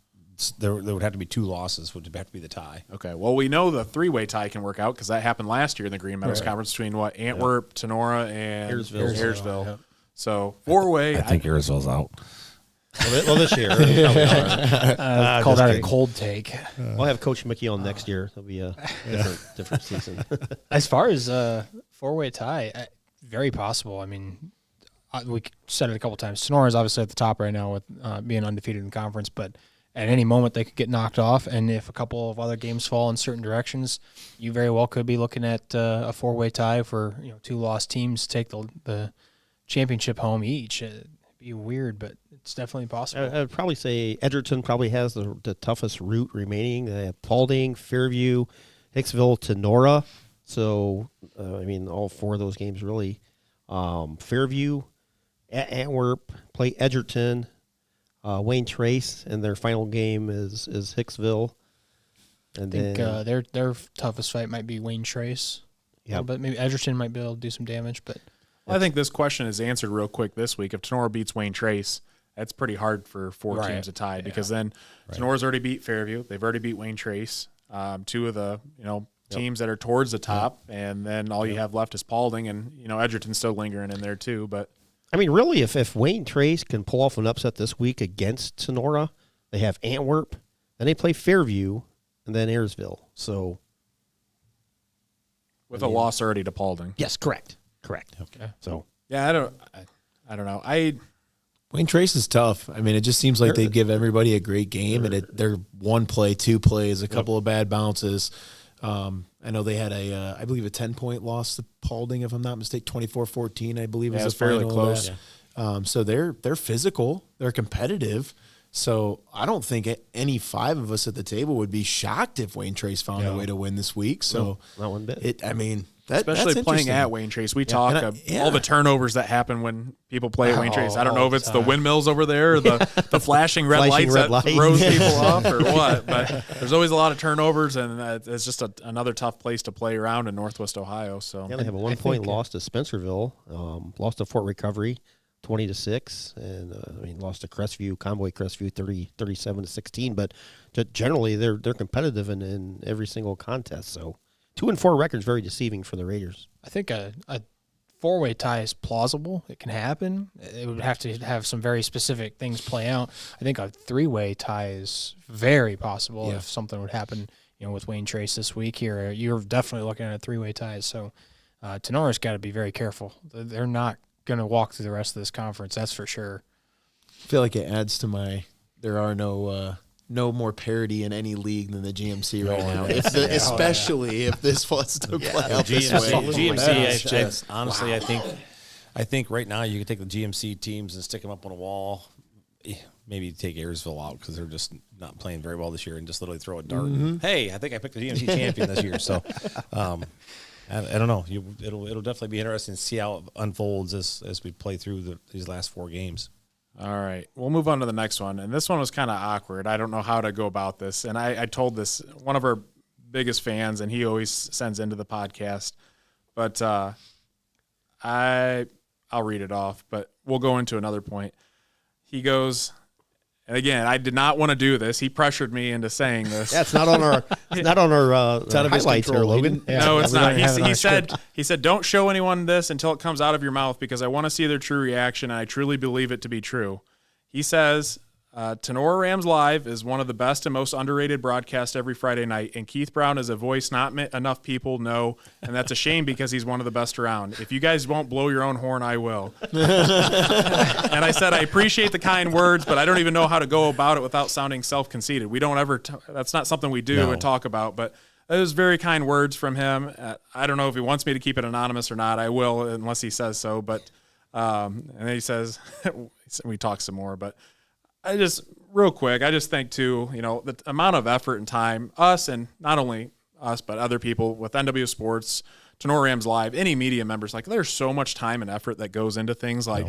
there would have to be 2 losses, would have to be the tie. Okay, well, we know the 3-way tie can work out because that happened last year in the Green Meadows Conference between Antwerp, Tenora, and Ayersville. Yep. So 4-way. I think Ayersville's out. Well, this year. Called out a cold take. We'll have Coach Mickey on next year. It'll be a different season. As far as 4-way tie, very possible. I mean, we said it a couple times. Sonora is obviously at the top right now with being undefeated in the conference, but at any moment they could get knocked off. And if a couple of other games fall in certain directions, you very well could be looking at a 4-way tie for 2 lost teams take the championship home each. It'd be weird, but it's definitely possible. I would probably say Edgerton probably has the toughest route remaining. They have Paulding, Fairview, Hicksville, Tenora. So, all 4 of those games really. Fairview, at Antwerp, play Edgerton, Wayne Trace, and their final game is Hicksville. And I think their toughest fight might be Wayne Trace. Yeah, but maybe Edgerton might be able to do some damage. But I think this question is answered real quick this week. If Tenora beats Wayne Trace, that's pretty hard for 4 teams to tie because then Tenora's already beat Fairview. They've already beat Wayne Trace. 2 of the teams that are towards the top, and then all you have left is Paulding, and Edgerton's still lingering in there too. But really, if Wayne Trace can pull off an upset this week against Tenora, they have Antwerp, then they play Fairview, and then Ayersville. So with a loss already to Paulding. Yes, correct. Okay. So yeah, I don't know. Wayne Trace is tough. It just seems like they give everybody a great game, and they're 1 play, 2 plays, a couple of bad bounces. I know they had I believe a 10-point loss to Paulding, if I'm not mistaken, 24-14, I believe was the fairly final close. So they're physical, they're competitive. So I don't think any 5 of us at the table would be shocked if Wayne Trace found a way to win this week. So not one bit. Especially that's playing at Wayne Trace. We talk all the turnovers that happen when people play at Wayne Trace. I don't know if it's the windmills over there or the flashing red lights that throws people off or what, but there's always a lot of turnovers, and it's just another tough place to play around in Northwest Ohio. So they have a 1-point loss to Spencerville, lost to Fort Recovery 20-6, and lost to Crestview, Convoy Crestview 37-16. But generally, they're competitive in every single contest. So 2-4 record is very deceiving for the Raiders. I think a 4-way tie is plausible. It can happen. It would have to have some very specific things play out. I think a 3-way tie is very possible if something would happen, with Wayne Trace this week here. You're definitely looking at a 3-way tie. So Tenora's got to be very careful. They're not going to walk through the rest of this conference, that's for sure. I feel like it adds to there are no more parity in any league than the GMC right now. Especially if this was to play out this way. GMC, honestly, I think right now you can take the GMC teams and stick them up on a wall maybe take Ayersville out because they're just not playing very well this year and just literally throw a dart. Hey, I think I picked the GMC champion this year. So I don't know. It'll definitely be interesting to see how it unfolds as we play through these last 4 games. All right. We'll move on to the next one. And this one was kind of awkward. I don't know how to go about this. And I told this one of our biggest fans, and he always sends into the podcast. But I'll read it off, but we'll go into another point. He goes, and again, I did not want to do this. He pressured me into saying this. Yeah, it's not on our highlights there, Logan. Yeah. No, it's not. He He said, don't show anyone this until it comes out of your mouth because I want to see their true reaction, and I truly believe it to be true. He says, Tenora Rams Live is one of the best and most underrated broadcasts every Friday night, and Keith Brown is a voice not enough people know, and that's a shame because he's one of the best around. If you guys won't blow your own horn, I will. And I said, I appreciate the kind words, but I don't even know how to go about it without sounding self-conceited. We don't ever that's not something we do and talk about, but it was very kind words from him. I don't know if he wants me to keep it anonymous or not. I will unless he says so, but and then he says, we talk some more, but I just think too, the amount of effort and time, us and not only us, but other people with NWO Sports, Tenora Rams Live, any media members, like there's so much time and effort that goes into things. Like,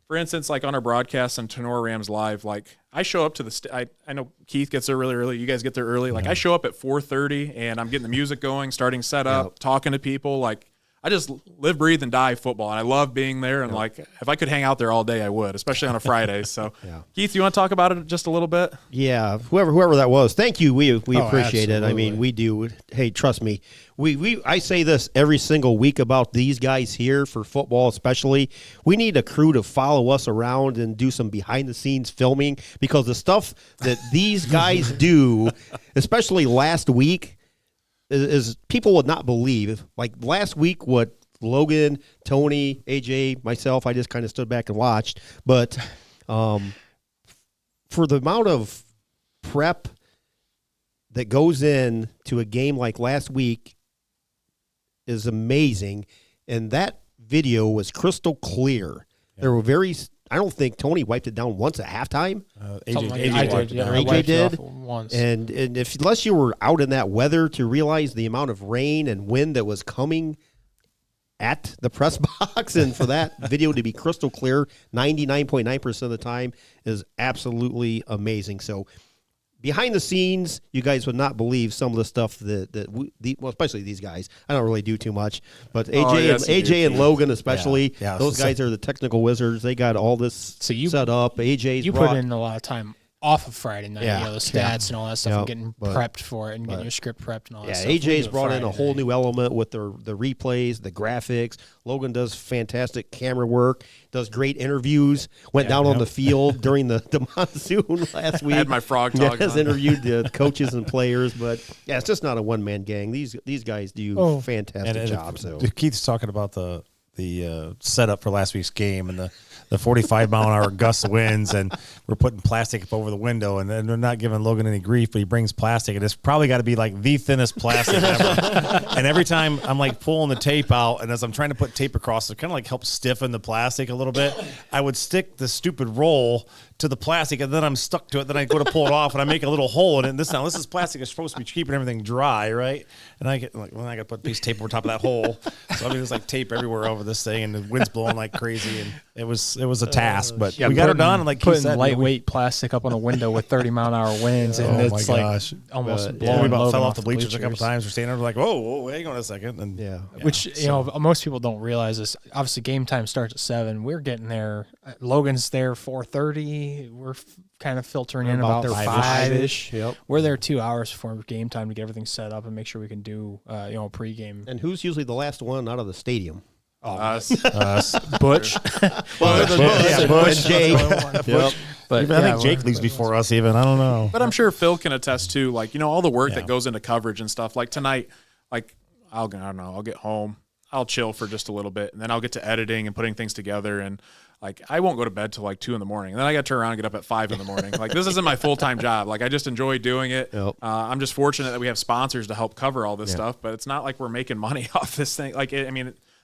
for instance, like on our broadcast on Tenora Rams Live, like I show up to I know Keith gets there really early. You guys get there early. Like I show up at 4:30 and I'm getting the music going, starting setup, talking to people. Like I just live, breathe, and die football, and I love being there. And like, if I could hang out there all day, I would, especially on a Friday. So, Keith, you want to talk about it just a little bit? Yeah, whoever that was, thank you. We appreciate it. I mean, we do. Hey, trust me. I say this every single week about these guys here for football, especially. We need a crew to follow us around and do some behind the scenes filming because the stuff that these guys do, especially last week, is people would not believe. Like last week, what Logan, Tony, AJ, myself, I just kind of stood back and watched. But for the amount of prep that goes in to a game like last week is amazing. And that video was crystal clear. There were I don't think Tony wiped it down once at halftime. AJ did once. And unless you were out in that weather to realize the amount of rain and wind that was coming at the press box, and for that video to be crystal clear 99.9% of the time is absolutely amazing. So behind the scenes, you guys would not believe some of the stuff well, especially these guys. I don't really do too much, but AJ and Logan especially, those guys are the technical wizards. They got all this set up. AJ's put in a lot of time off of Friday night, the stats and all that stuff, and getting prepped for it and getting your script prepped and all that stuff. AJ's brought in a whole new element with the replays, the graphics. Logan does fantastic camera work, does great interviews, went down on the field during the monsoon last week. I had my frog talk. Has interviewed the coaches and players, but it's just not a one-man gang. These guys do fantastic jobs. So Keith's talking about the setup for last week's game and the 45-mile-an-hour gust winds, and we're putting plastic up over the window, and then they're not giving Logan any grief, but he brings plastic, and it's probably got to be like the thinnest plastic ever. And every time I'm like pulling the tape out, and as I'm trying to put tape across it, kind of like help stiffen the plastic a little bit, I would stick the stupid roll to the plastic, and then I'm stuck to it. Then I go to pull it off, and I make a little hole in it. And this is plastic. It's supposed to be keeping everything dry, right? And I got to put a piece of tape over top of that hole. So I mean, there's like tape everywhere over this thing, and the wind's blowing like crazy, and it was a task, but we got it done. And like putting said, lightweight plastic up on a window with 30-mile-an-hour winds, and it's like almost blowing. We about fell off the bleachers a couple times. We're standing there like, whoa, hang on a second, and which most people don't realize is obviously game time starts at 7. We're getting there. Logan's there 4:30. We're kind of filtering in about 5-ish. Yep. We're there 2 hours before game time to get everything set up and make sure we can do pregame. And who's usually the last one out of the stadium? Us. Butch. Butch, Jake. But I think Jake leaves before us even. I don't know. But I'm sure Phil can attest to, like, all the work that goes into coverage and stuff. Like tonight, like, I don't know, I'll get home, I'll chill for just a little bit, and then I'll get to editing and putting things together, and like I won't go to bed till like 2 a.m. and then I got to turn around and get up at 5 a.m. Like this isn't my full-time job. Like I just enjoy doing it. I'm just fortunate that we have sponsors to help cover all this stuff, but it's not like we're making money off this thing. Like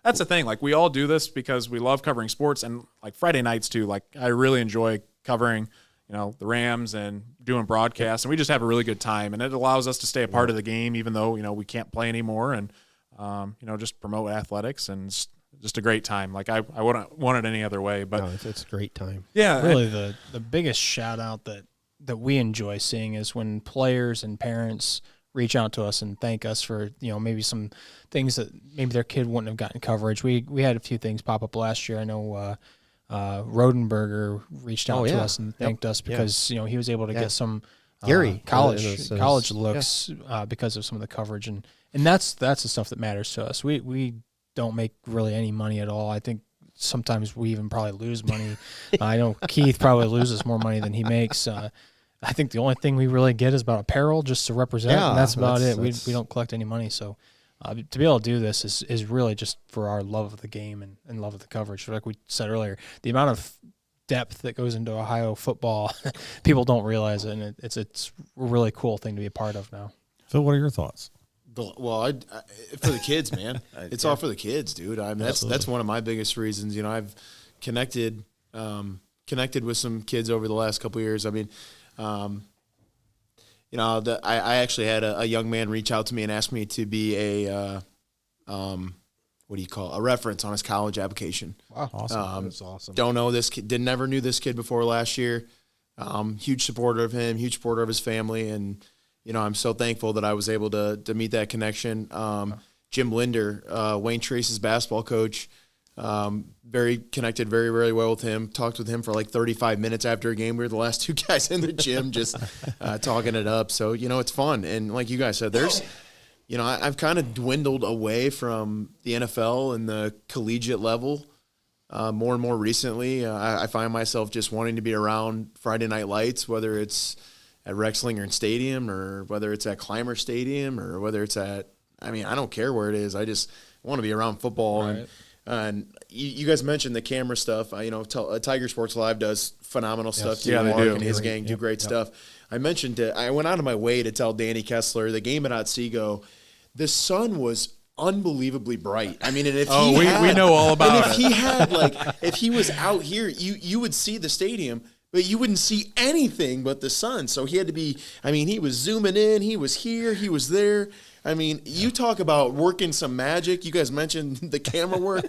that's the thing. Like we all do this because we love covering sports, and like Friday nights too. Like I really enjoy covering the Rams and doing broadcasts, and we just have a really good time, and it allows us to stay a part of the game, even though, we can't play anymore, and, just promote athletics, and it's just a great time. Like I wouldn't want it any other way, but No, it's a great time. yeah, Really, the biggest shout out that we enjoy seeing is when players and parents reach out to us and thank us for maybe some things that maybe their kid wouldn't have gotten coverage. We had a few things pop up last year. I know Rodenberger reached out to us and thanked us because he was able to get some Gary college looks because of some of the coverage, and that's the stuff that matters to us. We don't make really any money at all. I think sometimes we even probably lose money. I know Keith probably loses more money than he makes. I think the only thing we really get is about apparel just to represent, and that's about it. We don't collect any money. So to be able to do this is really just for our love of the game and love of the coverage. Like we said earlier, the amount of depth that goes into Ohio football, people don't realize it, and it's a really cool thing to be a part of now. Phil, what are your thoughts? Well, I for the kids, man. It's all for the kids, dude. I mean, that's one of my biggest reasons. I've connected with some kids over the last couple of years. I mean, I actually had a young man reach out to me and ask me to be a reference on his college application. Wow, awesome! That's awesome. Don't know this kid. Never knew this kid before last year. Huge supporter of him. Huge supporter of his family, and I'm so thankful that I was able to meet that connection. Jim Linder, Wayne Trace's basketball coach. Very connected, very, very well with him. Talked with him for like 35 minutes after a game. We were the last two guys in the gym just talking it up. So, it's fun. And like you guys said, there's, I've kind of dwindled away from the NFL and the collegiate level more and more recently. I find myself just wanting to be around Friday Night Lights, whether it's at Rex-Lingern Stadium or whether it's at Clymer Stadium or whether it's I don't care where it is. I just want to be around football. Right. And you guys mentioned the camera stuff. Tiger Sports Live does phenomenal stuff too. Mark and his gang do great stuff. I mentioned it. I went out of my way to tell Danny Kessler the game at Otsego, the sun was unbelievably bright. I mean, and if we know all about it. If he had if he was out here, you would see the stadium, but you wouldn't see anything but the sun. So he had to be. I mean, he was zooming in. He was here. He was there. I mean, you talk about working some magic. You guys mentioned the camera work.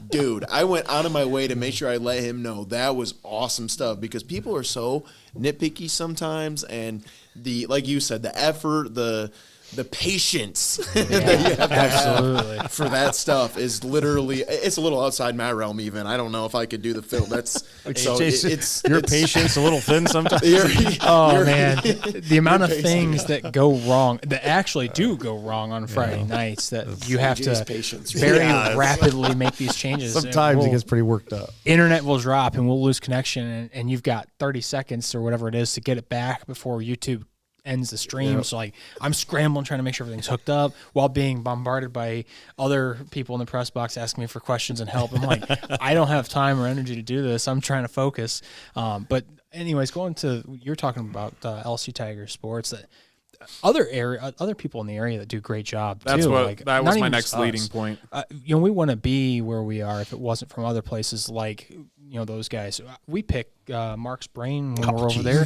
Dude, I went out of my way to make sure I let him know that was awesome stuff because people are so nitpicky sometimes. And like you said, the effort, the patience that you have to have for that stuff is literally, it's a little outside my realm even. I don't know if I could do the film. That's so it's your patience a little thin sometimes. Man, the amount of things that go wrong, that actually do go wrong on Friday nights that you have to very rapidly make these changes. Sometimes it gets pretty worked up. Internet will drop and we'll lose connection and you've got 30 seconds or whatever it is to get it back before YouTube ends the stream. So I'm scrambling trying to make sure everything's hooked up while being bombarded by other people in the press box asking me for questions and help. I'm like, I don't have time or energy to do this. I'm trying to focus. But anyways, you're talking about LSU Tiger Sports, that other people in the area that do a great job too. That was my next leading point. We wouldn't be where we are if it wasn't from other places like those guys. We pick Mark's brain when we're over there.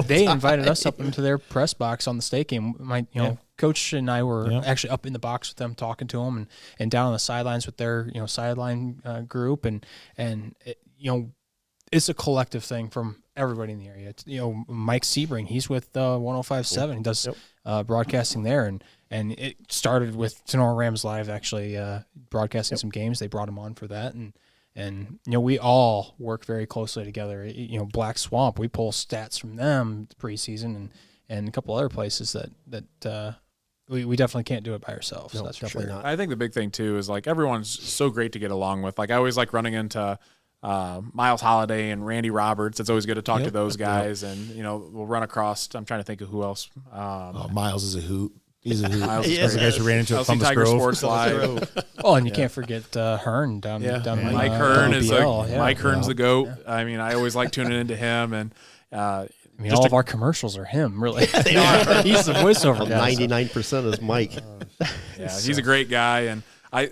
They invited us up into their press box on the state game. Coach and I were actually up in the box with them, talking to them, and down on the sidelines with their sideline group, and it's a collective thing from everybody in the area. It's, Mike Sebring, he's with 105.7. He does broadcasting there, and it started with Sonora Rams Live actually broadcasting some games. They brought him on for that, and we all work very closely together. Black Swamp, we pull stats from them preseason, and a couple other places that we definitely can't do it by ourselves. No, that's definitely for sure. not. I think the big thing too is everyone's so great to get along with. I always like running into Miles Holiday and Randy Roberts. It's always good to talk to those guys, and we'll run across. I'm trying to think of who else. Miles is a hoot. He's a hoot. Those the guys who ran into LSU Tiger Sports Live. And you can't forget Hearn down. Mike Hearn is Mike Hearn's the GOAT. I always like tuning into him, and all of our commercials are him. Really, they are. He's the voiceover guy. 99% is Mike. He's a great guy, and I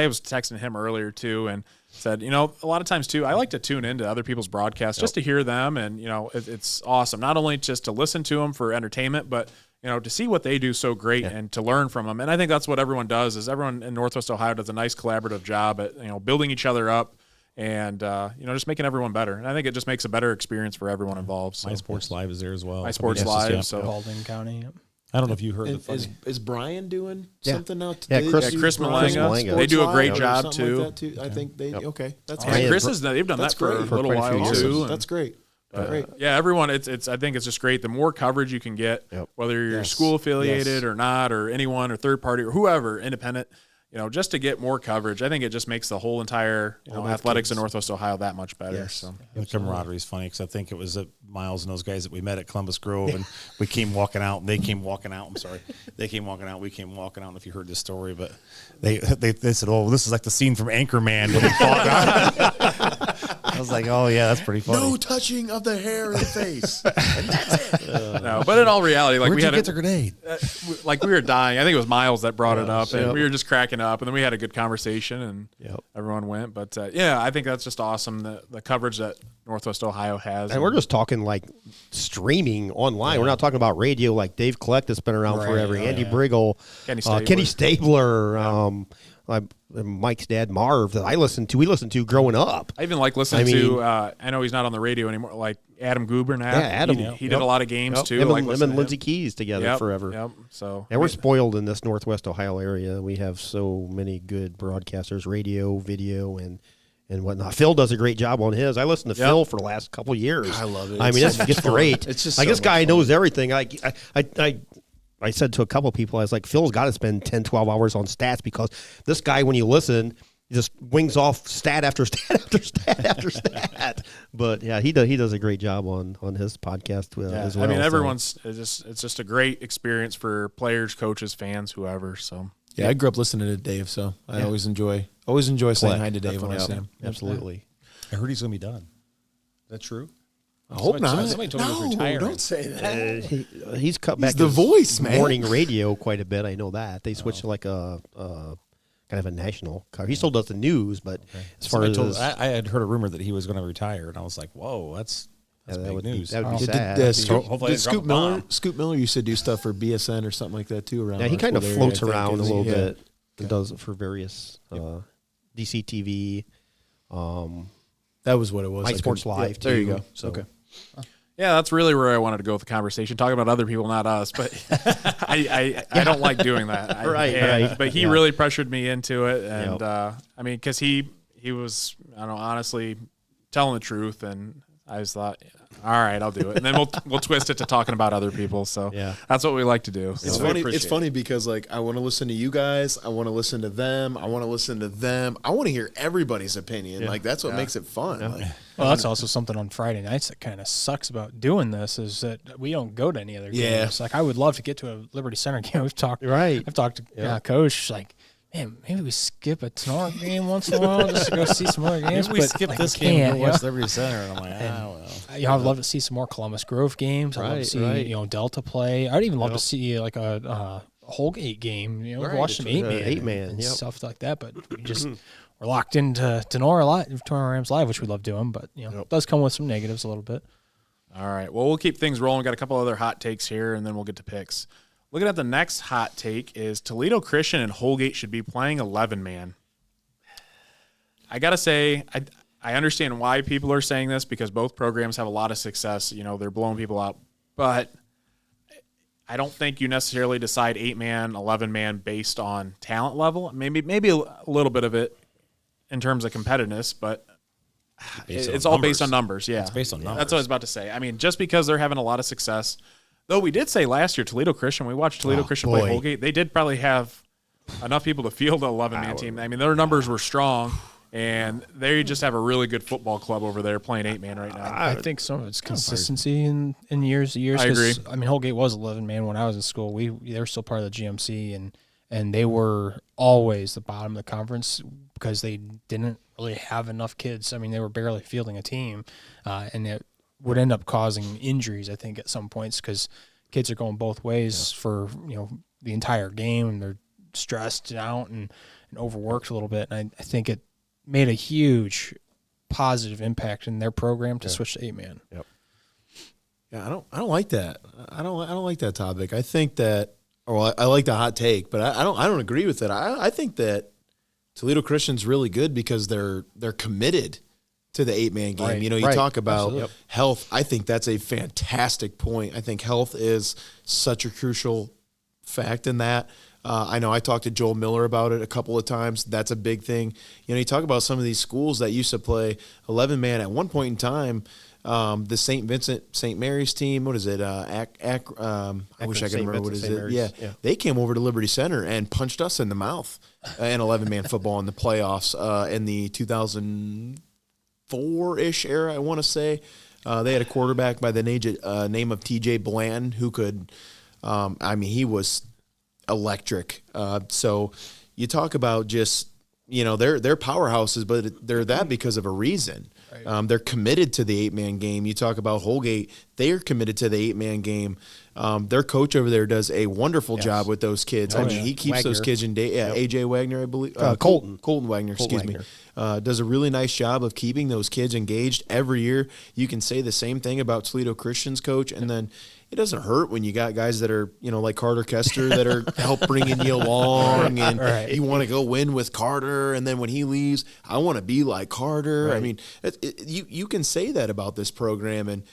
was texting him earlier too, and said, a lot of times too, I like to tune into other people's broadcasts just to hear them. And, it's awesome. Not only just to listen to them for entertainment, but, to see what they do so great and to learn from them. And I think that's what everyone does is everyone in Northwest Ohio does a nice collaborative job at, building each other up and, just making everyone better. And I think it just makes a better experience for everyone involved. So. My Sports Live is there as well. My Sports Live. So Paulding County. Yep. I don't know if you heard the funny. Is Brian doing something out today? Yeah, Chris Malanga. They do a great job too. Like that I think they okay. That's Yeah, great. they've done that for a little quite a few while years. too. That's great. Great. Yeah, everyone. It's. I think it's just great. The more coverage you can get, whether you're school affiliated or not, or anyone or third party or whoever, independent. Just to get more coverage, I think it just makes the whole entire athletics in Northwest Ohio that much better. Yes. So The camaraderie is funny because I think it was Miles and those guys that we met at Columbus Grove, and we came walking out, and they came walking out. I'm sorry, they came walking out, we came walking out. If you heard this story, but they said, "Oh, this is like the scene from Anchorman." When they fought. I was like, "Oh yeah, that's pretty funny." No touching of the hair and face. And that's it. no, but in all reality, like Where'd we you had get the grenade? like we were dying. I think it was Miles that brought it up, and we were just cracking up, and then we had a good conversation, and everyone went. But I think that's just awesome the coverage that Northwest Ohio has, And we're just talking like streaming online. We're not talking about radio like Dave Kleck that's been around forever, Andy Briggle, Kenny Stabler, Mike's dad Marv that we listened to growing up. I even like listening to. I know he's not on the radio anymore. Like Adam Goober now. Yeah, Adam. He did a lot of games too. Him, like and Lindsey Keys together forever. Yep. So we're spoiled in this Northwest Ohio area. We have so many good broadcasters, radio, video, and whatnot. Phil does a great job on his. I listened to Phil for the last couple of years. I love it. I mean, it's great. It's just like so this guy much knows everything. I said to a couple of people, I was like, Phil's got to spend 10, 12 hours on stats because this guy, when you listen, he just wings off stat after stat after stat after stat. But yeah, he does a great job on his podcast as well. I mean, it's just a great experience for players, coaches, fans, whoever. So I grew up listening to Dave, so I always enjoy saying hi to Dave when I see him. Absolutely. I heard he's going to be done. Is that true? I hope not. Somebody told me he was retiring. Don't say that. He's cut back the his voice, man. morning radio quite a bit. I know that. They switched to like a kind of a national cover. He still does the news, but as far as I had heard a rumor that he was going to retire, and I was like, "Whoa, that's big news." That would be sad. Hopefully Scoop Miller used to do stuff for BSN or something like that too. Around Yeah, he kind of floats around a little bit. Yeah. And does it for various DCTV. That was what it was. My Sports Live. There you too. go. So. Okay. yeah, that's really where I wanted to go with the conversation. Talking about other people, not us. But I don't like doing that. Right. But he really pressured me into it, and I mean, because he was, I don't know, honestly telling the truth, and I just thought, all right, I'll do it, and then we'll twist it to talking about other people. So that's what we like to do. So. It's funny. It's funny because like I want to listen to you guys. I want to listen to them. I want to listen to them. I want to hear everybody's opinion. Like that's what makes it fun. Yeah. Like, Well, that's also something on Friday nights that kind of sucks about doing this is that we don't go to any other games. Like I would love to get to a Liberty Center game. I've talked to Coach like, man, maybe we skip a Tenor game once in a while just to go see some other games. Maybe we skip this game and go watch yeah. Liberty Center. And I'm like, well. I'd love to see some more Columbus Grove games. I'd love to see Delta play. I'd even love to see like a Holgate game. Watch some 8-man and stuff like that. But we just we're locked into Tenor a lot, Tenor Rams Live, which we love doing. But it does come with some negatives a little bit. All right. Well, we'll keep things rolling. We've got a couple other hot takes here, and then we'll get to picks. Looking at the next hot take is Toledo Christian and Holgate should be playing 11-man. I got to say, I understand why people are saying this because both programs have a lot of success. They're blowing people out. But I don't think you necessarily decide 8-man, 11-man based on talent level. Maybe a little bit of it in terms of competitiveness, but it's all based on numbers. Yeah, it's based on numbers. That's what I was about to say. I mean, just because they're having a lot of success – though we did say last year, Toledo Christian, we watched Toledo Christian play Holgate. They did probably have enough people to field an 11-man team. I mean, their numbers were strong, and they just have a really good football club over there playing 8-man right now. I think some of it's consistency in years to years. I agree. I mean, Holgate was 11-man when I was in school. They were still part of the GMC, and they were always the bottom of the conference because they didn't really have enough kids. I mean, they were barely fielding a team, and it would end up causing injuries, I think, at some points because kids are going both ways for the entire game, and they're stressed out and overworked a little bit. And I think made a huge positive impact in their program to switch to 8-man. Yep. Yeah, I don't like that. I don't like that topic. I think that, or I like the hot take, but I don't agree with it. I think that Toledo Christian's really good because they're committed to the 8-man game. Right. You know, you Right. talk about Absolutely. health. I think that's a fantastic point. I think health is such a crucial fact in that. I know I talked to Joel Miller about it a couple of times. That's a big thing. You know, you talk about some of these schools that used to play 11-man at one point in time. The St. Vincent, St. Mary's team, what is it? I wish I could remember what is it. Yeah. They came over to Liberty Center and punched us in the mouth in 11-man football in the playoffs in the 2004-ish era, I want to say. They had a quarterback by the name of T.J. Bland who could, he was electric. So you talk about just, you know, they're powerhouses, but they're that because of a reason. Right. They're committed to the 8-man game. You talk about Holgate, they're committed to the 8-man game. Their coach over there does a wonderful job with those kids. He keeps those kids in day. AJ Wagner, I believe. Colton Wagner, excuse me. Does a really nice job of keeping those kids engaged every year. You can say the same thing about Toledo Christian's coach, and then it doesn't hurt when you got guys that are, you know, like Carter Kester that are help bringing you along, and you want to go win with Carter, and then when he leaves, I want to be like Carter. Right. I mean, you can say that about this program, and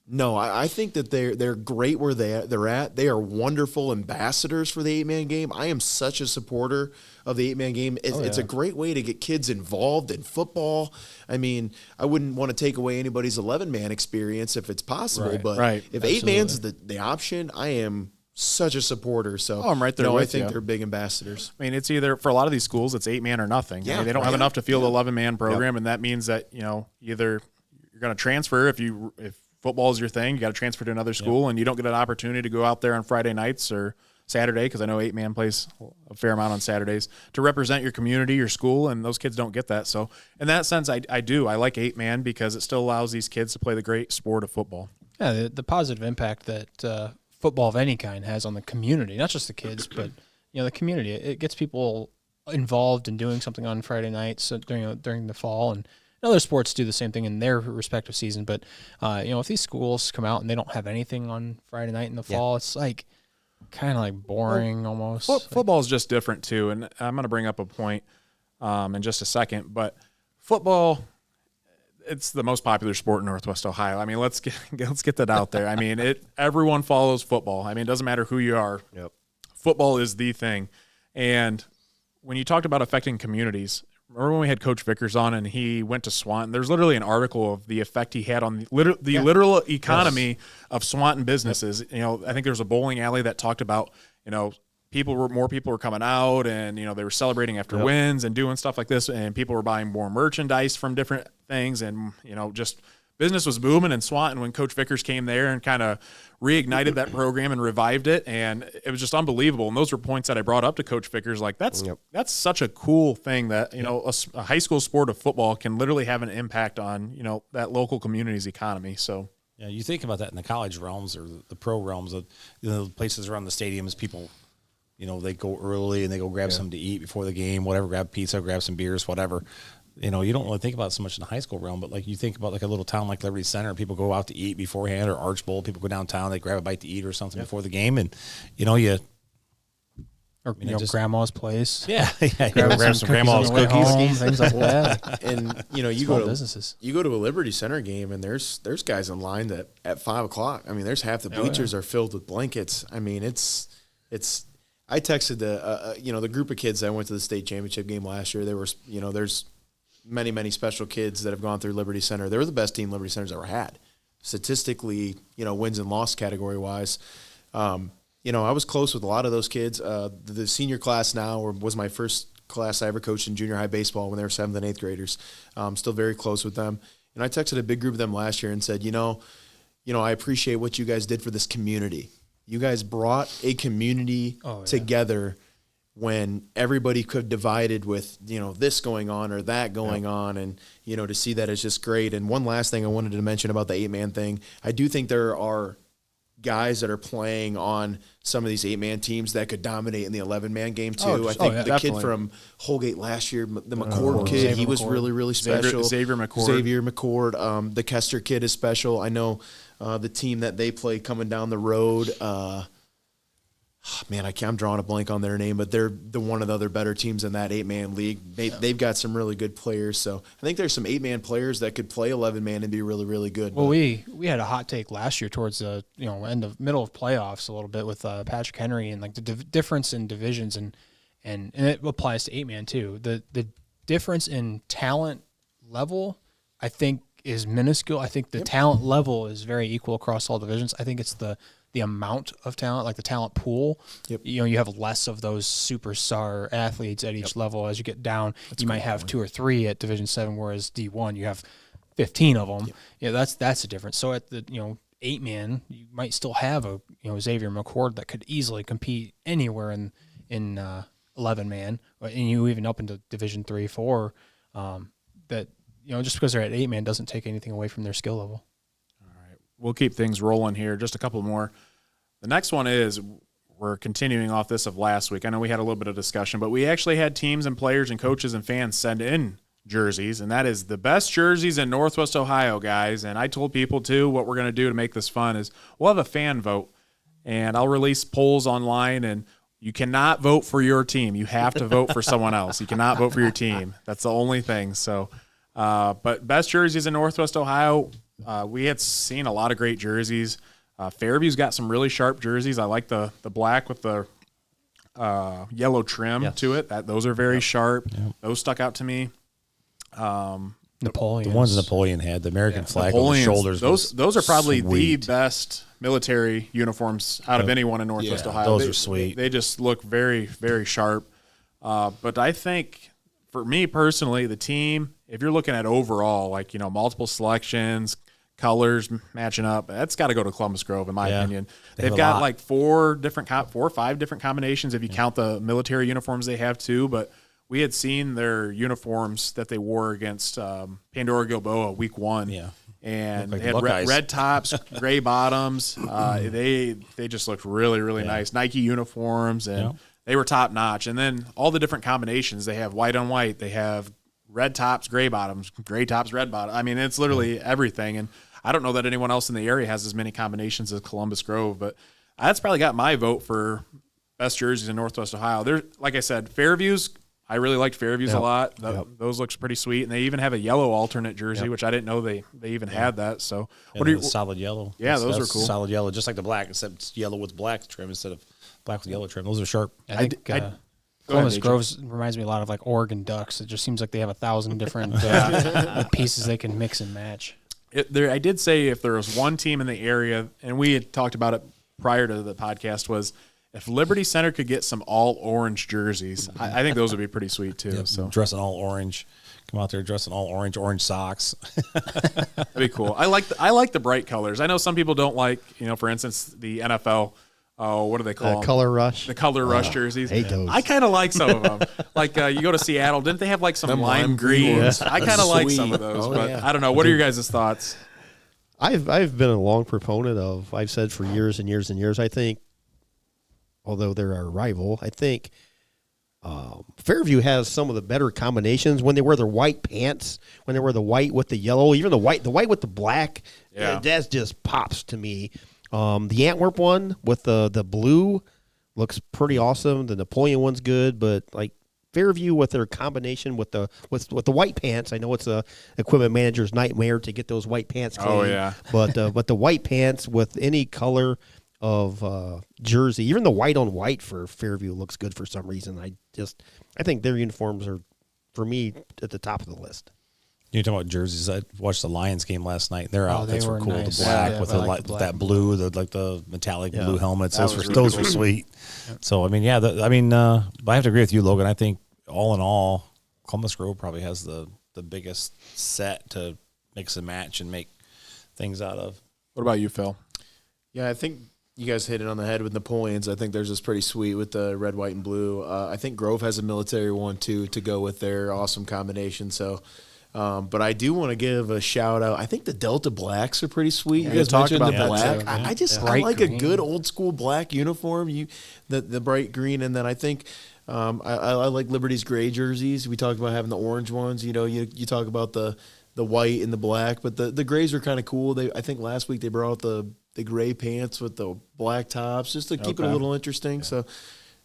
no, I think that they're great where they're at. They are wonderful ambassadors for the 8-man game. I am such a supporter of the 8-man game. It's a great way to get kids involved in football. I mean, I wouldn't want to take away anybody's 11-man experience if it's possible, but if 8-man's the option, I am such a supporter. So I'm right there with I think you. they're big ambassadors. I mean, it's either, for a lot of these schools, it's 8-man or nothing. Yeah, I mean, they don't have enough to field the 11-man program, and that means that, you know, either you're going to transfer if football is your thing, you got to transfer to another school, and you don't get an opportunity to go out there on Friday nights or Saturday, because I know 8-man plays a fair amount on Saturdays, to represent your community, your school, and those kids don't get that. So in that sense, I do. I like 8-man because it still allows these kids to play the great sport of football. Yeah, the positive impact that football of any kind has on the community, not just the kids, but, you know, the community. It gets people involved in doing something on Friday nights during the fall, and other sports do the same thing in their respective season. But, you know, if these schools come out and they don't have anything on Friday night in the fall, it's like kind of like boring almost. Football is just different too. And I'm going to bring up a point in just a second, but football, it's the most popular sport in Northwest Ohio. I mean, let's get that out there. I mean, everyone follows football. I mean, it doesn't matter who you are. Yep. Football is the thing. And when you talked about affecting communities, remember when we had Coach Vickers on and he went to Swanton? There's literally an article of the effect he had on the literal economy of Swanton businesses. You know, I think there was a bowling alley that talked about, you know, more people were coming out, and, you know, they were celebrating after wins and doing stuff like this, and people were buying more merchandise from different things, and, you know, just business was booming in Swanton when Coach Vickers came there and kind of reignited that program and revived it, and it was just unbelievable. And those were points that I brought up to Coach Vickers, like that's such a cool thing that, you know, a high school sport of football can literally have an impact on, you know, that local community's economy. So yeah, you think about that in the college realms or the pro realms of, you know, places around the stadiums, people, you know, they go early and they go grab something to eat before the game, whatever, grab pizza, grab some beers, whatever. You know, you don't really think about it so much in the high school realm, but like you think about like a little town like Liberty Center, people go out to eat beforehand, or Arch Bowl, people go downtown, they grab a bite to eat or something before the game, and grandma's place. Yeah, grab some grandma's cookies, things like that. And you know, you go to a Liberty Center game, and there's guys in line that at 5 o'clock. I mean, there's half the bleachers are filled with blankets. I mean, it's. I texted the group of kids that went to the state championship game last year. There were, you know, there's many special kids that have gone through Liberty Center. They were the best team Liberty Center's ever had, statistically, you know, wins and loss category wise. You know, I was close with a lot of those kids. The senior class now was my first class I ever coached in junior high baseball when they were 7th and 8th graders. Still very close with them. And I texted a big group of them last year and said, you know, I appreciate what you guys did for this community. You guys brought a community together when everybody could have divided with, you know, this going on or that going on. And, you know, to see that is just great. And one last thing I wanted to mention about the 8-man thing, I do think there are guys that are playing on some of these 8-man teams that could dominate in the 11-man game too. I think the definitely. kid from Holgate last year, the McCord kid, he was really, really special. Xavier McCord. The Kester kid is special. I know the team that they play coming down the road. I'm drawing a blank on their name, but they're one of the other better teams in that 8-man league. They've got some really good players. So I think there's some 8-man players that could play 11-man and be really, really good. Well, we had a hot take last year towards the middle of playoffs a little bit with Patrick Henry and like the difference in divisions and it applies to 8-man too. The difference in talent level, I think, is minuscule. I think the talent level is very equal across all divisions. I think it's the amount of talent, like the talent pool. Yep. You have less of those superstar athletes at each level. As you get down, you might have 2 or 3 at Division 7, whereas D1 you have 15 of them. Yeah, that's the difference. So at the 8-man, you might still have a Xavier McCord that could easily compete anywhere in 11-man, and you even up into Division 3, 4. That just because they're at 8-man doesn't take anything away from their skill level. We'll keep things rolling here. Just a couple more. The next one is we're continuing off this of last week. I know we had a little bit of discussion, but we actually had teams and players and coaches and fans send in jerseys, and that is the best jerseys in Northwest Ohio, guys. And I told people, too, what we're going to do to make this fun is we'll have a fan vote, and I'll release polls online, and you cannot vote for your team. You have to vote for someone else. You cannot vote for your team. That's the only thing. So, but best jerseys in Northwest Ohio, we had seen a lot of great jerseys. Fairview's got some really sharp jerseys. I like the black with the yellow trim to it. Those are very sharp. Yep. Those stuck out to me. Napoleon. The ones Napoleon had, the American flag on the shoulders. Those are probably the best military uniforms out of anyone in Northwest Ohio. Those are sweet. They just look very, very sharp. But I think for me personally, the team, if you're looking at overall, like, multiple selections, colors matching up, that's got to go to Columbus Grove, in my opinion. They've got like 4 or 5 different combinations if you count the military uniforms they have too. But we had seen their uniforms that they wore against Pandora Gilboa week 1. Yeah. And like they had red tops, gray bottoms. They just looked really, really nice. Nike uniforms, and they were top notch. And then all the different combinations. They have white on white. They have red tops, gray bottoms, gray tops, red bottom. I mean, it's literally everything. And I don't know that anyone else in the area has as many combinations as Columbus Grove, but that's probably got my vote for best jerseys in Northwest Ohio. There, like I said, Fairview's, I really liked Fairview's a lot. Those looks pretty sweet. And they even have a yellow alternate jersey, which I didn't know they even had that. So what are you, solid yellow? Yeah, those are cool. Solid yellow, just like the black, except it's yellow with black trim instead of black with yellow trim. Those are sharp. I think Columbus Grove reminds me a lot of like Oregon Ducks. It just seems like they have 1,000 different pieces they can mix and match. I did say if there was one team in the area, and we had talked about it prior to the podcast, was if Liberty Center could get some all orange jerseys, I think those would be pretty sweet too. Yep, so dressing all orange, come out there dressing all orange socks. That'd be cool. I like the bright colors. I know some people don't like, for instance, the NFL. Oh, what do they call them? Color Rush. The Color Rush jerseys. Hate those. I kind of like some of them. Like you go to Seattle, didn't they have like some lime greens? I kind of like some of those, but I don't know. What are your guys' thoughts? I've been a long proponent of. I've said for years and years and years. I think, although they're our rival, I think Fairview has some of the better combinations when they wear their white pants, when they wear the white with the yellow, even the white with the black. Yeah, that just pops to me. The Antwerp one with the blue looks pretty awesome. The Napoleon one's good, but like Fairview with their combination with the white pants, I know it's a equipment manager's nightmare to get those white pants clean. Oh yeah, but the white pants with any color of jersey, even the white on white for Fairview looks good for some reason. I think their uniforms are, for me, at the top of the list. You're talking about jerseys. I watched the Lions game last night. Their outfits were cool. Nice. The black Yeah, with that blue, the metallic blue helmets. Those were sweet. Yep. So I mean, I have to agree with you, Logan. I think all in all, Columbus Grove probably has the biggest set to mix and match and make things out of. What about you, Phil? Yeah, I think you guys hit it on the head with Napoleons. I think theirs is pretty sweet with the red, white, and blue. I think Grove has a military one too to go with their awesome combination. So. But I do want to give a shout out. I think the Delta Blacks are pretty sweet. Yeah, you guys talked mentioned about the that black. too, I like a good old school black uniform. The bright green, and then I think I like Liberty's gray jerseys. We talked about having the orange ones. You talk about the white and the black, but the grays are kind of cool. I think last week they brought out the gray pants with the black tops just to keep it a little interesting. Yeah.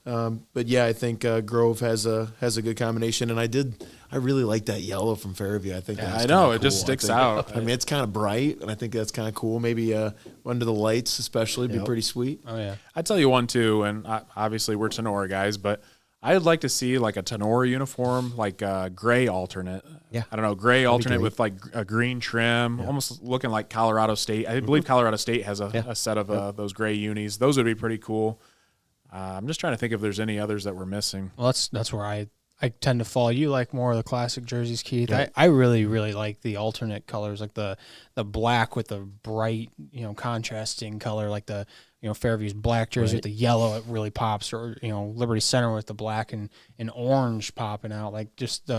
So, but yeah, I think Grove has a good combination, and I really like that yellow from Fairview. I think that's cool. It just sticks out. I mean, it's kind of bright, and I think that's kind of cool. Maybe under the lights, especially, be pretty sweet. Oh yeah, I'd tell you one too, and obviously we're Tenora guys, but I'd like to see like a Tenora uniform, like a gray alternate. Yeah. I don't know, gray alternate with like a green trim, almost looking like Colorado State. I believe Colorado State has a set of those gray unis. Those would be pretty cool. I'm just trying to think if there's any others that we're missing. Well, that's where I tend to follow you, like more of the classic jerseys, Keith. Yeah. I really, really like the alternate colors, like the black with the bright, contrasting color, like the Fairview's black jersey with the yellow, it really pops, or Liberty Center with the black and orange popping out, like just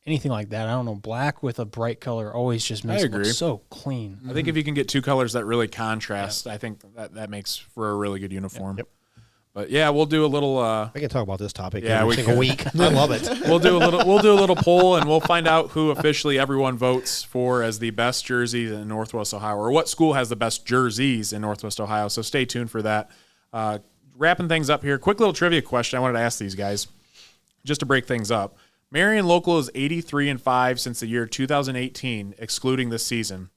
anything like that. I don't know, black with a bright color always just makes it look so clean. I think if you can get two colors that really contrast, I think that makes for a really good uniform. Yep. But yeah, we'll do a little. I can talk about this topic every single week. I love it. We'll do a little poll, and we'll find out who officially everyone votes for as the best jerseys in Northwest Ohio, or what school has the best jerseys in Northwest Ohio. So stay tuned for that. Wrapping things up here, quick little trivia question I wanted to ask these guys, just to break things up. Marion Local is 83-5 since the year 2018, excluding this season.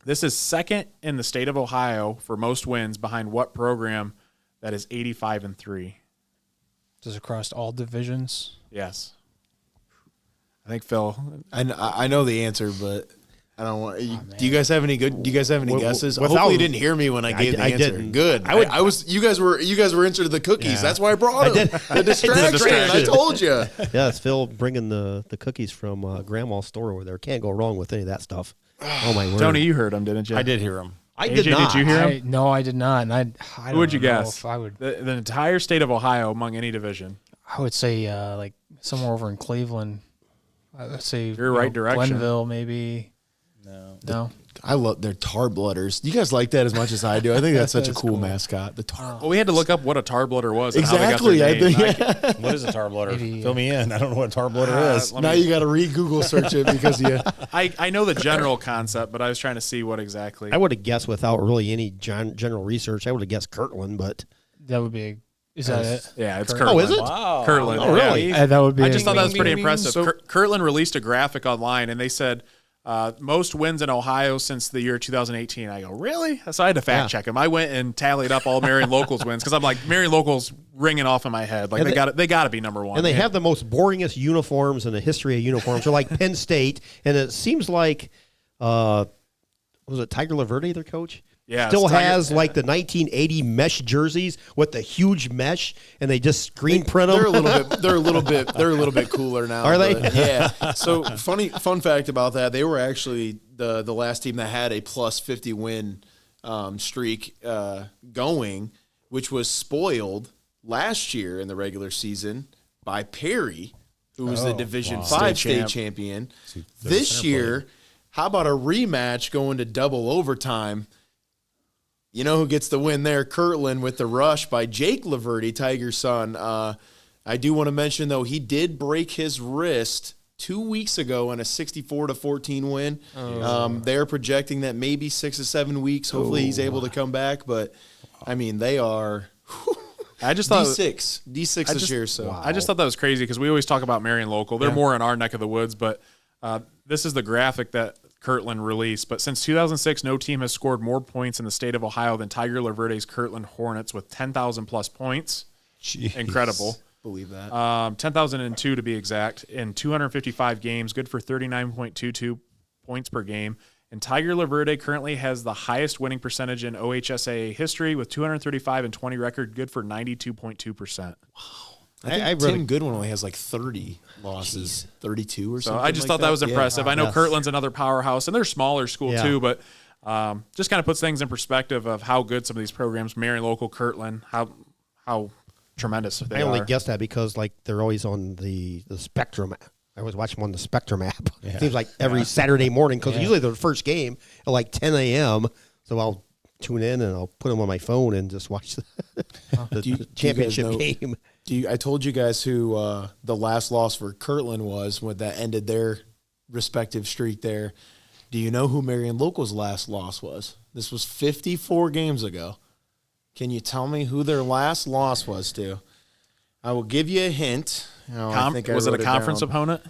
This is second in the state of Ohio for most wins, behind what program that is 85-3? Does it across all divisions? Yes. I think Phil. I know the answer, but I don't want. Do you guys have any guesses? Without, hopefully, you didn't hear me when I gave the answer. Didn't. Good. I was. You guys were interested in the cookies. Yeah. That's why I brought them. The distraction. I told you. Yeah, it's Phil bringing the cookies from Grandma's store over there. Can't go wrong with any of that stuff. Oh my word. Tony, you heard them, didn't you? I did hear them. I did not. Did you hear him? No, I did not. And I who would you guess? If I would. The entire state of Ohio among any division. I would say like somewhere over in Cleveland. I'd say you're right direction. Glenville, maybe. No. I love their tar blooders. Do you guys like that as much as I do? I think that's such a cool mascot. The tar. Well, we had to look up what a tar blooder was. Exactly. And how they got their name. What is a tar blooder? Fill me in. I don't know what a tar blooder is. Now you got to re-Google search it because I know the general concept, but I was trying to see what exactly. I would have guessed without really any general research. I would have guessed Kirtland, but that would be. Is that it? Yeah, it's Kirtland. Oh, is it? Wow. Kirtland. Oh, really? Yeah. That would be. I just thought that was pretty impressive. So, Kirtland released a graphic online, and they said most wins in Ohio since the year 2018. I go, really? So I had to fact check them. I went and tallied up all Marion Locals wins because I'm like, Marion Locals ringing off in my head. Like they got to be number one. And they have the most boringest uniforms in the history of uniforms. They're like Penn State, and it seems like was it Tiger Laverde, their coach? Yeah, still has like the 1980 mesh jerseys with the huge mesh, and they just screen print them. They're a little bit cooler now. Are they? Yeah. So fun fact about that, they were actually the last team that had a plus 50 win streak going, which was spoiled last year in the regular season by Perry, who was the Division 5 state champion. This year, how about a rematch going to double overtime? You know who gets the win there? Kirtland with the rush by Jake Laverde, Tiger's son. I do want to mention, though, he did break his wrist 2 weeks ago in a 64-14 win. They're projecting that maybe 6 to 7 weeks. Hopefully he's able to come back. But, I mean, they are I just thought D6 this year. So I just thought that was crazy because we always talk about Marion Local. They're more in our neck of the woods. But this is the graphic that Kirtland released, but since 2006, no team has scored more points in the state of Ohio than Tiger Laverde's Kirtland Hornets with 10,000 plus points. Jeez. Incredible. Believe that. 10,002 to be exact in 255 games, good for 39.22 points per game. And Tiger Laverde currently has the highest winning percentage in OHSAA history with 235 and 20 record, good for 92.2%. Wow. I think Tim Goodwin only has like 30 losses, 32 or something. So I just thought that was impressive. I know Kirtland's another powerhouse, and they're a smaller school too, but just kind of puts things in perspective of how good some of these programs, Marion Local, Kirtland, how tremendous they are. I only guess that because like they're always on the spectrum. I was watching them on the Spectrum app. It seems like every Saturday morning because usually the first game at like 10 a.m. So I'll tune in and I'll put them on my phone and just watch the championship game. I told you guys who the last loss for Kirtland was when that ended their respective streak there. Do you know who Marion Local's last loss was? This was 54 games ago. Can you tell me who their last loss was to? I will give you a hint. Was it a conference opponent?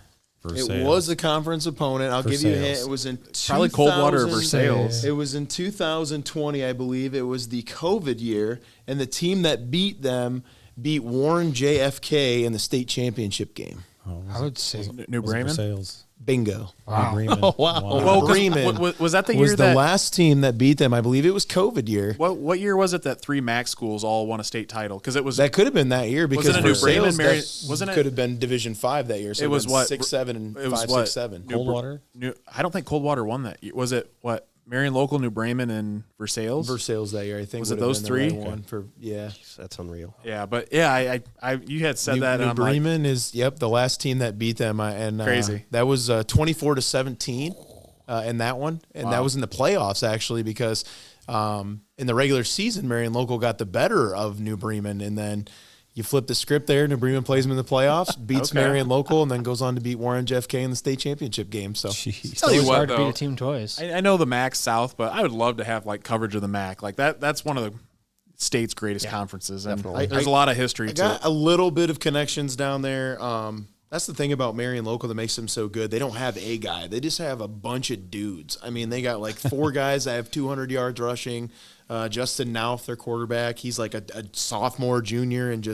It was a conference opponent. I'll give you a hint. It was in probably Coldwater or Versailles. It was in 2020, I believe. It was the COVID year, and the team that beat them beat Warren JFK in the state championship game. I would say New Bremen. Bingo. Wow. Wow. Well, Bremen was that the year was the last team that beat them. I believe it was COVID year. What year was it that 3 MAC schools all won a state title? Because it was that could have been that year because wasn't it New Bremen? Wasn't it could have been Division 5 that year. So it was what 6-7 and 5-6-7. Coldwater. I don't think Coldwater won that year. Was it what? Marion Local, New Bremen, and Versailles? Versailles that year, I think. Was it those 3? One for, yeah. That's unreal. Yeah, but yeah, I you had said that. New Bremen is the last team that beat them. Crazy. That was 24-17 in that one, and that was in the playoffs actually because in the regular season, Marion Local got the better of New Bremen, and then you flip the script there. New Bremen plays them in the playoffs, beats Marion Local, and then goes on to beat Warren JFK in the state championship game. So, tell you what, hard though, to beat a team twice. I know the MAC South, but I would love to have like coverage of the MAC. Like that's one of the state's greatest conferences, and there's a lot of history. I got a little bit of connections down there. That's the thing about Marion Local that makes them so good. They don't have a guy; they just have a bunch of dudes. I mean, they got like 4 guys that have 200 yards rushing. Justin Nauf, their quarterback, he's like a sophomore, junior, and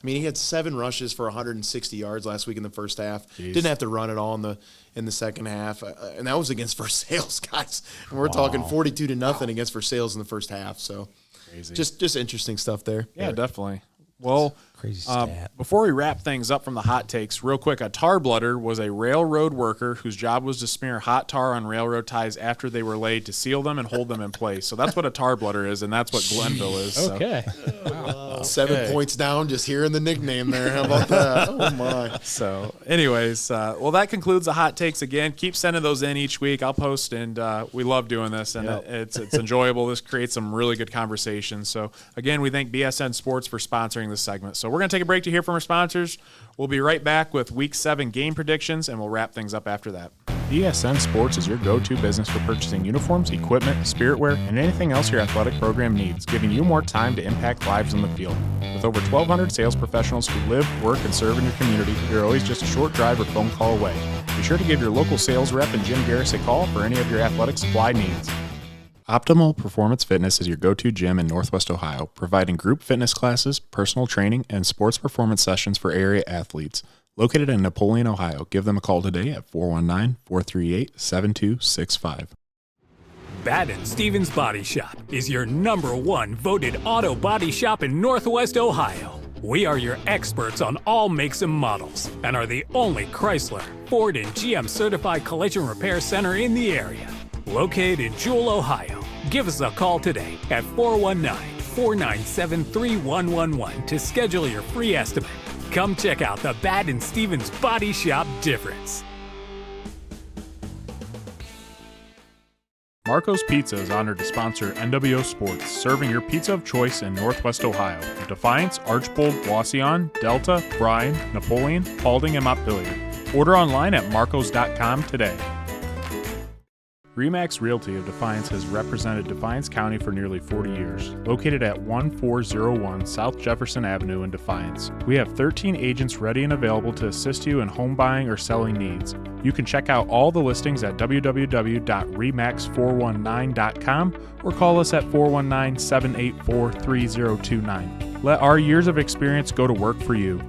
he had 7 rushes for 160 yards last week in the first half. Jeez. Didn't have to run it all in the second half, and that was against Versailles, guys. And we're talking 42-0 against Versailles in the first half. So, crazy. Just interesting stuff there. Yeah, definitely. Well, crazy stat. Before we wrap things up from the hot takes, real quick, a tar blooder was a railroad worker whose job was to smear hot tar on railroad ties after they were laid to seal them and hold them in place. So that's what a tar blooder is, and that's what Glenville is. Okay. So. 7 points down just hearing the nickname there. How about that? Oh, my. So, anyways, well, that concludes the hot takes again. Keep sending those in each week. I'll post, and we love doing this, and it's enjoyable. This creates some really good conversations. So, again, we thank BSN Sports for sponsoring this segment. So we're going to take a break to hear from our sponsors. We'll be right back with Week 7 game predictions, and we'll wrap things up after that. BSN Sports is your go-to business for purchasing uniforms, equipment, spiritwear, and anything else your athletic program needs, giving you more time to impact lives on the field. With over 1,200 sales professionals who live, work, and serve in your community, you're always just a short drive or phone call away. Be sure to give your local sales rep and Jim Garris a call for any of your athletic supply needs. Optimal Performance Fitness is your go-to gym in Northwest Ohio, providing group fitness classes, personal training, and sports performance sessions for area athletes. Located in Napoleon, Ohio, give them a call today at 419-438-7265. Baden Stevens Body Shop is your #1 voted auto body shop in Northwest Ohio. We are your experts on all makes and models and are the only Chrysler, Ford, and GM certified collision repair center in the area. Located in Jewel, Ohio. Give us a call today at 419-497-3111 to schedule your free estimate. Come check out the Baden Stevens Body Shop difference. Marco's Pizza is honored to sponsor NWO Sports, serving your pizza of choice in Northwest Ohio. Defiance, Archbold, Wauseon, Delta, Bryan, Napoleon, Paulding, and Montpelier. Order online at marcos.com today. RE/MAX Realty of Defiance has represented Defiance County for nearly 40 years. Located at 1401 South Jefferson Avenue in Defiance, we have 13 agents ready and available to assist you in home buying or selling needs. You can check out all the listings at www.remax419.com or call us at 419-784-3029. Let our years of experience go to work for you.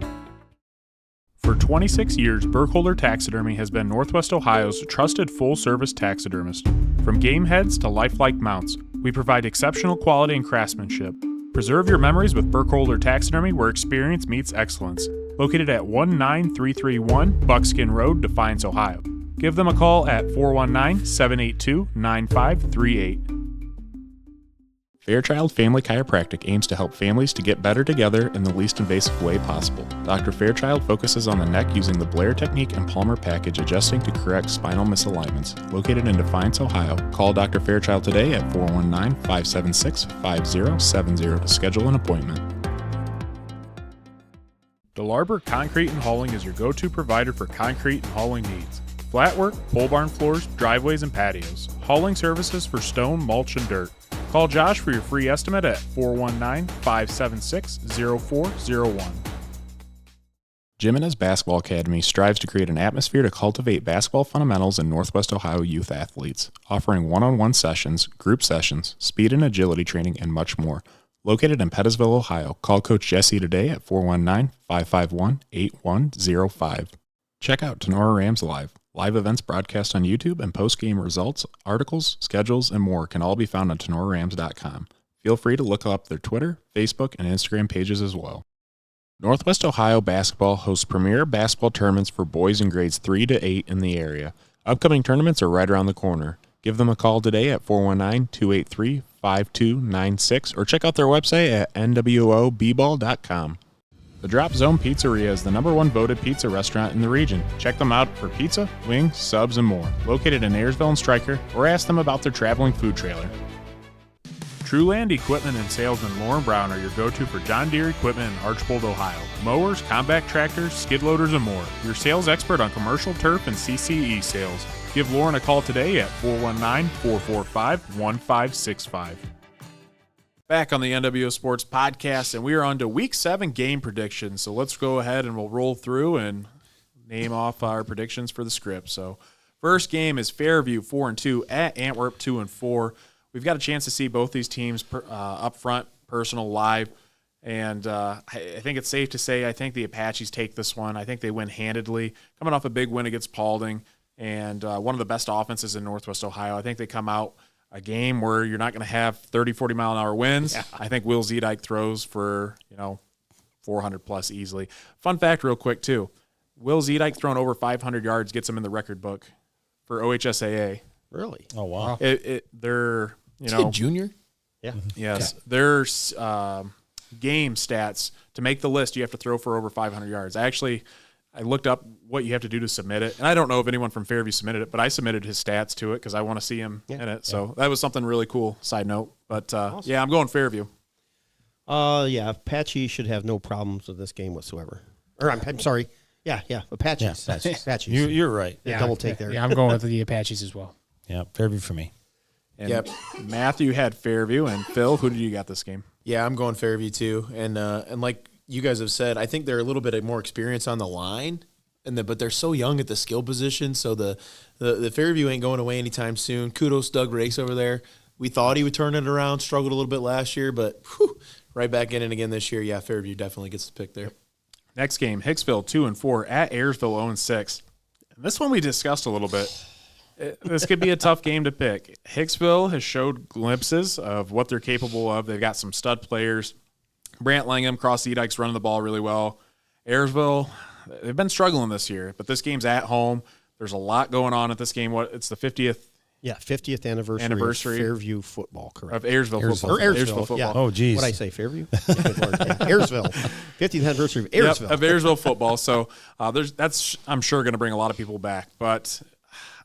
For 26 years, Burkholder Taxidermy has been Northwest Ohio's trusted full-service taxidermist. From game heads to lifelike mounts, we provide exceptional quality and craftsmanship. Preserve your memories with Burkholder Taxidermy, where experience meets excellence. Located at 19331 Buckskin Road, Defiance, Ohio. Give them a call at 419-782-9538. Fairchild Family Chiropractic aims to help families to get better together in the least invasive way possible. Dr. Fairchild focuses on the neck using the Blair technique and Palmer package, adjusting to correct spinal misalignments. Located in Defiance, Ohio. Call Dr. Fairchild today at 419-576-5070 to schedule an appointment. DeLarber Concrete and Hauling is your go-to provider for concrete and hauling needs. Flat work, pole barn floors, driveways, and patios. Hauling services for stone, mulch, and dirt. Call Josh for your free estimate at 419-576-0401. Jimenez Basketball Academy strives to create an atmosphere to cultivate basketball fundamentals in Northwest Ohio youth athletes, offering one-on-one sessions, group sessions, speed and agility training, and much more. Located in Pettisville, Ohio. Call Coach Jesse today at 419-551-8105. Check out Tenora Rams Live. Live events broadcast on YouTube and post-game results, articles, schedules, and more can all be found on tenorarams.com. Feel free to look up their Twitter, Facebook, and Instagram pages as well. Northwest Ohio Basketball hosts premier basketball tournaments for boys in grades 3 to 8 in the area. Upcoming tournaments are right around the corner. Give them a call today at 419-283-5296 or check out their website at nwoball.com. The Drop Zone Pizzeria is the #1 voted pizza restaurant in the region. Check them out for pizza, wings, subs, and more. Located in Ayersville and Stryker, or ask them about their traveling food trailer. Trueland Equipment and Salesman Lauren Brown are your go-to for John Deere equipment in Archbold, Ohio. Mowers, compact tractors, skid loaders, and more. Your sales expert on commercial turf and CCE sales. Give Lauren a call today at 419-445-1565. Back on the NWO Sports Podcast, and we are on to Week 7 game predictions. So let's go ahead and we'll roll through and name off our predictions for the script. So first game is Fairview 4-2 at Antwerp 2-4. We've got a chance to see both these teams up front, personal, live, and I think it's safe to say I think the Apaches take this one. I think they win handedly, coming off a big win against Paulding and one of the best offenses in Northwest Ohio. I think they come out a game where you're not going to have 30, 40-mile-an-hour winds. Yeah. I think Will Zedike throws for 400-plus easily. Fun fact real quick, too. Will Zedike throwing over 500 yards gets him in the record book for OHSAA. Really? Oh, wow. They're, junior? Yeah. Yes. Yeah. There's game stats. To make the list, you have to throw for over 500 yards. I looked up what you have to do to submit it, and I don't know if anyone from Fairview submitted it, but I submitted his stats to it because I want to see him in it. So that was something really cool, side note. But, awesome. Yeah, I'm going Fairview. Apache should have no problems with this game whatsoever. Or I'm sorry. Yeah, Apaches. Yeah, Apaches. You're right. Double take there. Yeah, I'm going with the Apaches as well. Yeah, Fairview for me. And Matthew had Fairview, and Phil, who did you got this game? Yeah, I'm going Fairview too. And like you guys have said, I think they're a little bit more experience on the line, but they're so young at the skill position. So the Fairview ain't going away anytime soon. Kudos Doug Rakes over there. We thought he would turn it around, struggled a little bit last year, but right back in it again this year. Yeah, Fairview definitely gets the pick there. Next game, Hicksville 2-4 at Ayersville 0-6. This one we discussed a little bit. This could be a tough game to pick. Hicksville has showed glimpses of what they're capable of. They've got some stud players. Brant Langham, Cross Edike's running the ball really well. Ayersville, they've been struggling this year, but this game's at home. There's a lot going on at this game. It's the 50th. Yeah, 50th anniversary of Fairview football, correct. Of Ayersville football. Or Ayersville football. Yeah. Oh, geez. What did I say, Fairview? Ayersville. 50th anniversary of Ayersville. Yep, of Ayersville football. So that's, I'm sure, going to bring a lot of people back. But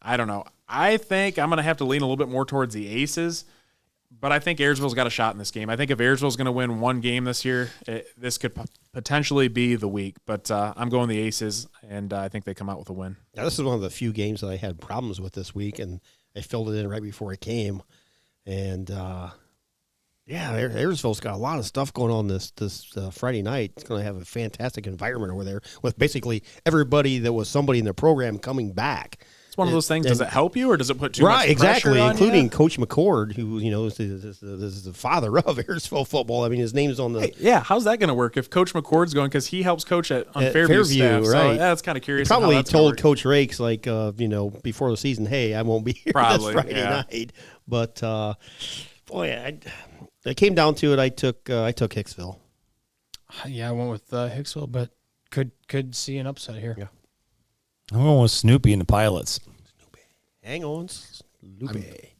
I don't know. I think I'm going to have to lean a little bit more towards the Aces. But I think Ayersville's got a shot in this game. I think if Ayersville's going to win one game this year, this could potentially be the week. But I'm going the Aces, and I think they come out with a win. Now, this is one of the few games that I had problems with this week, and I filled it in right before it came. And, Ayersville's got a lot of stuff going on this Friday night. It's going to have a fantastic environment over there with basically everybody that was somebody in the program coming back. It's one of those things. Does it help you, or does it put too much pressure exactly, on including you? Coach McCord, who is the father of Ayersville football. I mean, his name's on the. Hey, yeah, how's that going to work if Coach McCord's going? Because he helps coach on Fairview staff. Right? So, that's kind of curious. He probably told Coach Rakes before the season, "Hey, I won't be here this Friday night." But it came down to it. I took Hicksville. Yeah, I went with Hicksville, but could see an upset here. Yeah. I'm going with Snoopy and the Pilots. Hang on, Snoopy.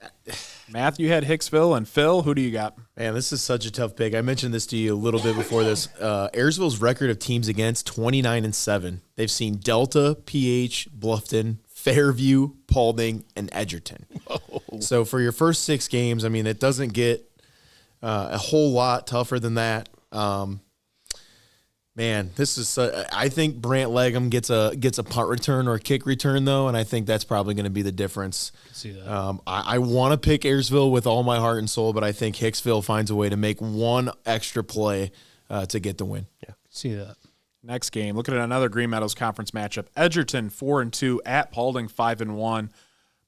Matthew had Hicksville, and Phil, who do you got? Man, this is such a tough pick. I mentioned this to you a little bit before this. Ayersville's record of teams against 29-7. They've seen Delta, PH, Bluffton, Fairview, Paulding, and Edgerton. Whoa. So for your first 6 games, I mean, it doesn't get a whole lot tougher than that. Man, this is. I think Brant Legum gets a punt return or a kick return though, and I think that's probably going to be the difference. I can see that. I want to pick Ayersville with all my heart and soul, but I think Hicksville finds a way to make one extra play to get the win. Yeah, see that. Next game, looking at another Green Meadows Conference matchup. Edgerton 4-2 at Paulding 5-1.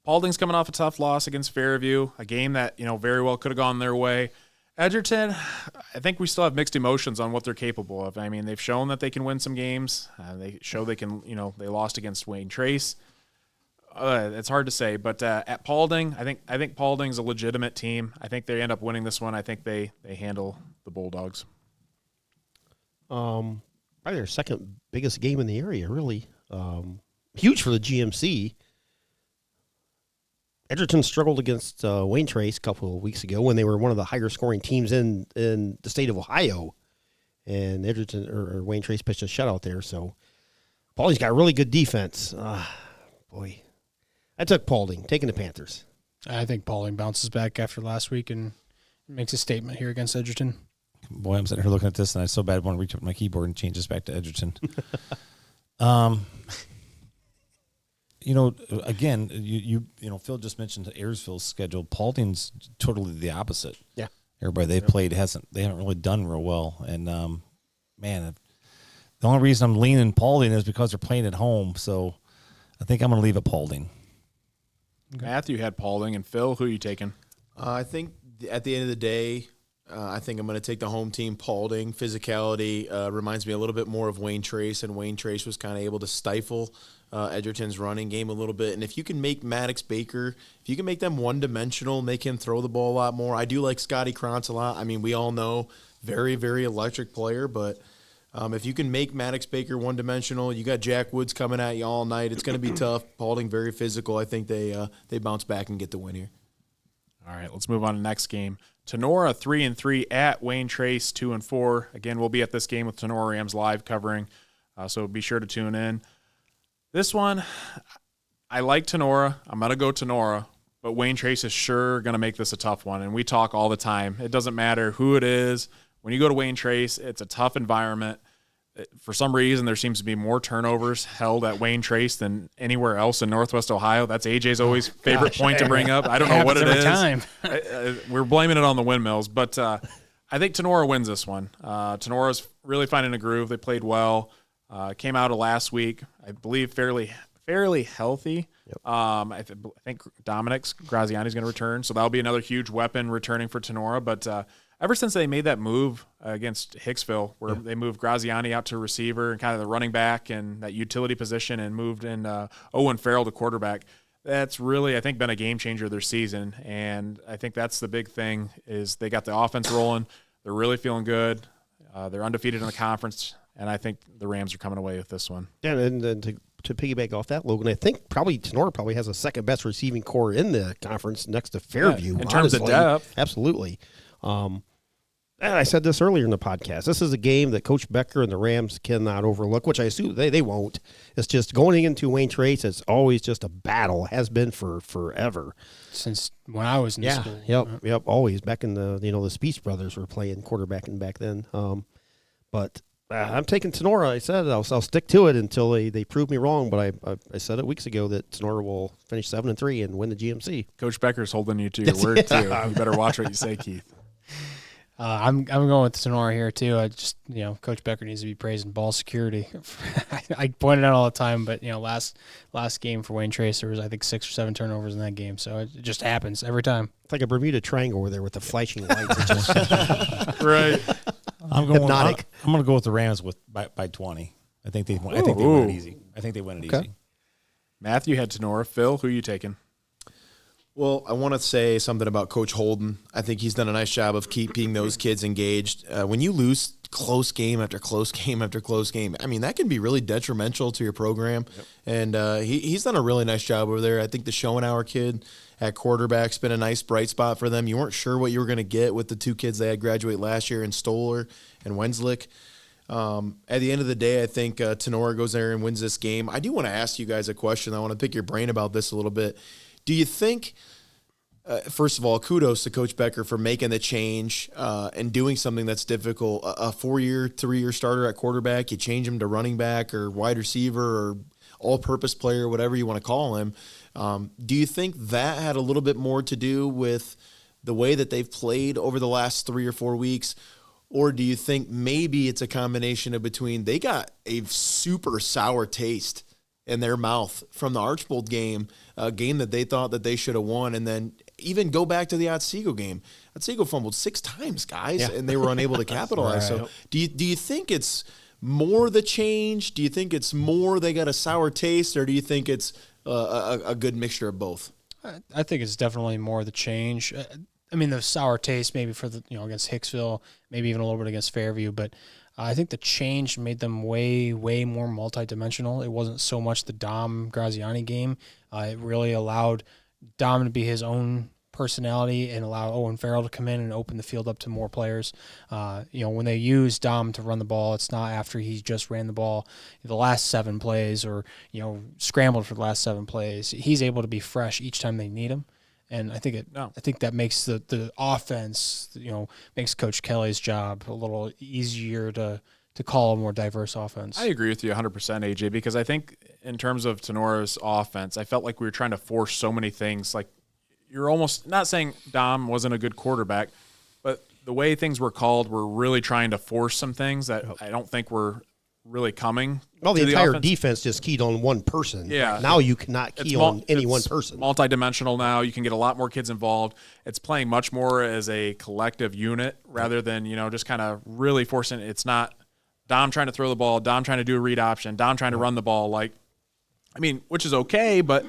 Paulding's coming off a tough loss against Fairview, a game that very well could have gone their way. Edgerton, I think we still have mixed emotions on what they're capable of. I mean, they've shown that they can win some games. They show they can, they lost against Wayne Trace. It's hard to say, but at Paulding, I think Paulding's a legitimate team. I think they end up winning this one. I think they handle the Bulldogs. Probably their second biggest game in the area, really. Huge for the GMC. Edgerton struggled against Wayne Trace a couple of weeks ago when they were one of the higher scoring teams in the state of Ohio. And Edgerton or Wayne Trace pitched a shutout there. So Paulie's got really good defense. Boy, I took Paulding, taking the Panthers. I think Paulding bounces back after last week and makes a statement here against Edgerton. Boy, I'm sitting here looking at this, and I so bad want to reach up my keyboard and change this back to Edgerton. Again, Phil just mentioned Ayersville's schedule. Paulding's totally the opposite. Yeah, everybody they've played they haven't really done real well. And man, the only reason I'm leaning Paulding is because they're playing at home. So I think I'm going to leave it Paulding. Okay. Matthew had Paulding, and Phil, who are you taking? I think at the end of the day, I think I'm going to take the home team. Paulding physicality reminds me a little bit more of Wayne Trace, and Wayne Trace was kind of able to stifle Edgerton's running game a little bit. And if you can make Maddox Baker, if you can make them one-dimensional, make him throw the ball a lot more. I do like Scotty Krantz a lot. I mean, we all know very, very electric player, but if you can make Maddox Baker one-dimensional, you got Jack Woods coming at you all night. It's going to be tough. Paulding very physical. I think they bounce back and get the win here. All right, let's move on to the next game. Tenora 3-3 at Wayne Trace 2-4. Again, we'll be at this game with Tenora Rams live covering, so be sure to tune in. This one, I like Tenora. I'm going to go Tenora, but Wayne Trace is sure going to make this a tough one, and we talk all the time. It doesn't matter who it is. When you go to Wayne Trace, it's a tough environment. For some reason, there seems to be more turnovers held at Wayne Trace than anywhere else in Northwest Ohio. That's AJ's always favorite point to bring up. I don't know what it is. Time. We're blaming it on the windmills, but I think Tenora wins this one. Tenora's really finding a groove. They played well. Came out of last week, I believe, fairly healthy. Yep. I think Dominic Graziani's going to return, so that'll be another huge weapon returning for Tenora. But ever since they made that move against Hicksville, where they moved Graziani out to receiver and kind of the running back and that utility position, and moved in Owen Farrell to quarterback, that's really, I think, been a game changer this season. And I think that's the big thing is they got the offense rolling. They're really feeling good. They're undefeated in the conference, and I think the Rams are coming away with this one. Yeah, and to piggyback off that, Logan, I think Tenora probably has the second best receiving core in the conference next to Fairview. In terms of depth. Absolutely. And I said this earlier in the podcast. This is a game that Coach Becker and the Rams cannot overlook, which I assume they won't. It's just going into Wayne Trace, it's always just a battle, has been for forever. Since when I was in school. Yep, always. Back in the the Speech brothers were playing quarterbacking back then. But I'm taking Tenora. I said I'll stick to it until they prove me wrong. But I said it weeks ago that Tenora will finish 7-3 and win the GMC. Coach Becker's holding you to your word too. You better watch what you say, Keith. I'm going with Tenora here too. I just Coach Becker needs to be praising ball security. I point it out all the time, but last game for Wayne Trace there was I think 6 or 7 turnovers in that game, so it just happens every time. It's like a Bermuda Triangle over there with the flashing lights. Right. I'm going to go with the Rams by 20. I think they win it easy. I think they win it easy. Matthew had Tenora. Phil, who are you taking? Well, I want to say something about Coach Holden. I think he's done a nice job of keeping those kids engaged. When you lose close game after close game after close game, I mean, that can be really detrimental to your program. Yep. And he's done a really nice job over there. I think the Schoenauer kid at quarterback's been a nice bright spot for them. You weren't sure what you were going to get with the two kids they had graduate last year in Stoller and Wenslick. At the end of the day, I think Tenora goes there and wins this game. I do want to ask you guys a question. I want to pick your brain about this a little bit. Do you think, first of all, kudos to Coach Becker for making the change and doing something that's difficult. A 4-year, 3-year starter at quarterback, you change him to running back or wide receiver or all-purpose player, whatever you want to call him. Do you think that had a little bit more to do with the way that they've played over the last 3 or 4 weeks? Or do you think maybe it's a combination of between they got a super sour taste in their mouth from the Archbold game, a game that they thought that they should have won, and then even go back to the Otsego game. Otsego fumbled 6 times, guys, and they were unable to capitalize. Right. So do you think it's more the change? Do you think it's more they got a sour taste, or do you think it's a good mixture of both? I think it's definitely more the change. I mean, the sour taste maybe for the against Hicksville, maybe even a little bit against Fairview, but I think the change made them way more multidimensional. It wasn't so much the Dom Graziani game. It really allowed Dom to be his own personality and allow Owen Farrell to come in and open the field up to more players. When they use Dom to run the ball, it's not after he just ran the ball the last 7 plays or scrambled for the last 7 plays. He's able to be fresh each time they need him. And I think that makes the offense, makes Coach Kelly's job a little easier to call a more diverse offense. I agree with you 100%, AJ, because I think in terms of Tenora's offense, I felt like we were trying to force so many things. Like, you're almost not saying Dom wasn't a good quarterback, but the way things were called, we're really trying to force some things that I don't think were really coming. Well, the entire defense just keyed on one person. Yeah. Now you cannot key on any one person. Multidimensional now. You can get a lot more kids involved. It's playing much more as a collective unit rather than, just kind of really forcing it. It's not Dom trying to throw the ball, Dom trying to do a read option, Dom trying to run the ball. Which is okay, but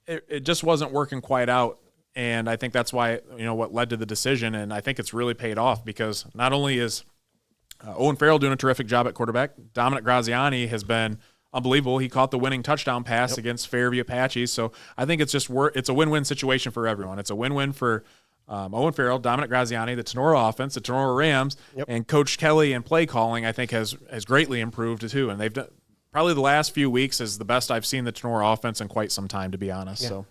it just wasn't working quite out. And I think that's why, what led to the decision. And I think it's really paid off because not only is Owen Farrell doing a terrific job at quarterback, Dominic Graziani has been unbelievable. He caught the winning touchdown pass against Fairview Apaches. So I think it's a win-win situation for everyone. It's a win-win for Owen Farrell, Dominic Graziani, the Tenora offense, the Tenora Rams, and Coach Kelly and play calling, I think, has greatly improved too. And they've done probably the last few weeks is the best I've seen the Tenora offense in quite some time, to be honest. Yeah. So.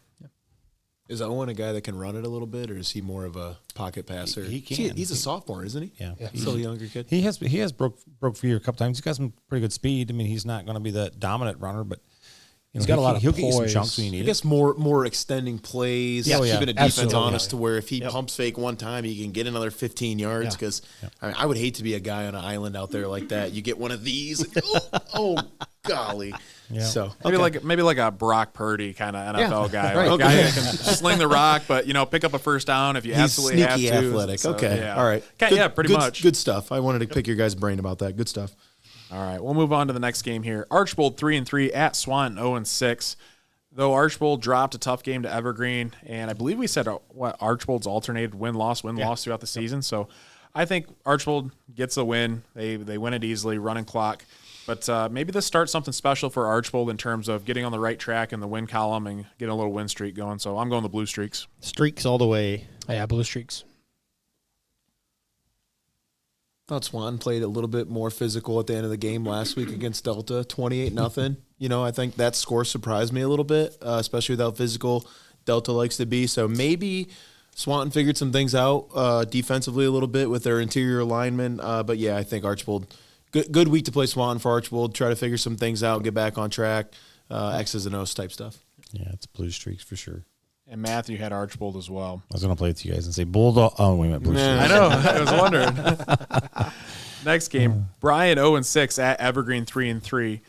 Is Owen a guy that can run it a little bit, or is he more of a pocket passer? He can. He's a sophomore, isn't he? Yeah. Still a younger kid. He has broke free a couple times. He's got some pretty good speed. I mean, he's not going to be the dominant runner, but he's got a lot of he'll poise. get you some chunks when you need I guess more extending plays, keeping a defense honest to where if he pumps fake one time, he can get another 15 yards. Because I would hate to be a guy on an island out there like that. You get one of these, oh golly. Yeah. So maybe like a Brock Purdy kind of NFL guy, right. Like a guy that can sling the rock, but pick up a first down if you absolutely have to. He's sneaky athletic. So, okay, all right. Pretty much. Good stuff. I wanted to pick your guys' brain about that. Good stuff. All right, we'll move on to the next game here. Archbold 3-3 at Swanton 0-6. Though Archbold dropped a tough game to Evergreen, and I believe we said Archbold's alternated win-loss throughout the season. So I think Archbold gets a win. They win it easily, running clock. But maybe this starts something special for Archbold in terms of getting on the right track in the win column and getting a little win streak going. So I'm going the Blue Streaks. Streaks all the way. Yeah, Blue Streaks. Thought Swanton played a little bit more physical at the end of the game last week against Delta, 28-0. I think that score surprised me a little bit, especially with how physical Delta likes to be. So maybe Swanton figured some things out defensively a little bit with their interior linemen. But yeah, I think Archbold. Good week to play Swanton for Archbold. Try to figure some things out, get back on track, X's and O's type stuff. Yeah, it's Blue Streaks for sure. And Matthew had Archbold as well. I was going to play with you guys and say Bulldog. Oh, wait a minute. Blue Streaks. I know. I was wondering. Next game, Bryan 0-6 at Evergreen 3-3.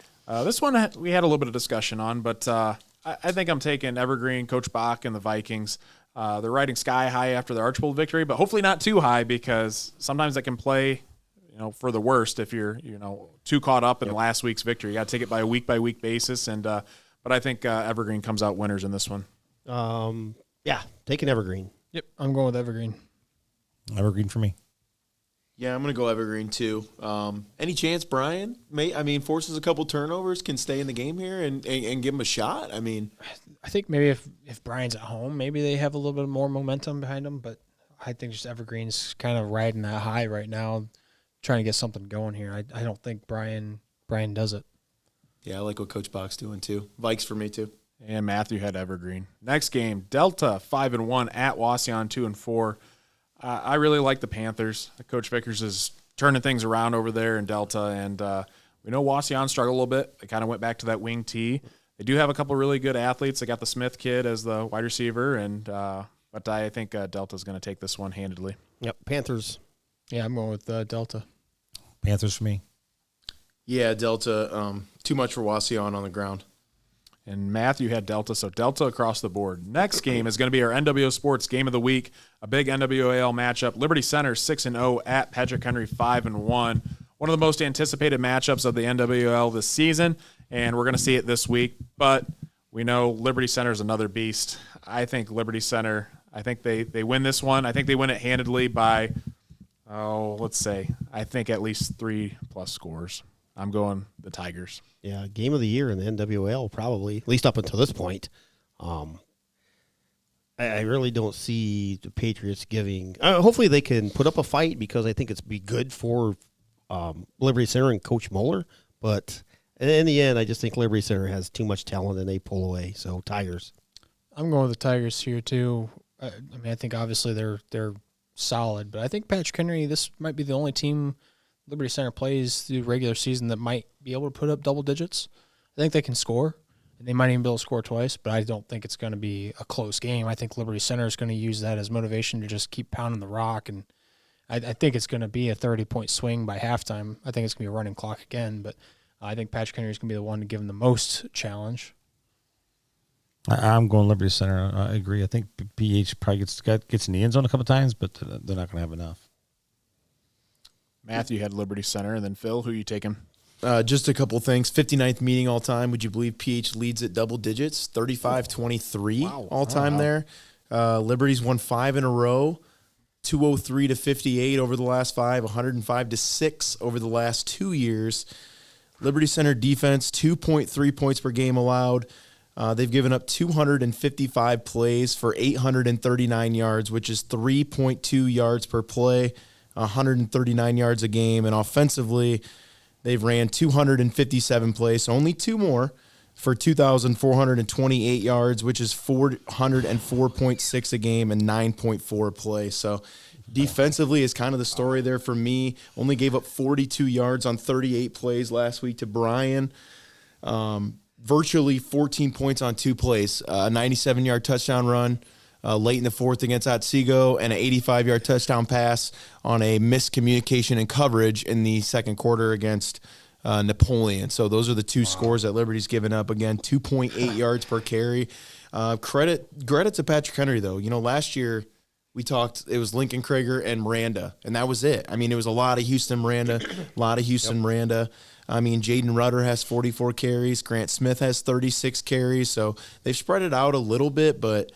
This one we had a little bit of discussion on, but I think I'm taking Evergreen, Coach Bock, and the Vikings. They're riding sky high after the Archbold victory, but hopefully not too high because sometimes that can play for the worst if you're, too caught up in last week's victory. You got to take it by a week-by-week basis, and but I think Evergreen comes out winners in this one. Taking Evergreen. Yep, I'm going with Evergreen. Evergreen for me. Yeah, I'm going to go Evergreen too. Any chance Brian forces a couple turnovers, can stay in the game here and give him a shot? I mean, I think maybe if Brian's at home, maybe they have a little bit more momentum behind them. But I think just Evergreen's kind of riding that high right now, trying to get something going here. I don't think Brian does it. yeah, I like what Coach Bock's doing too. Vikes for me too. And Matthew had Evergreen. Next game, Delta 5-1 at Wauseon 2-4. I really like the Panthers. Coach Vickers is turning things around over there in Delta, and we know Wauseon struggled a little bit. They kind of went back to that wing tee. They do have a couple really good athletes. They got the Smith kid as the wide receiver, and but I think Delta's going to take this one handedly. Yep, Panthers. Yeah, I'm going with Delta. Panthers for me. Yeah, Delta. Too much for Wauseon on the ground. And Matthew had Delta, so Delta across the board. Next game is going to be our NWO Sports Game of the Week, a big NWAL matchup. Liberty Center 6-0 at Patrick Henry 5-1. One of the most anticipated matchups of the NWL this season, and we're going to see it this week. But we know Liberty Center is another beast. I think Liberty Center, I think they win this one. I think they win it handedly by, I think at least 3+ scores. I'm going the Tigers. Yeah, game of the year in the NWL probably, at least up until this point. I really don't see the Patriots giving. Hopefully they can put up a fight because I think it's be good for Liberty Center and Coach Moeller. But in the end, I just think Liberty Center has too much talent and they pull away. So Tigers. I'm going with the Tigers here too. I think obviously they're solid, but I think Patrick Henry, this might be the only team Liberty Center plays through the regular season that might be able to put up double digits. I think they can score. They might even be able to score twice, but I don't think it's going to be a close game. I think Liberty Center is going to use that as motivation to just keep pounding the rock, and I think it's going to be a 30-point swing by halftime. I think it's going to be a running clock again, but I think Patrick Henry is going to be the one to give him the most challenge. I'm going Liberty Center. I agree. I think PH probably gets in the end zone a couple times, but they're not going to have enough. Matthew had Liberty Center, and then Phil, who you taking? Just a couple things. 59th meeting all time. Would you believe PH leads at double digits? 35-23 all time there. Liberty's won 5 in a row. 203-58 over the last 5. 105-6 over the last 2 years. Liberty Center defense 2.3 points per game allowed. They've given up 255 plays for 839 yards, which is 3.2 yards per play. 139 yards a game, and offensively, they've ran 257 plays, so only 2 more for 2,428 yards, which is 404.6 a game and 9.4 a play. So defensively is kind of the story there for me. Only gave up 42 yards on 38 plays last week to Brian. Virtually 14 points on 2 plays, a 97-yard touchdown run late in the fourth against Otsego, and an 85-yard touchdown pass on a miscommunication and coverage in the second quarter against Napoleon. So those are the 2 scores that Liberty's given up. Again, 2.8 yards per carry. Credit to Patrick Henry, though. You know, last year we talked, it was Lincoln Krager and Miranda, and that was it. I mean, it was a lot of Houston Miranda, Miranda. I mean, Jaden Rudder has 44 carries. Grant Smith has 36 carries. So they've spread it out a little bit, but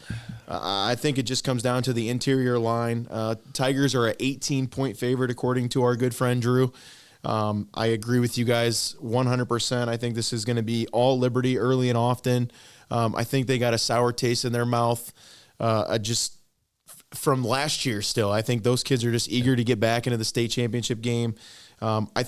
I think it just comes down to the interior line. Tigers are an 18-point favorite, according to our good friend Drew. I agree with you guys 100%. I think this is going to be all Liberty early and often. I think they got a sour taste in their mouth just from last year still. I think those kids are just eager to get back into the state championship game. I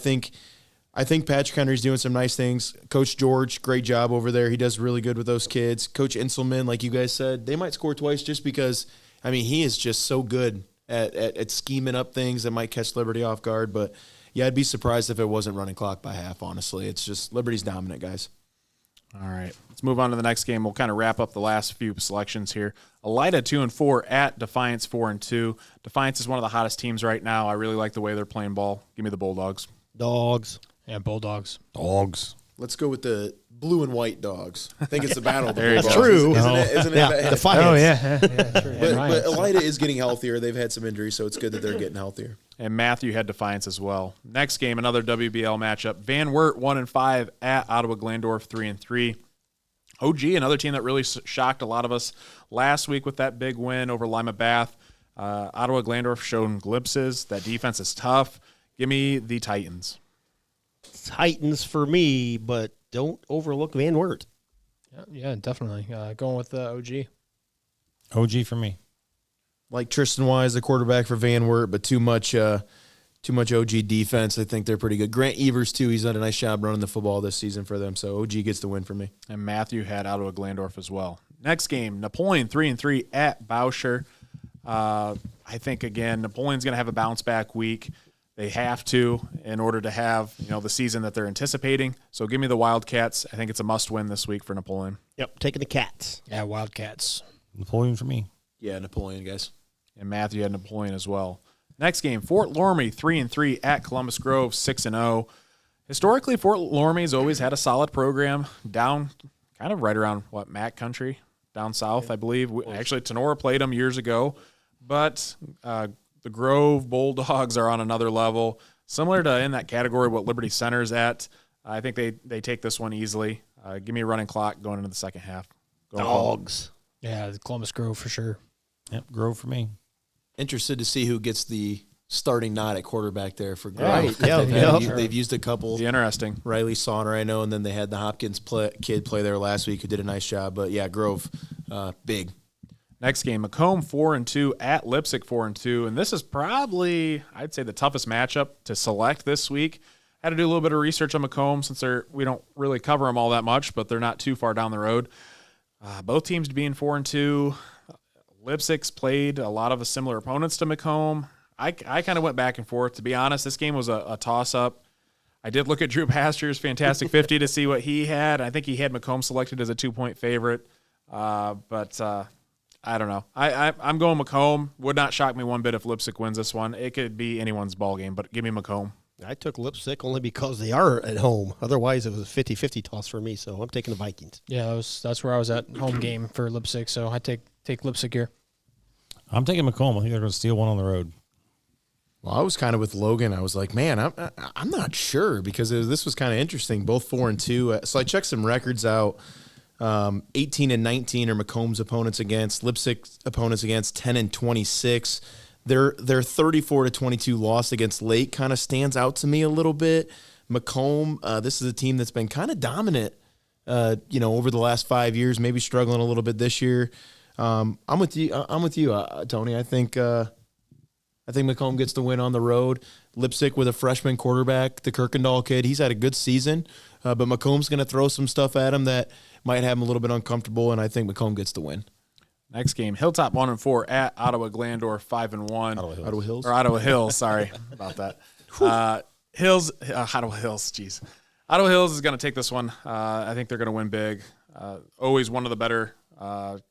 think Patrick Henry's doing some nice things. Coach George, great job over there. He does really good with those kids. Coach Inselman, like you guys said, they might score twice just because, I mean, he is just so good at scheming up things that might catch Liberty off guard. But, yeah, I'd be surprised if it wasn't running clock by half, honestly. It's just Liberty's dominant, guys. All right, let's move on to the next game. We'll kind of wrap up the last few selections here. Elida 2-4 at Defiance 4-2. Defiance is one of the hottest teams right now. I really like the way they're playing ball. Give me the Bulldogs. Dogs. Yeah, Bulldogs. Dogs. Let's go with the blue and white dogs. I think it's the battle. That's true. Isn't it? Yeah, Defiance. Oh, yeah. True. But Elida is getting healthier. They've had some injuries, so it's good that they're getting healthier. And Matthew had Defiance as well. Next game, another WBL matchup. Van Wert 1-5 at Ottawa Glandorf 3-3. OG, another team that really shocked a lot of us last week with that big win over Lima Bath. Ottawa Glandorf shown glimpses. That defense is tough. Give me the Titans. Titans for me, but don't overlook Van Wert. Yeah, definitely. Going with the OG. OG for me. Like Tristan Wise, the quarterback for Van Wert, but too much OG defense. I think they're pretty good. Grant Evers, too, he's done a nice job running the football this season for them, so OG gets the win for me. And Matthew had Ottawa Glandorf as well. Next game, Napoleon 3-3 at Boucher. I think, again, Napoleon's going to have a bounce-back week. They have to in order to have, the season that they're anticipating. So give me the Wildcats. I think it's a must-win this week for Napoleon. Yep, taking the Cats. Yeah, Wildcats. Napoleon for me. Yeah, Napoleon, guys. And Matthew had Napoleon as well. Next game, Fort Loramie 3-3 at Columbus Grove 6-0. Historically, Fort Loramie's always had a solid program down kind of right around, Mac Country, down south, I believe. Actually, Tenora played them years ago. But the Grove Bulldogs are on another level. Similar to in that category what Liberty Center's at. I think they take this one easily. Give me a running clock going into the second half. Dogs. Yeah, the Columbus Grove for sure. Yep, Grove for me. Interested to see who gets the starting nod at quarterback there for Grove. Right. They've used a couple. Be interesting. Riley Sauner, I know, and then they had the Hopkins kid play there last week who did a nice job. But, yeah, Grove, big. Next game, Macomb 4-2 at Lipsick 4-2. And this is probably, I'd say, the toughest matchup to select this week. Had to do a little bit of research on Macomb since we don't really cover them all that much, but they're not too far down the road. Both teams being 4-2. Lipsick's played a lot of similar opponents to Macomb. I kind of went back and forth. To be honest, this game was a toss-up. I did look at Drew Pasture's Fantastic 50 to see what he had. I think he had Macomb selected as a 2-point favorite. But I don't know. I'm going Macomb. Would not shock me one bit if Lipsick wins this one. It could be anyone's ball game, but give me Macomb. I took Lipsick only because they are at home. Otherwise, it was a 50-50 toss for me, so I'm taking the Vikings. Yeah, that's where I was at, home game for Lipsick, so I take Lipsick here. I'm taking Macomb. I think they're going to steal one on the road. Well, I was kind of with Logan. I was like, man, I'm not sure because this was kind of interesting. Both 4-2. So I checked some records out. 18 and 19 are Macomb's opponents against. Lipsick's opponents against 10 and 26. Their 34-22 loss against Lake kind of stands out to me a little bit. Macomb, this is a team that's been kind of dominant, over the last 5 years. Maybe struggling a little bit this year. I'm with you, Tony. I think Macomb gets the win on the road. Lipsick with a freshman quarterback, the Kirkendall kid. He's had a good season, but Macomb's going to throw some stuff at him that might have him a little bit uncomfortable, and I think Macomb gets the win. Next game, Hilltop 1-4 at Ottawa Glandorf 5-1. Ottawa Hills. Sorry about that. Ottawa Hills. Jeez. Ottawa Hills is going to take this one. I think they're going to win big. Always one of the better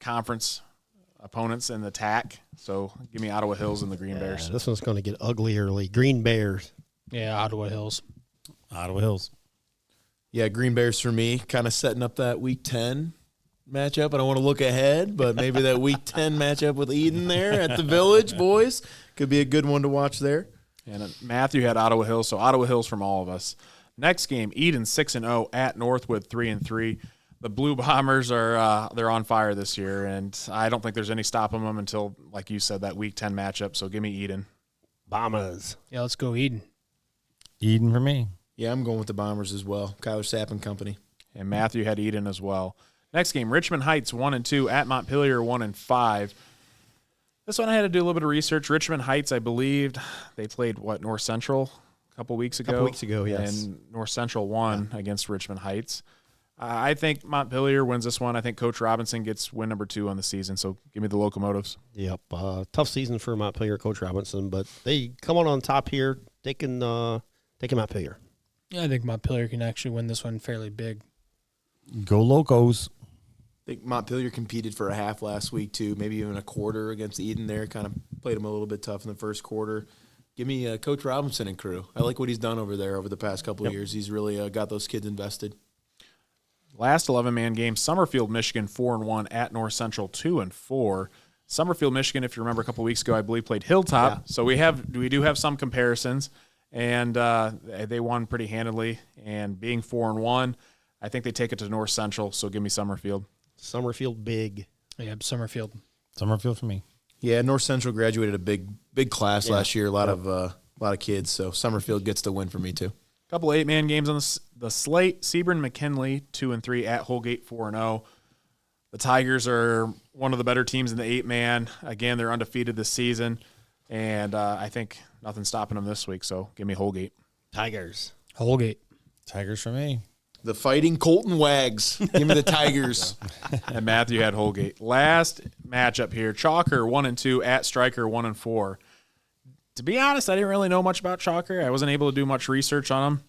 conference opponents in the TAC. So give me Ottawa Hills and the Green Bears. This one's going to get ugly early. Green Bears. Yeah, Ottawa Hills. Ottawa Hills. Yeah, Green Bears for me, kind of setting up that Week 10 matchup. I don't want to look ahead, but maybe that Week 10 matchup with Eden there at the Village, boys, could be a good one to watch there. And Matthew had Ottawa Hills, so Ottawa Hills from all of us. Next game, Eden 6-0 at Northwood 3-3. The Blue Bombers are they're on fire this year, and I don't think there's any stopping them until, like you said, that Week 10 matchup. So give me Eden. Bombers. Yeah, let's go Eden. Eden for me. Yeah, I'm going with the Bombers as well. Kyler Sapp and company. And Matthew had Eden as well. Next game, Richmond Heights 1-2 at Montpelier 1-5. This one I had to do a little bit of research. Richmond Heights, I believed, they played North Central a couple weeks ago. Yes. And North Central won against Richmond Heights. I think Montpelier wins this one. I think Coach Robinson gets win number 2 on the season. So give me the Locomotives. Yep, tough season for Montpelier, Coach Robinson, but they come on top here. Taking Montpelier. Yeah, I think Montpelier can actually win this one fairly big. Go Locos. I think Montpelier competed for a half last week, too, maybe even a quarter against Eden there. Kind of played them a little bit tough in the first quarter. Give me Coach Robinson and crew. I like what he's done over there over the past couple of years. He's really got those kids invested. Last 11-man game, Summerfield, Michigan 4-1 at North Central 2-4. Summerfield, Michigan, if you remember a couple weeks ago, I believe played Hilltop. Yeah. So we do have some comparisons, and they won pretty handily. And being 4-1, I think they take it to North Central. So give me Summerfield. Summerfield big. Yeah, Summerfield. Summerfield for me. Yeah, North Central graduated a big class last year. A lot of kids. So Summerfield gets the win for me too. Couple of 8-man games on the slate. Sebring McKinley 2-3 at Holgate 4-0. The Tigers are one of the better teams in the 8-man. Again, they're undefeated this season, and I think nothing's stopping them this week. So give me Holgate. Tigers. Holgate. Tigers for me. The Fighting Colton Wags. Give me the Tigers. And Matthew had Holgate. Last matchup here: Chalker 1-2 at Stryker 1-4. To be honest, I didn't really know much about Chalker. I wasn't able to do much research on him,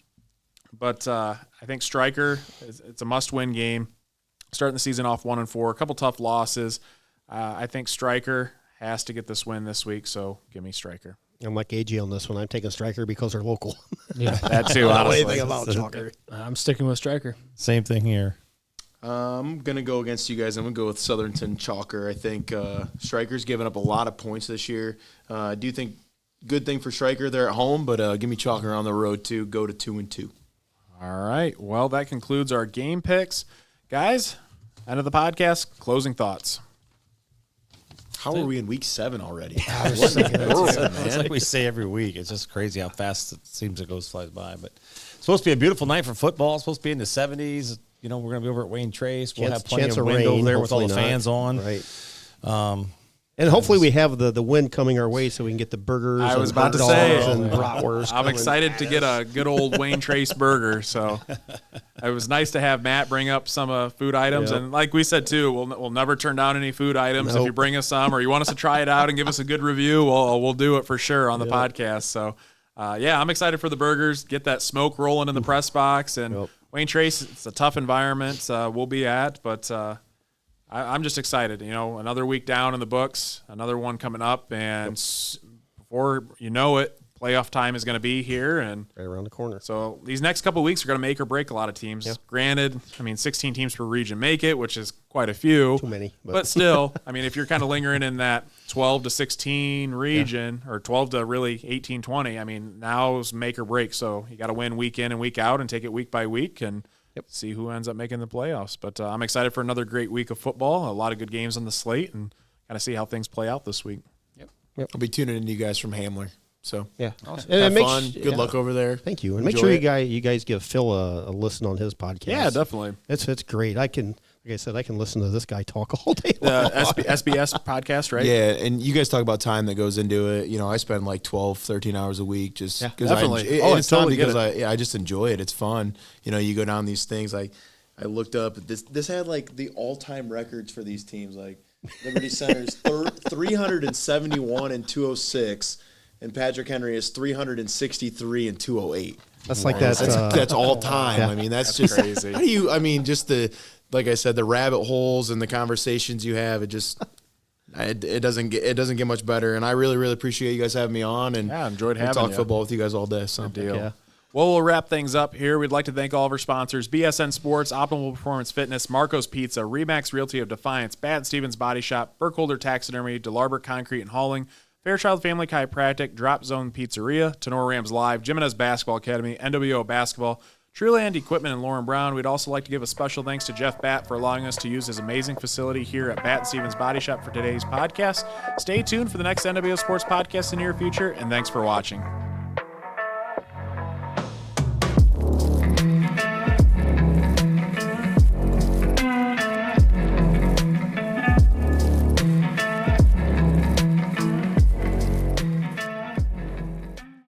but I think Stryker, it's a must-win game. Starting the season off 1-4, a couple tough losses. I think Stryker has to get this win this week, so give me Stryker. I'm like AJ on this one. I'm taking Stryker because they're local. Yeah, that too. I don't know Honestly, anything about Chalker. I'm sticking with Stryker. Same thing here. I'm going to go against you guys. I'm going to go with Southernton Chalker. I think Stryker's given up a lot of points this year. I do think good thing for Stryker. They're at home, but give me Chalker on the road too. Go to 2-2. All right. Well, that concludes our game picks. Guys, end of the podcast, closing thoughts. How are we in week 7 already? It's like we say every week. It's just crazy how fast it seems it flies by. But it's supposed to be a beautiful night for football. It's supposed to be in the 70s. You know, we're going to be over at Wayne Trace. We'll have plenty of wind over there with all the fans on. Right. And hopefully we have the wind coming our way so we can get the burgers. I was and about to hot say, dogs and bratwurst. I'm excited to get a good old Wayne Trace burger. So it was nice to have Matt bring up some food items. Yep. And like we said, too, we'll never turn down any food items. If you bring us some or you want us to try it out and give us a good review, we'll do it for sure on the podcast. So, I'm excited for the burgers. Get that smoke rolling in the press box. And Wayne Trace, it's a tough environment we'll be at, but I'm just excited. You know, another week down in the books, another one coming up, and before you know it, playoff time is going to be here and right around the corner. So these next couple of weeks are going to make or break a lot of teams. Yep. Granted, 16 teams per region make it, which is quite a few. Too many. But still, if you're kind of lingering in that 12 to 16 region or 12 to really 18, 20, now's make or break. So you got to win week in and week out and take it week by week and see who ends up making the playoffs. But I'm excited for another great week of football. A lot of good games on the slate and kind of see how things play out this week. I'll be tuning into you guys from Hamler. So awesome. Have fun. Good luck over there. Thank you, and Enjoy make sure you guys give Phil a listen on his podcast. Yeah, definitely. It's great. Like I said, I can listen to this guy talk all day long. SBS podcast, right? Yeah, and you guys talk about time that goes into it. You know, I spend like 12, 13 hours a week just because definitely. it's totally fun because I just enjoy it. It's fun. You know, you go down these things. Like I looked up this had like the all-time records for these teams. Like Liberty Center's 371 and 206. And Patrick Henry is 363 and 208. That's like that's all time. Yeah. That's just crazy. How do you? Just like I said, the rabbit holes and the conversations you have. It doesn't get much better. And I really, really appreciate you guys having me on. And enjoyed having talk you. football with you guys all day. So good deal. Yeah. Well, we'll wrap things up here. We'd like to thank all of our sponsors: BSN Sports, Optimal Performance Fitness, Marco's Pizza, Remax Realty of Defiance, Bat Stevens Body Shop, Burkholder Taxidermy, DeLarber Concrete and Hauling, Fairchild Family Chiropractic, Drop Zone Pizzeria, Tenor Rams Live, Jimenez Basketball Academy, NWO Basketball, Trueland Equipment, and Lauren Brown. We'd also like to give a special thanks to Jeff Batt for allowing us to use his amazing facility here at Bat Stevens Body Shop for today's podcast. Stay tuned for the next NWO Sports Podcast in the near future, and thanks for watching.